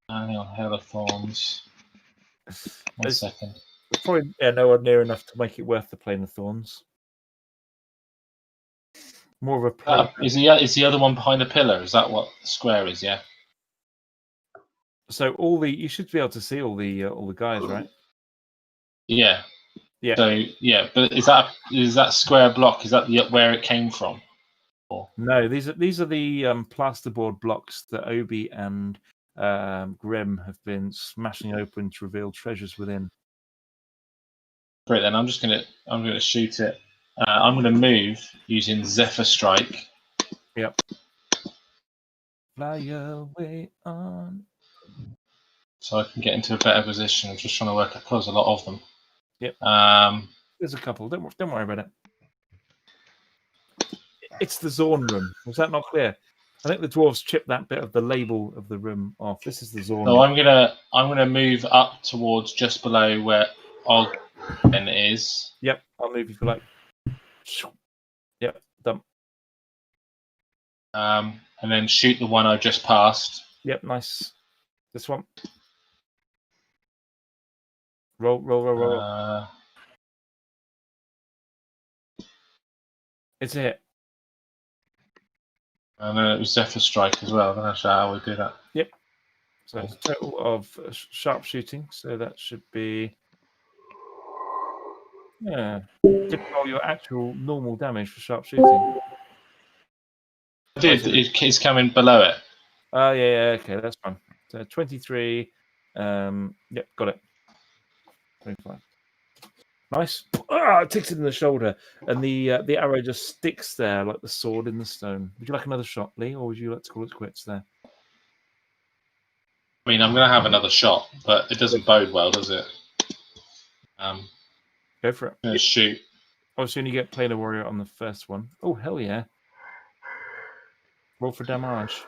Hang on, Hellethorns. 1 second. There's probably nowhere near enough to make it worth the plane of thorns. More of a Is the other one behind the pillar? Is that what the square is? Yeah. So you should be able to see all the guys, right? Yeah. Yeah. So yeah, but is that square block? Is that where it came from? Or? No, these are the plasterboard blocks that Obi and Grim have been smashing open to reveal treasures within. Great. Then I'm gonna shoot it. I'm gonna move using Zephyr Strike. Yep. Fly away on. So I can get into a better position. I'm just trying to work out. There's a lot of them. Yep. There's a couple. Don't worry about it. It's the Zorn room. Was that not clear? I think the dwarves chipped that bit of the label of the room off. This is the Zorn So room. I'm gonna move up towards just below where Ogden is. Yep. I'll move you for like. Yep. Done. And then shoot the one I just passed. Yep. Nice. This one. Roll. It's a hit. And then it was Zephyr Strike as well. I don't know how we do that. Yep. So it's a total of sharpshooting. So that should be. Yeah. Did roll your actual normal damage for sharpshooting. It's coming below it. Oh, yeah, okay, that's fine. So 23. Yep, got it. 25. Nice. It ticks it in the shoulder, and the arrow just sticks there like the sword in the stone. Would you like another shot, Lee, or would you like to call it quits there? I mean, I'm going to have another shot, but it doesn't bode well, does it? Go for it. I'm going to shoot. Obviously, when you get Planar Warrior on the first one. Oh, hell yeah. Roll for damage.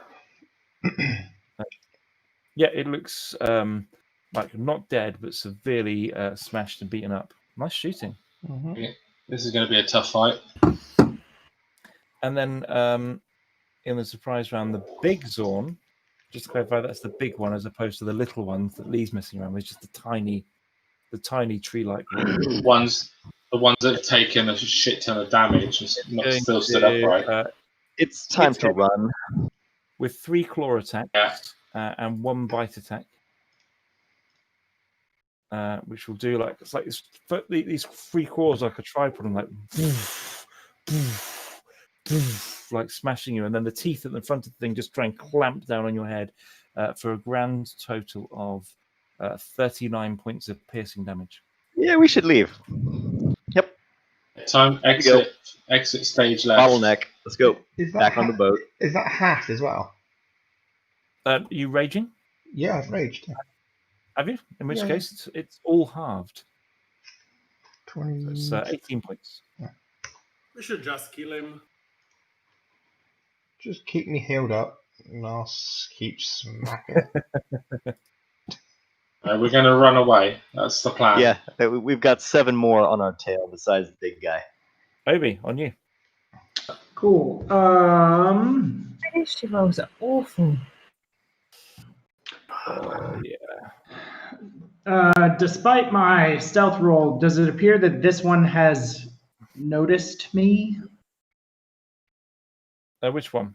Yeah, it looks like not dead, but severely smashed and beaten up. Nice shooting. Mm-hmm. Yeah, this is going to be a tough fight. And then in the surprise round, the big Zorn, just to clarify, that's the big one as opposed to the little ones that Lee's messing around with, just the tiny tree-like ones. The ones that have taken a shit ton of damage and not still stood upright. It's time to run. With 3 claw attacks and 1 bite attack. Which will do it's like these 3 claws like a tripod and like smashing you, and then the teeth at the front of the thing just try and clamp down on your head for a grand total of 39 points of piercing damage. Yeah, we should leave. Yep. Time exit stage left. Bottleneck. Let's go. Is that Back on the boat. Is that half as well? You raging? Yeah, I've raged. Have you? In which Yeah. case, it's all halved. 20. So it's 18 points. We should just kill him. Just keep me healed up, and I'll keep smacking. We're going to run away. That's the plan. Yeah, we've got 7 more on our tail besides the big guy. Obi, on you. Cool. She rolls are awful. Despite my stealth roll, does it appear that this one has noticed me? Which one?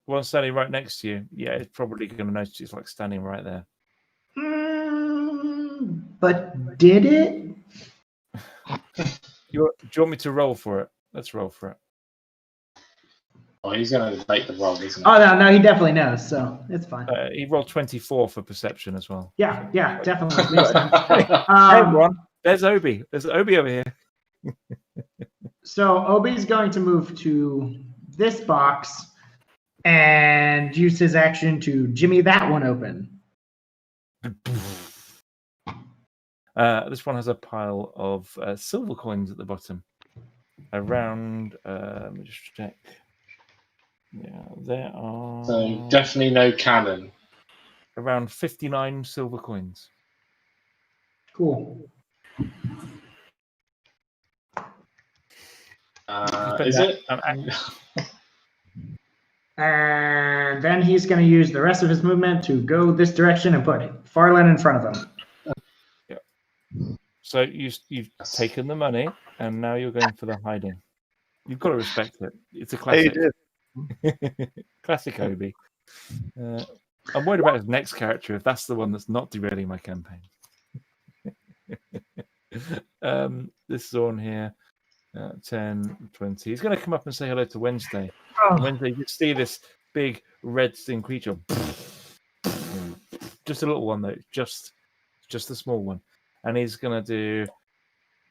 The one standing right next to you. Yeah, it's probably going to notice it's like standing right there. But did it? Do you want me to roll for it? Let's roll for it. Oh, he's going to make the roll, isn't he? Oh, no, he definitely knows, so it's fine. He rolled 24 for perception as well. Yeah, definitely. Makes sense. Hey, everyone. There's Obi. There's Obi over here. So Obi's going to move to this box and use his action to jimmy that one open. This one has a pile of silver coins at the bottom. Around, let me just check. Yeah, there are. So definitely no cannon. Around 59 silver coins. Cool. Is it? And then he's going to use the rest of his movement to go this direction and put Farland in front of him. So you've taken the money, and now you're going for the hiding. You've got to respect it. It's a classic. Classic Obi. I'm worried about his next character, if that's the one that's not derailing my campaign. This is on here. 10, 20. He's going to come up and say hello to Wednesday. Wednesday, you see this big red sting creature. Just a little one, though. Just a small one. And he's going to do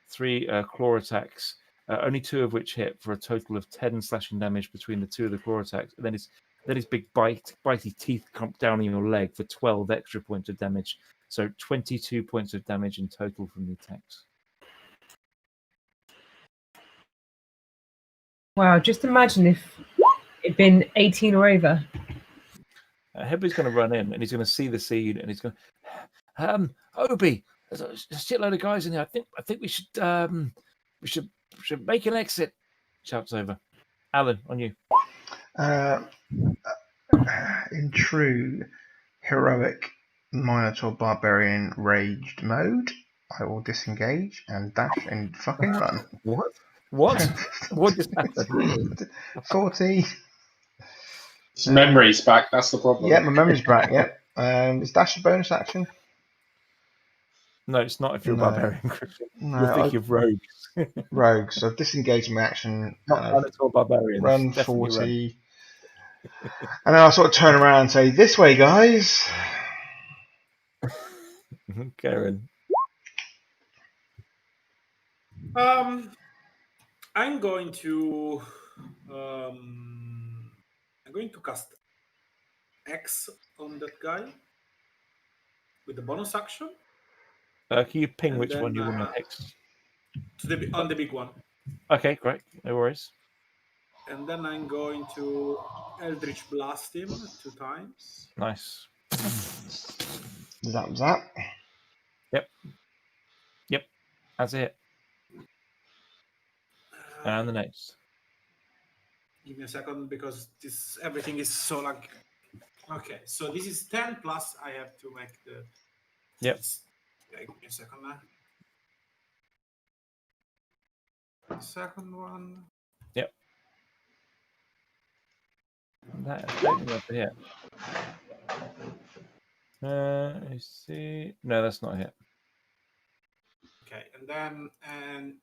3 claw attacks, only 2 of which hit for a total of 10 slashing damage between the 2 of the claw attacks. And then his big bitey teeth come down on your leg for 12 extra points of damage. So 22 points of damage in total from the attacks. Wow, just imagine if it'd been 18 or over. Headley's going to run in and he's going to see the scene and he's going, Obi, there's a shitload of guys in here. I think we should make an exit. Shouts over. Alan, on you. In true heroic Minotaur Barbarian raged mode, I will disengage and dash and fucking run. What? What just happened? 40. Memory's back, that's the problem. Yeah, my memory's back, yeah. Is dash a bonus action? No, it's not if you're No. a barbarian, Christian. No, You're thinking of rogues. rogues. So I've disengaged my action. Not Minotaur barbarians. Run Definitely 40. And then I'll sort of turn around and say, this way, guys. Run. Karen. I'm going to cast X on that guy with the bonus action. Can you ping And which then, one you want to X? On the big one. Okay, great. No worries. And then I'm going to Eldritch Blast him 2 times. Nice. That was that. Yep. That's it. And the next. Give me a second because everything is so like. Okay, so this is 10 plus. I have to make the. Yep. Give me a second now. The second one. Yep. That is definitely up to hit. Let's see. No, that's not a hit. Okay, and then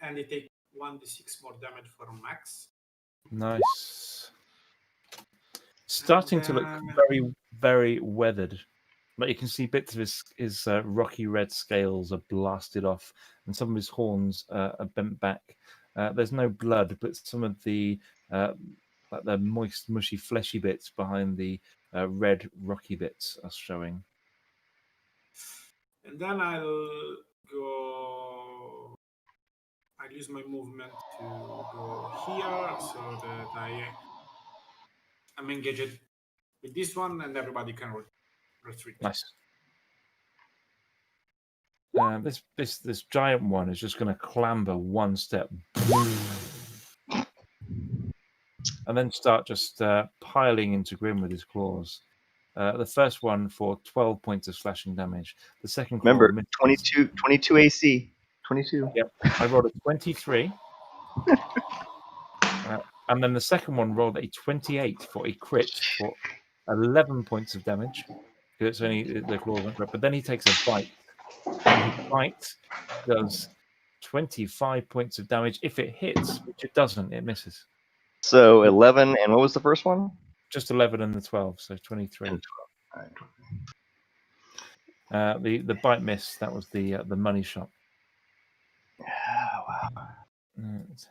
and they take 1d6 more damage for max. Nice. Starting to look very, very weathered. Like you can see bits of his rocky red scales are blasted off, and some of his horns are bent back. There's no blood, but some of the like the moist, mushy, fleshy bits behind the red, rocky bits are showing. And then I'll use my movement to go here so that I'm engaged with this one, and everybody can retreat. Nice. This giant one is just going to clamber one step, and then start just piling into Grim with his claws. The first one for 12 points of slashing damage. The second claw Remember, misses. 22 AC. 22. Yep. I rolled a 23. And then the second one rolled a 28 for a crit for 11 points of damage. Because it's only the claws went up. But then he takes a bite. And his bite does 25 points of damage. If it hits, which it doesn't, it misses. So 11, and what was the first one? Just 11 and the 12, so 23. And 12. The bite miss, that was the money shot. Wow.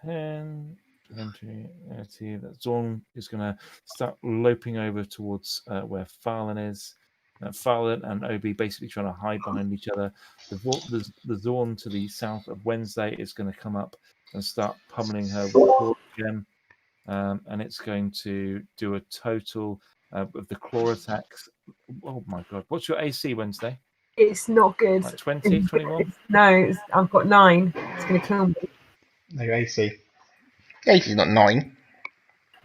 10, 20, 30. That Zorn is going to start loping over towards where Farlan is. Farlan and Obi basically trying to hide behind each other. The Zorn to the south of Wednesday is going to come up and start pummeling her with claw again. And it's going to do a total of the claw attacks. Oh my god. What's your AC, Wednesday? It's not good. Like 20, 21? No, I've got 9. It's going to kill me. No AC. AC's not 9.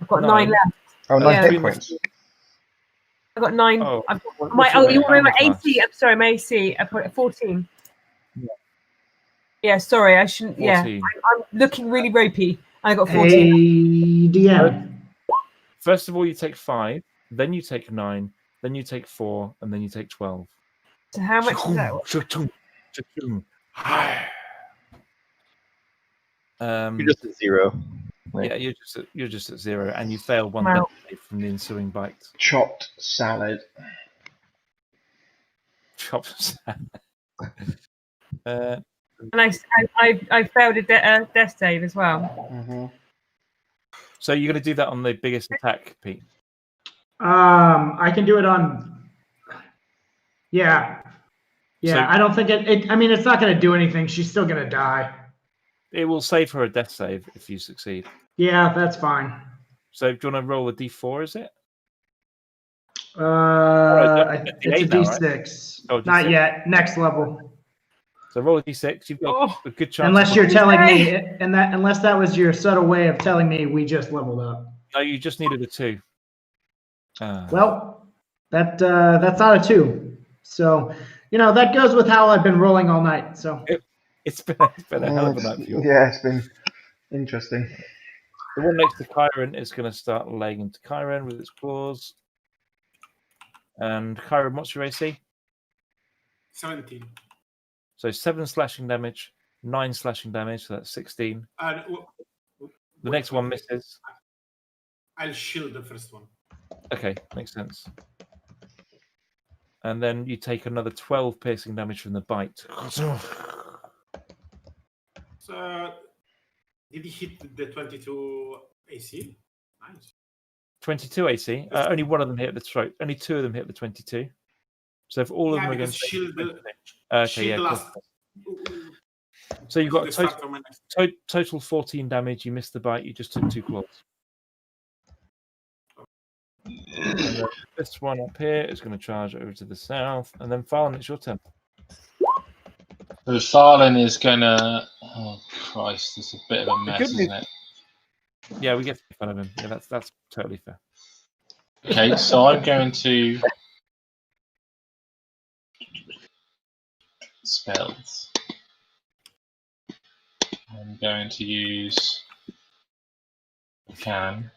I've got 9 left. Oh, 9 Yeah. hit points. I've got 9. Oh, I've got what's my, your you want to know my armor class? AC? I'm sorry, my AC. I put 14. Yeah. Yeah, sorry, I shouldn't. 14. Yeah, I'm looking really ropey. I got 14. Hey, DM. First of all, you take 5, then you take 9, then you take 4, and then you take 12. So how much is that? You're just at 0. Yeah, you're just at 0, and you fail one Wow. death from the ensuing bite. Chopped salad. Chops. And I failed a death save as well. Mm-hmm. So you're going to do that on the biggest attack, Pete? I can do it on. Yeah. Yeah, So- I don't think it. I mean, it's not going to do anything. She's still going to die. It will save her a death save if you succeed. Yeah, that's fine. So do you want to roll a d4, is it? It's a D8 now, D6. Oh, Not D6. yet. Next level. So roll a d6. You've got a good chance. Unless of- you're telling me, unless that was your subtle way of telling me we just leveled up. No, you just needed a 2. Well, that's not a 2. So, that goes with how I've been rolling all night. So. It's been a hell of a night for you. Yeah, it's been interesting. The one next to Chiron is going to start laying into Chiron with its claws. And Chiron, what's your AC? 17. So 7 slashing damage, 9 slashing damage, so that's 16. The next one misses. I'll shield the first one. Okay, makes sense. And then you take another 12 piercing damage from the bite. So, did he hit the 22 AC? Nice. 22 AC. Only one of them hit the throat. Only 2 of them hit the 22. So if all of them are because against shield, okay, shield yeah. last. So you've got The a start total, of my next- total 14 damage. You missed the bite. You just took 2 claws. And then this one up here is going to charge over to the south, and then Farlan, it's your turn. So Farlan is gonna. Oh Christ, it's a bit of a mess, good news- isn't it? Yeah, we get to make fun of him. Yeah, that's totally fair. Okay, so I'm going to spells. I'm going to use. I can.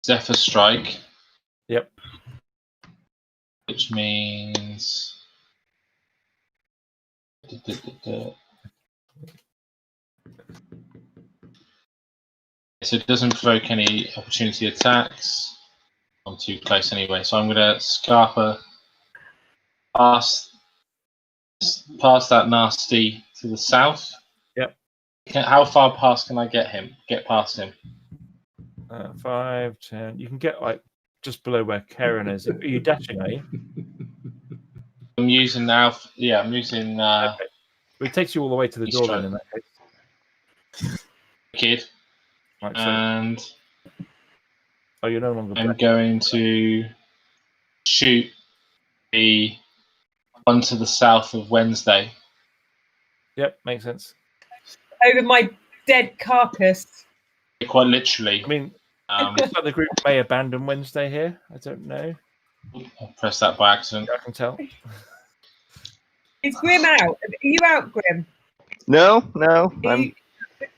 Zephyr Strike. Yep. Which means. So it doesn't provoke any opportunity attacks. I'm too close anyway, so I'm going to Scarper past that nasty to the south. Yep. How far past can I get past him? 5, 10. You can get like just below where Karen is. Are you dashing, are you? I'm using now. Yeah, I'm using. Okay. Well, it takes you all the way to the door then in that case. Kid. Right, so, And you're no longer I'm black. going to shoot the one to the south of Wednesday. Yep, makes sense. Over my dead carcass. Quite literally. I mean, looks like the group may abandon Wednesday here. I don't know. I pressed that by accident. I can tell. Is Grim out? Are you out, Grim? No. Are I'm you-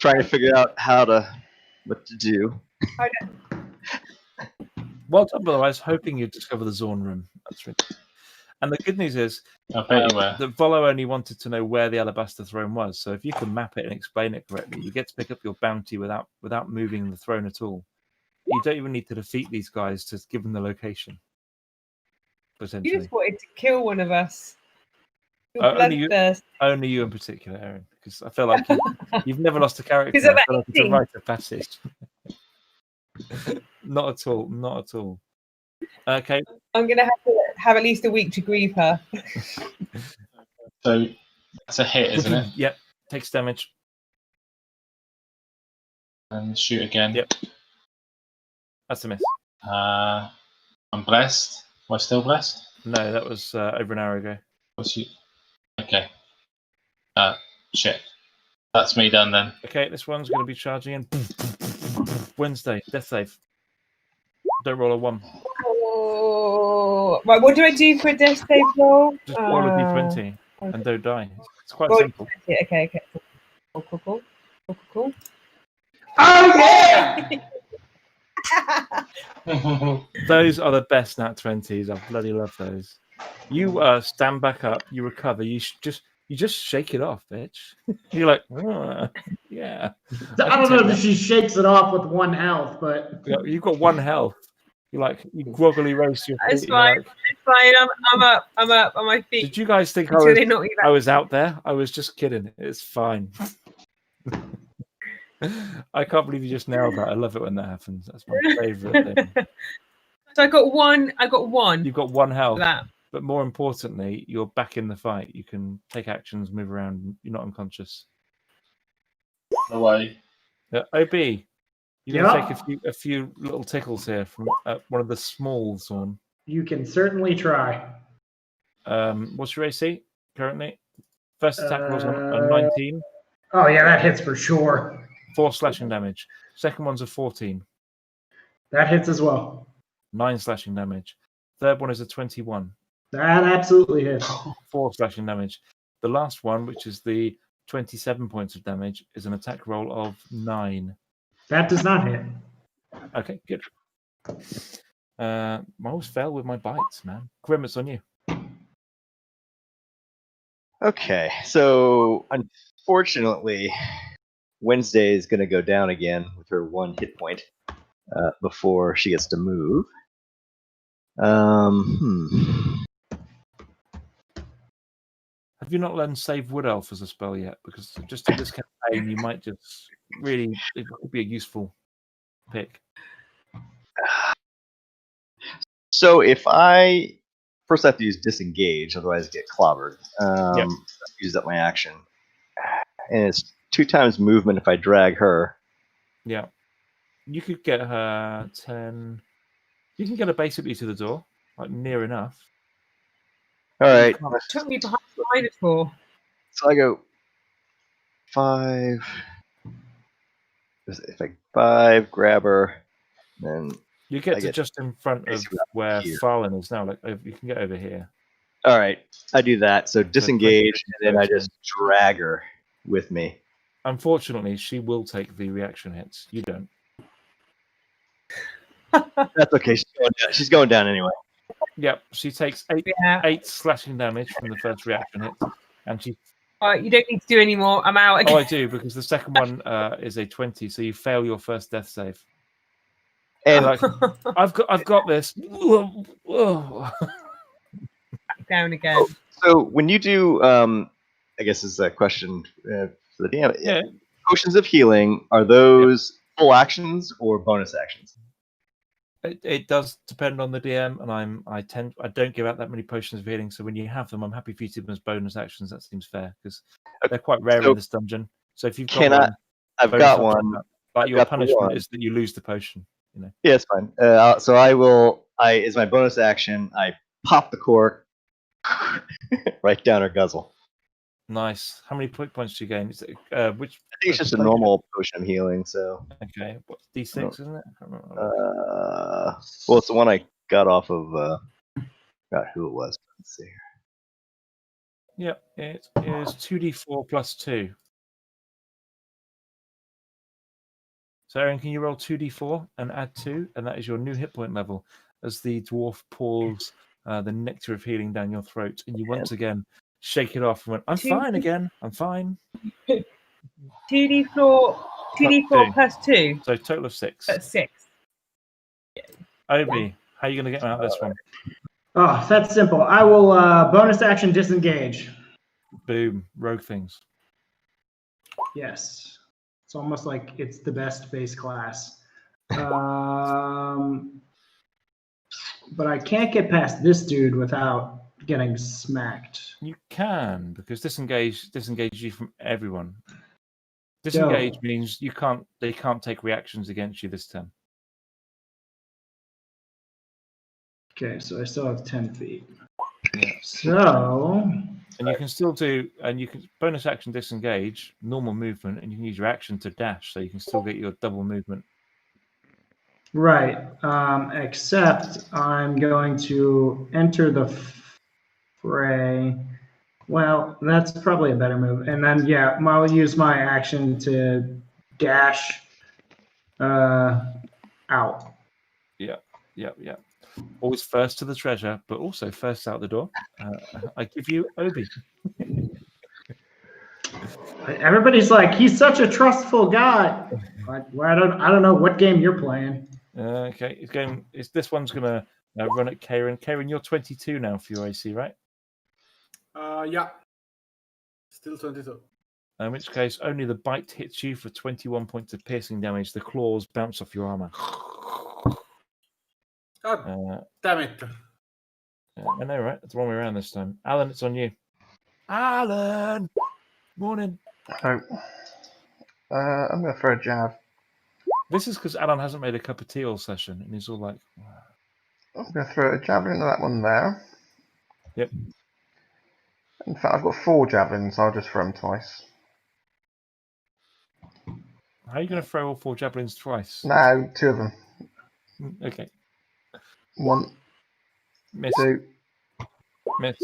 trying to figure out what to do. Well done, by the way. I was hoping you'd discover the Zorn room. That's really... And the good news is I bet you were. that Volo only wanted to know where the Alabaster Throne was. So if you can map it and explain it correctly, you get to pick up your bounty without moving the throne at all. You don't even need to defeat these guys to give them the location. You Potentially. just wanted to kill one of us. Only you- Bloodthirst. Only you in particular, Erin, because I feel like you've never lost a character. Because of I feel like it's a 18. rite of passage. Not at all. Not at all. Okay. I'm going to have at least a week to grieve her. So that's a hit, isn't it? Yep. Takes damage. And shoot again. Yep. That's a miss. I'm blessed. Am I still blessed? No, that was over an hour ago. What's you? Okay. Shit. That's me done then. Okay, this one's going to be charging in. Wednesday, death save. Don't roll a 1. Oh, right, what do I do for a death save roll? Just roll a d20 and don't die. It's quite roll simple. a 20. Okay. Cool. Oh yeah! Those are the best nat 20s. I bloody love those. You stand back up, you recover, you just shake it off, bitch. You're like, yeah. I don't know if she shakes it off with 1 health, but You've got 1 health. You groggily raise to your feet. It's and you're fine. like, It's fine. I'm up on my feet. did you guys think Until they knock me back. I was out there? I was just kidding. It's fine. I can't believe you just nailed that. I love it when that happens. That's my favorite thing. So I got one. You've got 1 health. For that. But more importantly, you're back in the fight. You can take actions, move around. You're not unconscious. Away. OB, you're going Yeah. to take a few little tickles here from one of the small Zorn. you can certainly try. What's your AC currently? First attack rolls on a 19. Oh yeah, that hits for sure. 4 slashing damage. Second one's a 14. That hits as well. 9 slashing damage. Third one is a 21. That absolutely hits. 4 slashing damage. The last one, which is the 27 points of damage, is an attack roll of 9. That does not hit. Okay, good. I always fail with my bites, man. Grim, it's on you. Okay, so unfortunately, Wednesday is going to go down again with her 1 hit point before she gets to move. Have you not learned Save Wood Elf as a spell yet? Because just in this campaign, you might just really, it could be a useful pick. So if I first have to use disengage, otherwise I get clobbered. Yep. Use up my action, and it's 2 times movement if I drag her. Yeah. You could get her 10. You can get her basically to the door, like near enough. All right, Took me behind the Minotaur. so I go 5. If I 5, grab her, then You get I to get just in front of basically where here. Farlin is now. Like you can get over here. all right, I do that. So disengage, and then I just drag her with me. Unfortunately, she will take the reaction hits. You don't. That's okay. She's going down anyway. Yep, she takes Yeah. 8 slashing damage from the first reaction hit, and she. All right, you don't need to do any more. I'm out again. Oh, I do, because the second one is a 20, so you fail your first death save. And Like, I've got this. Down again. so when you do, I guess this is a question for the DM. Yeah. Potions of healing, are those full actions or bonus actions? It does depend on the DM, and I don't give out that many potions of healing. So when you have them, I'm happy for you to do them as bonus actions. That seems fair because they're quite rare So in this dungeon. So if you've got Can I? one, I've bonus got action, one. but I've your got the punishment one. is that you lose the potion. You know. Yeah, it's fine. So I will. As my bonus action, I pop the cork right down her guzzle. Nice. How many points do you gain? Is it, which? I think it's just a normal potion of healing. So, Okay, what's D6, isn't it? I can't remember. well, it's the one I got off of. Forgot who it was. Let's see here. Yep, it is 2d4 plus 2. So, Aaron, can you roll 2d4 and add 2? And that is your new hit point level as the dwarf pours the nectar of healing down your throat. And you once again shake it off and went, I'm fine again. I'm fine. 2d4 plus 2. So, total of 6. That's 6. Obi, how are you going to get out of this one? Oh, that's simple. I will bonus action disengage. Boom. Rogue things. Yes. It's almost like it's the best base class. But I can't get past this dude without getting smacked. You can, because disengage you from everyone. Disengage means they can't take reactions against you this turn. Okay, so I still have 10 feet. Yeah. So And you can still do, and you can bonus action disengage, normal movement, and you can use your action to dash, so you can still get your double movement. right, except I'm going to enter the fray. Well, that's probably a better move. And then, yeah, I'll use my action to dash out. Yeah. Always first to the treasure, but also first out the door. I give you Obi. Everybody's like, he's such a trustful guy. I don't know what game you're playing. Okay, this one's gonna run at Karen. Karen, you're 22 now for your AC, right? Yeah. Still 22. In which case, only the bite hits you for 21 points of piercing damage. The claws bounce off your armor. God damn it. I know, right? It's the wrong way around this time. Alan, it's on you. Alan! Morning. So, I'm going to throw a jab. This is because Alan hasn't made a cup of tea all session, and he's all like... I'm going to throw a javelin at that one there. Yep. In fact, I've got 4 javelins, so I'll just throw them twice. How are you going to throw all 4 javelins twice? No, 2 of them. Okay. 1, Miss. 2. Miss.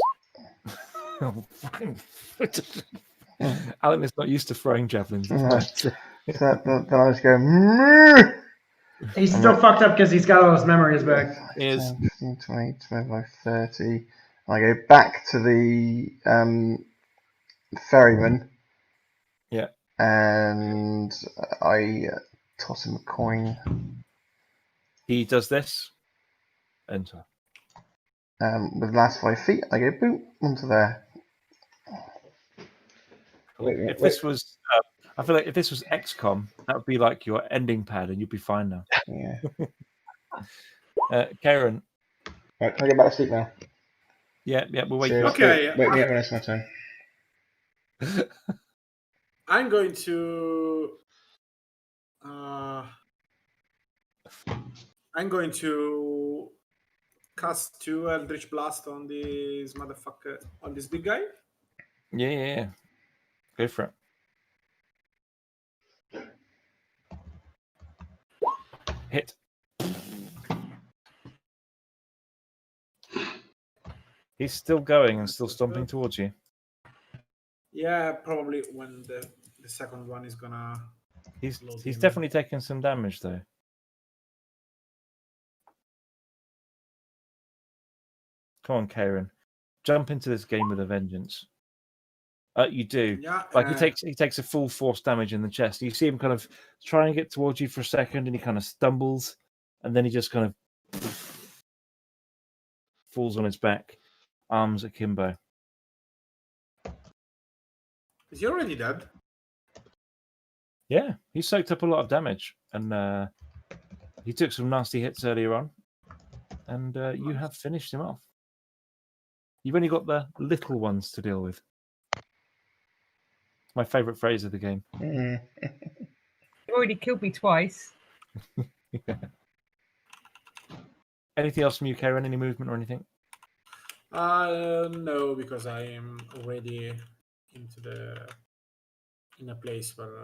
Alan is not used to throwing javelins. No. So then I just go... Mmm! He's still fucked up because he's got all his memories back. 10, 15, 20, 25, 30. I go back to the ferryman. Yeah. And I toss him a coin. He does this. Enter. With the last 5 feet, I go boom onto there. If this was, I feel like if this was XCOM, that would be like your ending pad, and you'd be fine now. Yeah. Karen. Right, can I get back to sleep now? Yeah, we'll wait. Cheers. Okay. Wait me up when it's my turn. I'm going to. I'm going to cast 2 Eldritch Blast on this motherfucker, on this big guy. Yeah. Go for it. Hit. He's still going and still stomping towards you. Yeah, probably when the second one is gonna. He's definitely taking some damage though. Come on, Karen. Jump into this game with a vengeance. You do. Yeah. Like he takes a full force damage in the chest. You see him kind of try and get towards you for a second, and he kind of stumbles, and then he just kind of falls on his back, arms akimbo. Is he already dead? Yeah, he soaked up a lot of damage, and he took some nasty hits earlier on, and you have finished him off. You've only got the little ones to deal with. My favourite phrase of the game. You already killed me twice. Yeah. Anything else from you, Karen? Any movement or anything? No, because I am already in a place where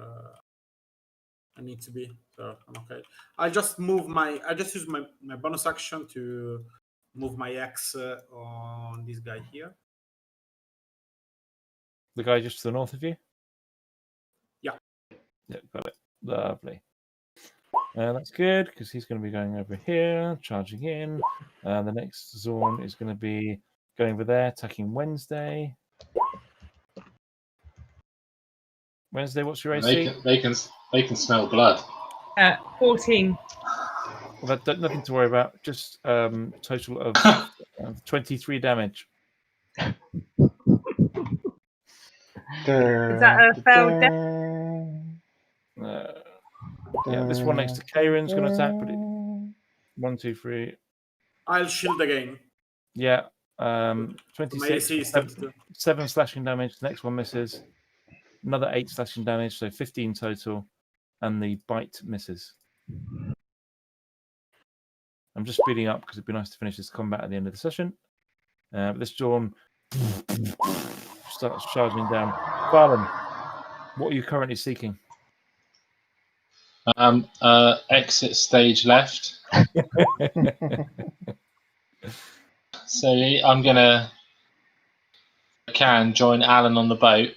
I need to be, so I'm okay. I just use my bonus action to move my X on this guy here. The guy just to the north of you? Yeah. Yeah, got it. Lovely. That's good, because he's going to be going over here, charging in. The next Zorn is going to be going over there, attacking Wednesday. Wednesday, what's your AC? They can smell blood. 14. Well, nothing to worry about. Just total of 23 damage. Is that a failed death? Yeah, this one next to Karen's going to attack, but 1, 2, 3. I'll shield again. Yeah, My 26. AC is 32. 7 slashing damage. The next one misses. Another 8 slashing damage, so 15 total. And the bite misses. I'm just speeding up because it'd be nice to finish this combat at the end of the session. But this Dawn starts charging down. Farlan, what are you currently seeking? Exit stage left. So I'm gonna join Alan on the boat.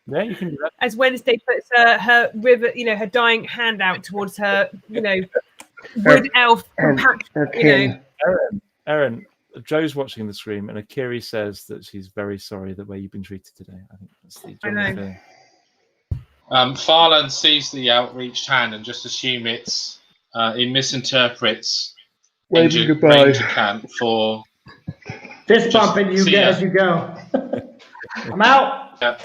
Yeah, you can do that. As Wednesday puts her river, her dying hand out towards her, wood elf compatriot, Aaron, Joe's watching the stream, and Akiri says that she's very sorry the way you've been treated today. I think that's the general feeling. Farlan sees the outreached hand and just assume he misinterprets Waving goodbye. Ranger camp for Fist bumping you as you go. I'm out. And,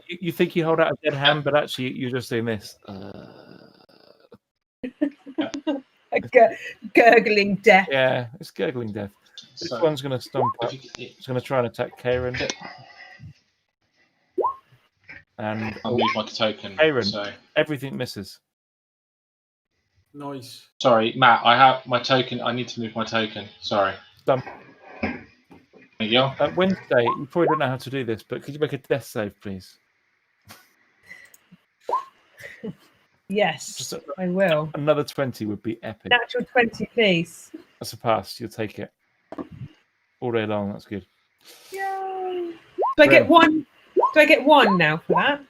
you think you hold out a dead hand, but actually you're just doing this. Gurgling death. Yeah, it's gurgling death. This one's going to stomp up. It's going to try and attack Karen. And I'll move my token. Karen, So. everything misses. Noise. Sorry, Matt, I have my token. I need to move my token. Sorry. Stump. There you go. Wednesday, you probably don't know how to do this, but could you make a death save, please? Yes, I will. Another 20 would be epic. Natural 20, please. That's a pass. You'll take it. All day long, that's good. Yay. Do I get one? Do I get one now for that?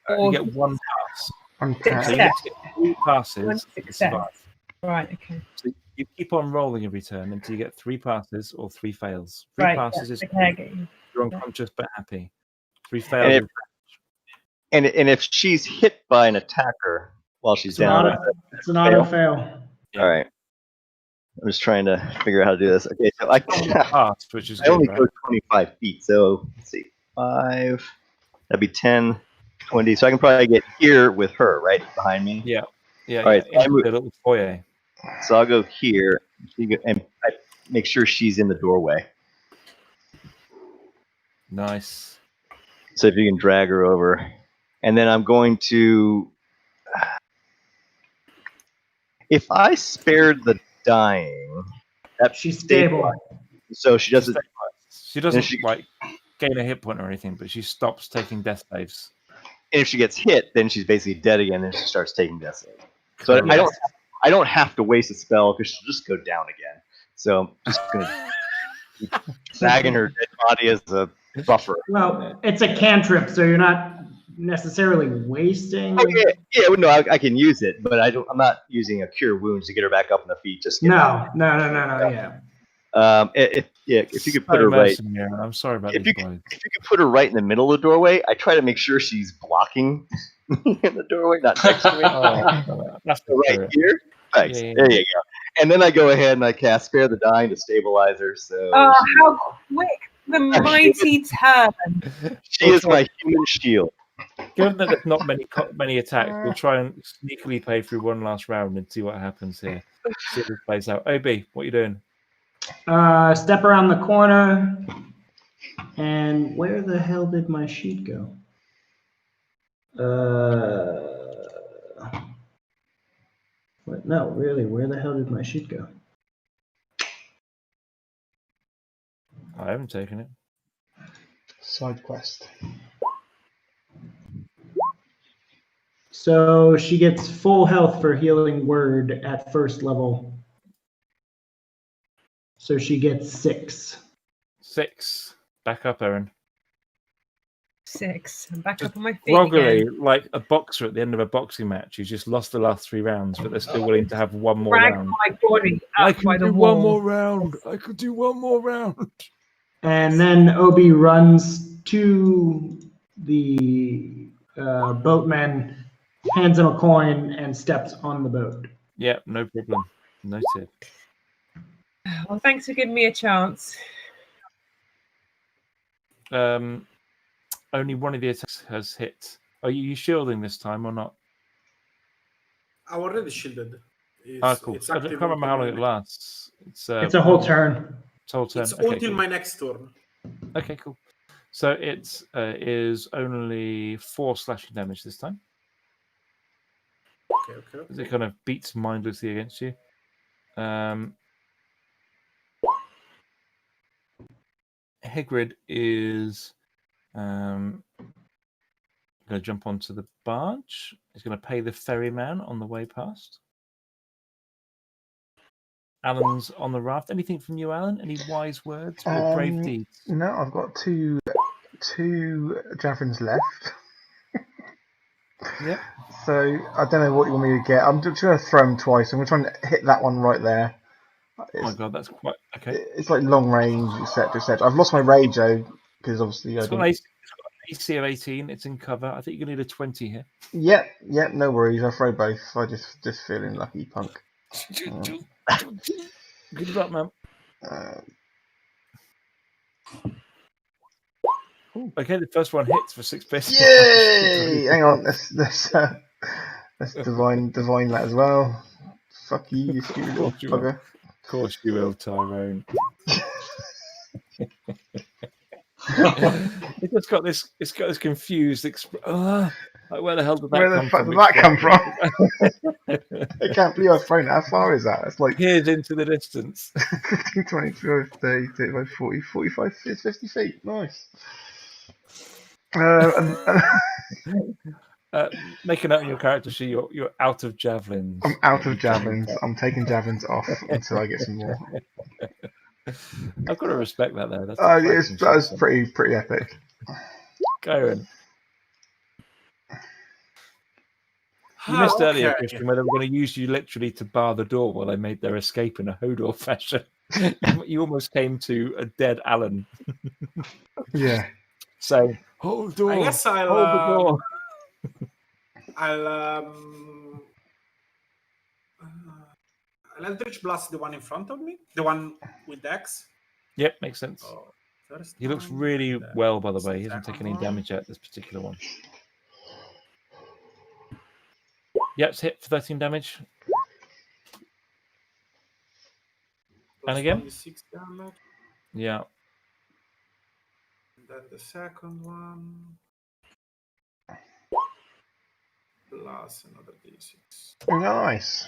You get one pass. Success. So you get 3 passes. One to success. survive. Right, okay. So you keep on rolling every turn until you get 3 passes or 3 fails. 3 Right, passes is okay, I get you. you're unconscious but happy. 3 fails. And if she's hit by an attacker while she's It's an down, it's an auto fail. Yeah. all right. I'm just trying to figure out how to do this. Okay, so I pass, which is I good, only right? go 25 feet, so let's see, 5. That'd be 10, 20. So I can probably get here with her, right behind me. Yeah. Yeah. All right, Yeah, I into move- the little foyer. So I'll go here and I make sure she's in the doorway. Nice. So if you can drag her over, and then I'm going to. If I spared the dying, that She's stable. so she doesn't. She doesn't she- like gain a hit point or anything, but she stops taking death saves. And if she gets hit, then she's basically dead again, and she starts taking death saves. So I don't have to waste a spell because she'll just go down again. So I'm just gonna keep sagging her dead body as a buffer. Well, it's a cantrip, so you're not necessarily wasting. Oh yeah. Well, no, I can use it, but I'm not using a cure wounds to get her back up on the feet. Just No. Yeah. If you could put her right. I'm sorry about If these you boys. could put her right in the middle of the doorway, I try to make sure she's blocking in the doorway, not next to me. That's the Right spirit. here. Thanks. Yeah. There you go. And then I go ahead and I cast Spare the Dying to stabilize her. So Oh, how quick the mighty turn. she is my human shield. Given that there's not many attacks, we'll try and sneakily play through one last round and see what happens here. See if this plays out. OB, what are you doing? Step around the corner. And where the hell did my sheet go? What? No, really, where the hell did my sheet go? I haven't taken it. Side quest. So she gets full health for healing word at first level. So she gets 6. 6. Back up, Erin. 6. I'm back up on my feet Groggily, again. like a boxer at the end of a boxing match who's just lost the last 3 rounds, but they're still willing to have one more Drag round. my body I up by can the do wall. one more round. I could do one more round. And then Obi runs to the boatman, hands him a coin, and steps on the boat. Yeah, no problem. Noted. Well, thanks for giving me a chance. Only one of the attacks has hit. Are you shielding this time or not? I already shielded. Cool. It's I can't active remember how long it until lasts. It's a whole turn. It's a whole turn. It's Okay, until cool. my next turn. Okay, cool. So it is only 4 slashing damage this time. Okay. As it kind of beats mindlessly against you. Hagrid is going to jump onto the barge. He's going to pay the ferryman on the way past. Alan's on the raft. Anything from you, Alan? Any wise words or brave deeds? No, I've got two javelins left. Yep. So I don't know what you want me to get. I'm just going to throw them twice. I'm going to try and hit that one right there. Oh my god, that's quite okay. It's like long range, etc. I've lost my rage though, because obviously It's got an AC of 18. It's in cover. I think you're going to need a 20 here. Yep, no worries. I'll throw both. I just feeling lucky, punk. Good luck, man. Okay, the first one hits for 6 piercing. Yay! Hang on, let's divine that as well. Fuck you, you stupid little bugger. Of course you will, Tyrone. It's got this confused like where the hell did that Where the fuck did that come from? I can't believe I've thrown it. How far is that? It's like here's into the distance. 15, 20, 30, 35, 40, 45, 50 feet. Nice. Make a note on your character sheet. You're out of javelins. I'm out of javelins. I'm taking javelins off until I get some more. I've got to respect that though. That was pretty epic. Karen. You missed earlier, Christian, where they were going to use you literally to bar the door while they made their escape in a Hodor fashion. You almost came to a dead Alan. Yeah. So hold the door. I guess hold the door. I'll Eldritch Blast the one in front of me, the one with the X. Yep, makes sense. He looks really well, by the way. He hasn't taken any damage yet, this particular one. Yep, it's hit for 13 damage. And again? 6 damage. Yeah. And then the second one. Plus another d6. Nice.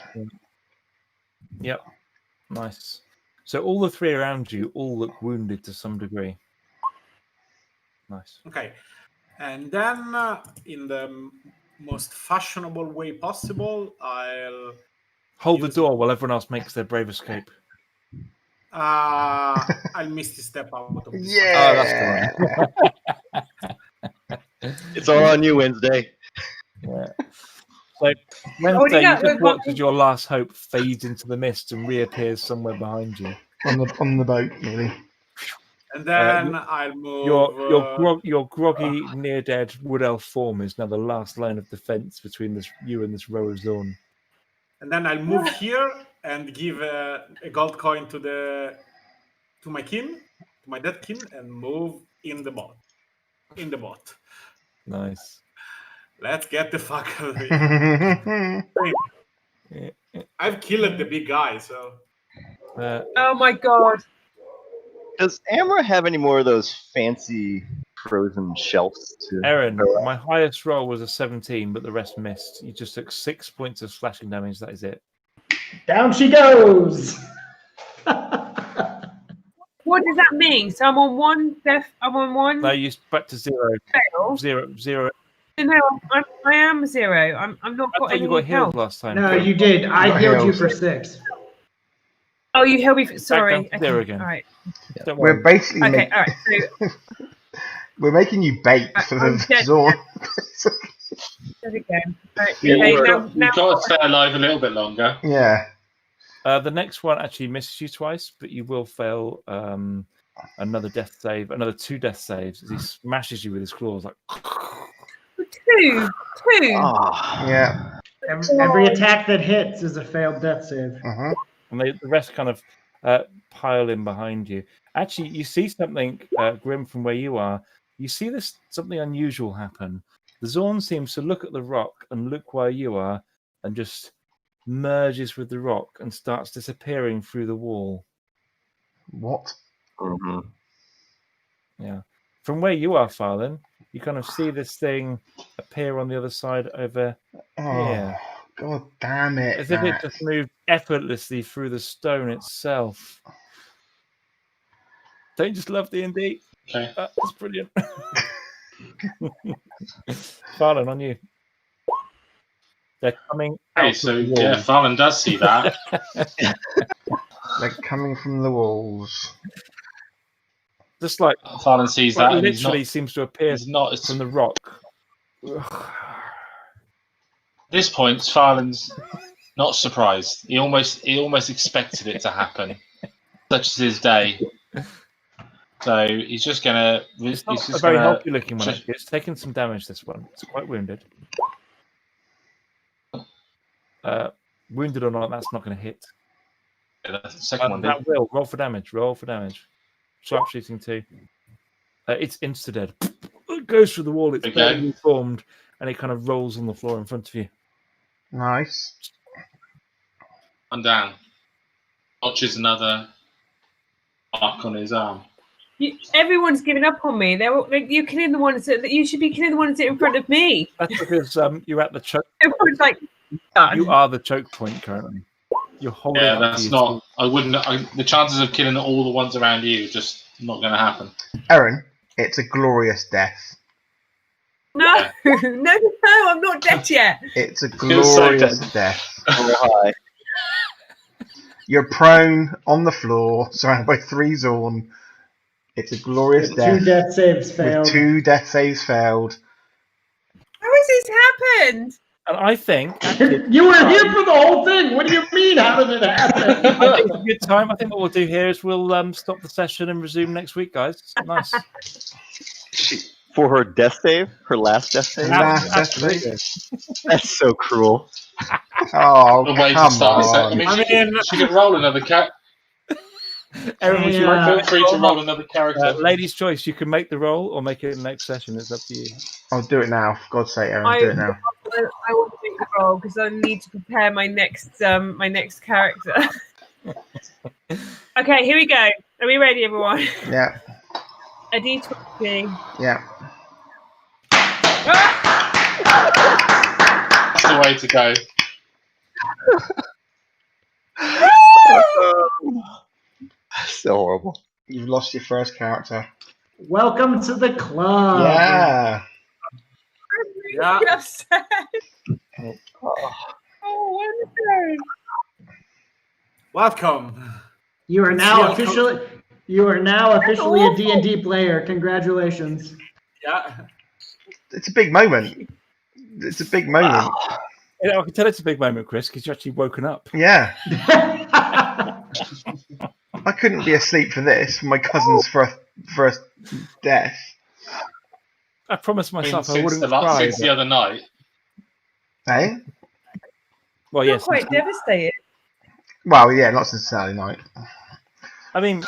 Yep. Nice. So all the 3 around you all look wounded to some degree. Nice. Okay. And then in the most fashionable way possible, I'll hold the door while everyone else makes their brave escape. I'll Misty Step out of this. Yeah. Oh, that's the one. It's all on you, Wednesday. Yeah. So Wednesday, got- you just watch as your last hope fades into the mist and reappears somewhere behind you. On the boat, really. And then I'll move. Your groggy, near dead wood elf form is now the last line of defense between you and this row of Zorn. And then I'll move here and give a gold coin to my kin, to my dead kin, and move in the boat. Nice. Let's get the fuck out of here. I've killed the big guy, so. Oh my god. Does Amra have any more of those fancy frozen shelves? Aaron, my highest roll was a 17, but the rest missed. You just took 6 points of slashing damage. That is it. Down she goes. What does that mean? So I'm on one death. I'm on one. No, you back to zero. fail. Zero. No, I am 0. I'm not I got thought any you got healed health. last time. No, you did. I Got healed you healed. for 6. Oh, you healed me. Sorry. down to 0 again. All right. Don't We're worry. basically Okay. All right. So we're making you bait for I'm the dead. Zorn. there we go. All right. Yeah, Okay, you've now, got to stay alive a little bit longer. Yeah. The next one actually misses you twice, but you will fail another death save, another 2 death saves as he smashes you with his claws. Like, two. Ah, Yeah. Every attack that hits is a failed death save. Uh-huh. and the rest kind of pile in behind you. Actually, you see something, Grim, from where you are. You see this something unusual happen. The Zorn seems to look at the rock and look where you are, and just merges with the rock and starts disappearing through the wall. What? mhm. Yeah. From where you are, Farlan, you kind of see this thing appear on the other side over Oh, here. God damn it. As if it Matt. just moved effortlessly through the stone itself. Don't you just love D&D? Okay. That's brilliant. Farlan, on you. They're coming out Okay, of so the wall. yeah, Farlan does see that. They're coming from the walls. Just like, Farlan sees that, and literally seems to appear he's not. from the rock. At this point, Farlan's not surprised. He almost expected it to happen. Such is his day. So he's just gonna. It's He's not a just very gonna. healthy looking one. Actually. It's taken some damage, this one. It's quite wounded. Wounded or not, that's not going to hit. The second one. That will. Roll for damage. Sharpshooting 2. It's insta-dead. It goes through the wall. It's Okay. barely formed, and it kind of rolls on the floor in front of you. Nice. One down. Notches another mark on his arm. Everyone's giving up on me. You're killing the ones that you should be killing the ones that are in front of me. That's because you're at the choke. Everyone's like, done. You are the choke point currently. You're holding. Yeah, up that's to your not. I wouldn't. The chances of killing all the ones around you just not going to happen. Aaron, it's a glorious death. No, no, I'm not dead yet. It's a Feels so glorious dead. death. Oh, hi. You're prone on the floor, surrounded by 3 Zorn. It's a glorious The death. 2 death saves failed. With 2 death saves failed. How has this happened? And I think You were here for the whole thing. What do you mean? How did it happen? I think it's a good time. I think what we'll do here is we'll stop the session and resume next week, guys. Nice. For her death save, her last death save. Last death Absolutely. That's so cruel. Oh, The way to come start this. I on. mean, I mean, she could roll another cat. Aaron, would you Yeah. like Feel free to roll another character. lady's choice. You can make the roll or make it in the next session. It's up to you. I'll do it now. For God's sake, Aaron, do it now. I want to make the roll because I need to prepare my next character. Okay, here we go. Are we ready, everyone? Yeah, A D20. yeah. That's the way to go. So horrible. You've lost your first character. Welcome to the club. Yeah. I'm Yeah. really upset. Oh, wonderful. welcome. You are now Yeah. officially a awful. D&D player. Congratulations. Yeah. It's a big moment. It's a big moment. Wow. Yeah, I can tell it's a big moment, Chris, because you're actually woken up. Yeah. I couldn't be asleep for this. For my cousin's first death. I promised myself I since wouldn't the, cry. since the other night. Eh? Well, You're yes. quite devastated. Well, yeah, not since Saturday night. I mean,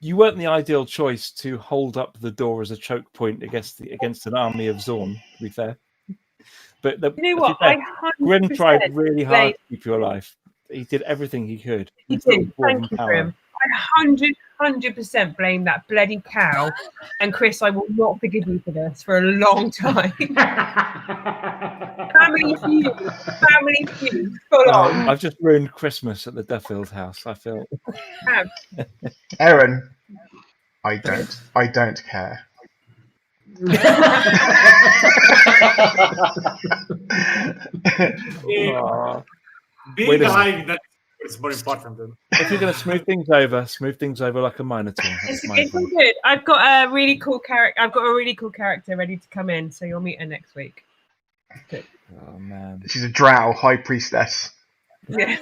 you weren't the ideal choice to hold up the door as a choke point against an army of Zorn, to be fair. But You know what? I Grim 100% tried really hard blame- to keep you alive. He did everything he could. He He's got did. dwarven Thank you, power. Grim. I 100% blame that bloody cow. And Chris, I will not forgive you for this for a long time. Family feud, full on. I've just ruined Christmas at the Duffield house. I feel. Aaron, I don't care. Aw. Being Wait a alive, that is more important than. If you're going to smooth things over like a Minotaur. That's my It's all advice. good. I've got a really cool character. I've got a really cool character ready to come in, so you'll meet her next week. Oh man. She's a drow high priestess. Yeah,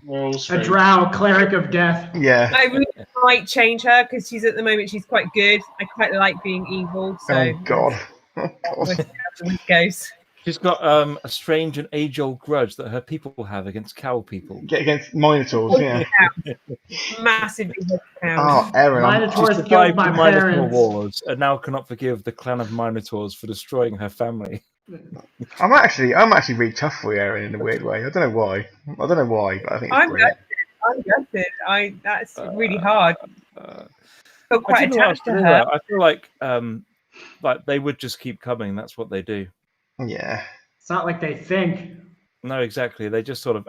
We're all A screwed. drow, cleric of death. Yeah. I really might change her because she's at the moment she's quite good. I quite like being evil, so Oh God. Oh, we'll God. see how the week goes. She's got a strange and age-old grudge that her people have against cow people. Get against Minotaurs, yeah. Massively head down. Oh, Aaron, Minotaurs She's killed survived my the Minotaur parents. Wars and now cannot forgive the clan of Minotaurs for destroying her family. I'm actually really tough for you, Aaron, in a weird way. I don't know why, but I think it's I'm brilliant. gutted. That's really hard. Uh, Feel I quite didn't know what else attached to to do her. there. I feel like they would just keep coming. That's what they do. Yeah. It's not like they think. No, exactly. They just sort of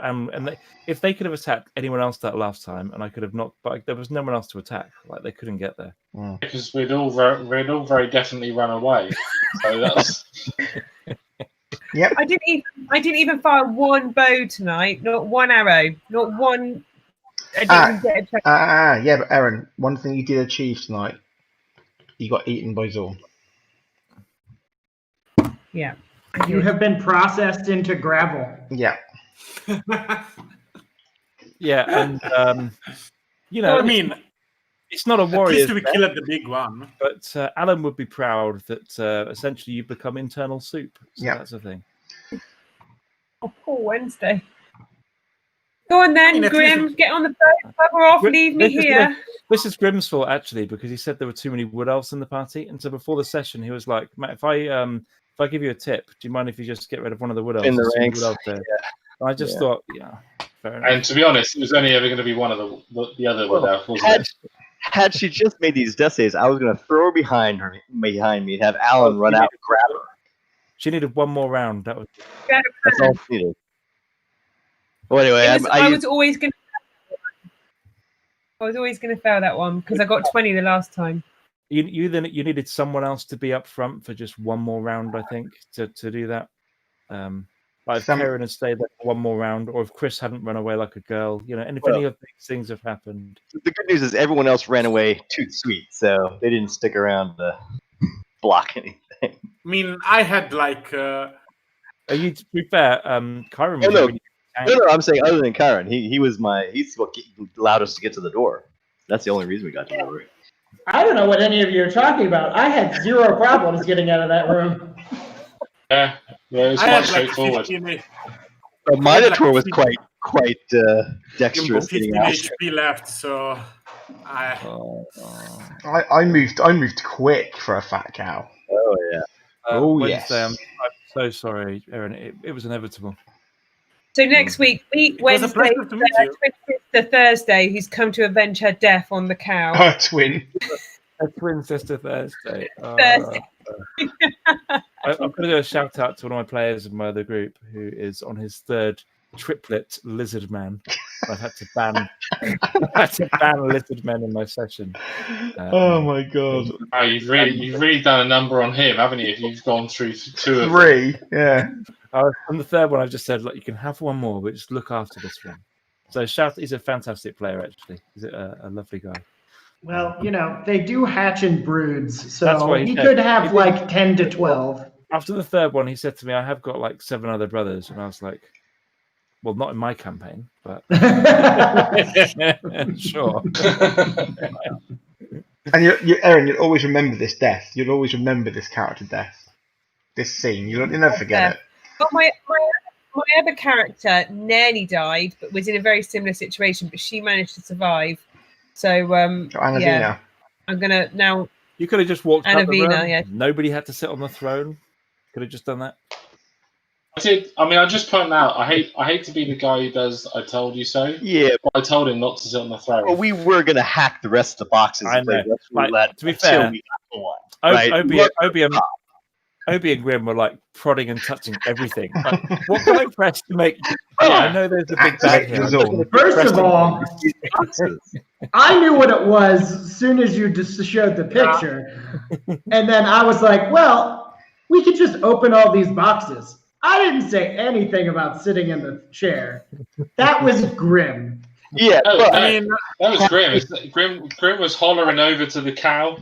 if they could have attacked anyone else that last time, and I could have not, but there was no one else to attack. Like they couldn't get there. Because we'd all very definitely run away. So that's I didn't even fire one bow tonight. Not one arrow. Not one. I didn't even get a check. Yeah, but Aaron, one thing you did achieve tonight, you got eaten by Zorn. Yeah. You have been processed into gravel. Yeah. Yeah, and you know, I mean, it's not a at warrior, least we killed the big one. but Alan would be proud that essentially you've become internal soup. So Yeah. that's the thing. Oh, poor Wednesday. Go on then, I mean, at Grim. least- Get on the boat. Bugger off. Grim- Leave me this is here. This is Grim's fault actually, because he said there were too many wood elves in the party, and so before the session he was like, "Matt, if I give you a tip, do you mind if you just get rid of one of the wood elves?" In the There's too many ranks. wood elves there. And I just Yeah. thought, yeah, fair enough. and to be honest, it was only ever going to be one of the other wood elf, wasn't Had, it? had she just made these death saves, I was going to throw her behind me and have Alan run out and grab her. She needed one more round. That was That's all she needed. Well, anyway, I was always going to fail that one because I got 20 the last time. you needed someone else to be up front for just one more round, I think, to do that. Like if Karen had stayed there for one more round, or if Chris hadn't run away like a girl, you know, and if any of these things have happened. The good news is everyone else ran away too sweet, so they didn't stick around to block anything. I mean, I had like. To be fair, Kyron was no. really No, I'm saying other than Kyron, he's what allowed us to get to the door. That's the only reason we got to the door. I don't know what any of you are talking about. I had zero problems getting out of that room. Yeah, it was I quite had like straightforward. 15, The Minotaur was like quite dexterous 15 getting out. HP left, so I. I moved quick for a fat cow. Oh yeah. Oh, Wednesday, yes. I'm so sorry, Aaron. It was inevitable. So next week, was a Wednesday, pleasure to meet you. 25th to Thursday, he's come to avenge her death on the cow. Her twin. A twin sister Thursday. Thursday. I'm going to do a shout out to one of my players in my other group who is on his third triplet lizard man. I've had to ban lizard men in my session. Oh my god. Oh, you've really done a number on him, haven't you? If you've gone through two of them. 3, yeah. On the third one, I've just said, look, you can have one more, but just look after this one. So he's a fantastic player, actually. He's a lovely guy. Well, they do hatch in broods, That's so what he he said. could have He like 10 to 12. After the third one, he said to me, "I have got like 7 other brothers," and I was like, "Well, not in my campaign, but sure." And Aaron, you'll always remember this death. You'll always remember this character death, this scene. You'll never forget it. But my other character nearly died, but was in a very similar situation. But she managed to survive. So Anavina. yeah, I'm gonna now. You could have just walked out the Anavina, room. yeah. Nobody had to sit on the throne. Could have just done that. I just point out. I hate to be the guy who does. I told you so. Yeah, But I told him not to sit on the throne. well, we were gonna hack the rest of the boxes. I and play know. Russian Like, roulette to be until fair, we got the one. Right. Obi and Grim were like prodding and touching everything. Like, what can I press to make? Yeah, I know there's a big bag Activate here. the zone. First of all, I knew what it was as soon as you just showed the picture. And then I was like, well, we could just open all these boxes. I didn't say anything about sitting in the chair. That was Grim. Yeah, Oh, but, that was Grim. Grim was hollering over to the cow.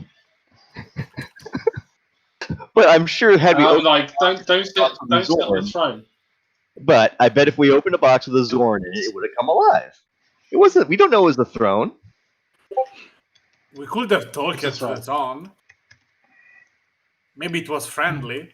but I'm sure had we I'm opened, like, don't sit on the throne. but I bet if we opened a box with a Zorn in it, it would have come alive. It wasn't. We don't know it was the throne. We could have talked That's it right. to on. Maybe it was friendly.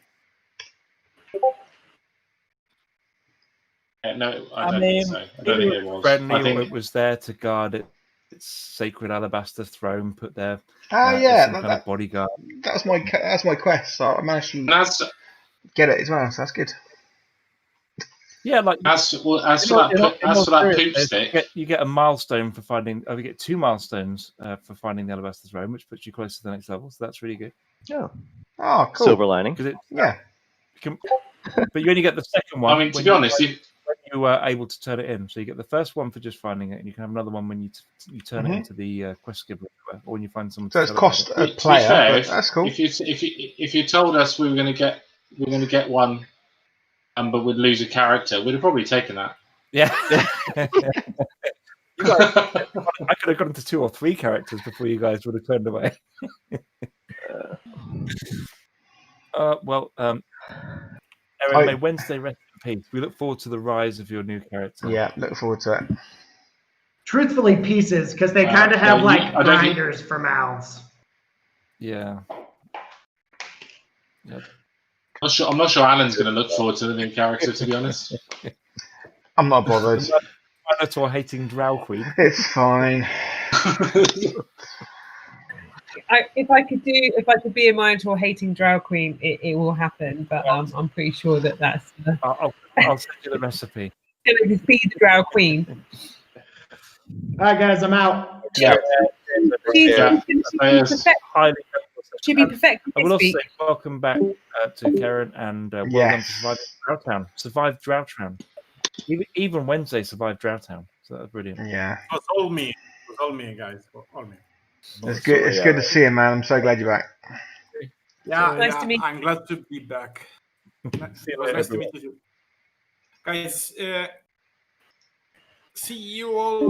No, I I don't mean, think so. I don't think it was. Friendly, I think it was there to guard its sacred alabaster throne. Put there. Ah, as yeah, some kind of bodyguard. that's my quest. So I managed to that's get it as well. So that's good. Yeah, like as for that poop stick. You get a milestone for finding. You get 2 milestones for finding the alabaster throne, which puts you close to the next level. So that's really good. Yeah, Oh, cool. silver lining. Because Yeah. but you only get the second one. I mean, to when be you- honest, when you were able to turn it in. So you get the first one for just finding it, and you can have another one when you turn it into the quest giver, or when you find someone. So to it's tell it cost about a to be player. fair, But that's cool. if you told us we were going to get one, but we'd lose a character, we'd have probably taken that. it. Yeah. You guys, I could have gone to 2 or 3 characters before you guys would have turned away. Aaron, may Wednesday rest in peace. We look forward to the rise of your new character. Yeah, look forward to it. Truthfully, pieces, because they kind of no, have you- like I don't think- grinders for mouths. Yeah. I'm not sure Alan's going to look forward to the new character, to be honest. I'm not bothered. Minotaur hating Drow Queen. It's fine. If I could be a Minotaur hating Drow Queen, it will happen. But I'm pretty sure that's I'll send you the recipe. gonna defeat the Drow Queen. All right, guys, I'm out. Yeah. She's Yes. Highly should be perfect. I will also say welcome back to Karen and well done Yes. for survived Drowntown. Even Wednesday survived Drowntown, so that was brilliant. Yeah. It was all me. It was all me, guys. All me. It's good. It's good to see you, man. I'm so glad you're back. Yeah, Nice to meet I'm glad to be back. See It you was later, nice to everyone. meet you. Guys, see you all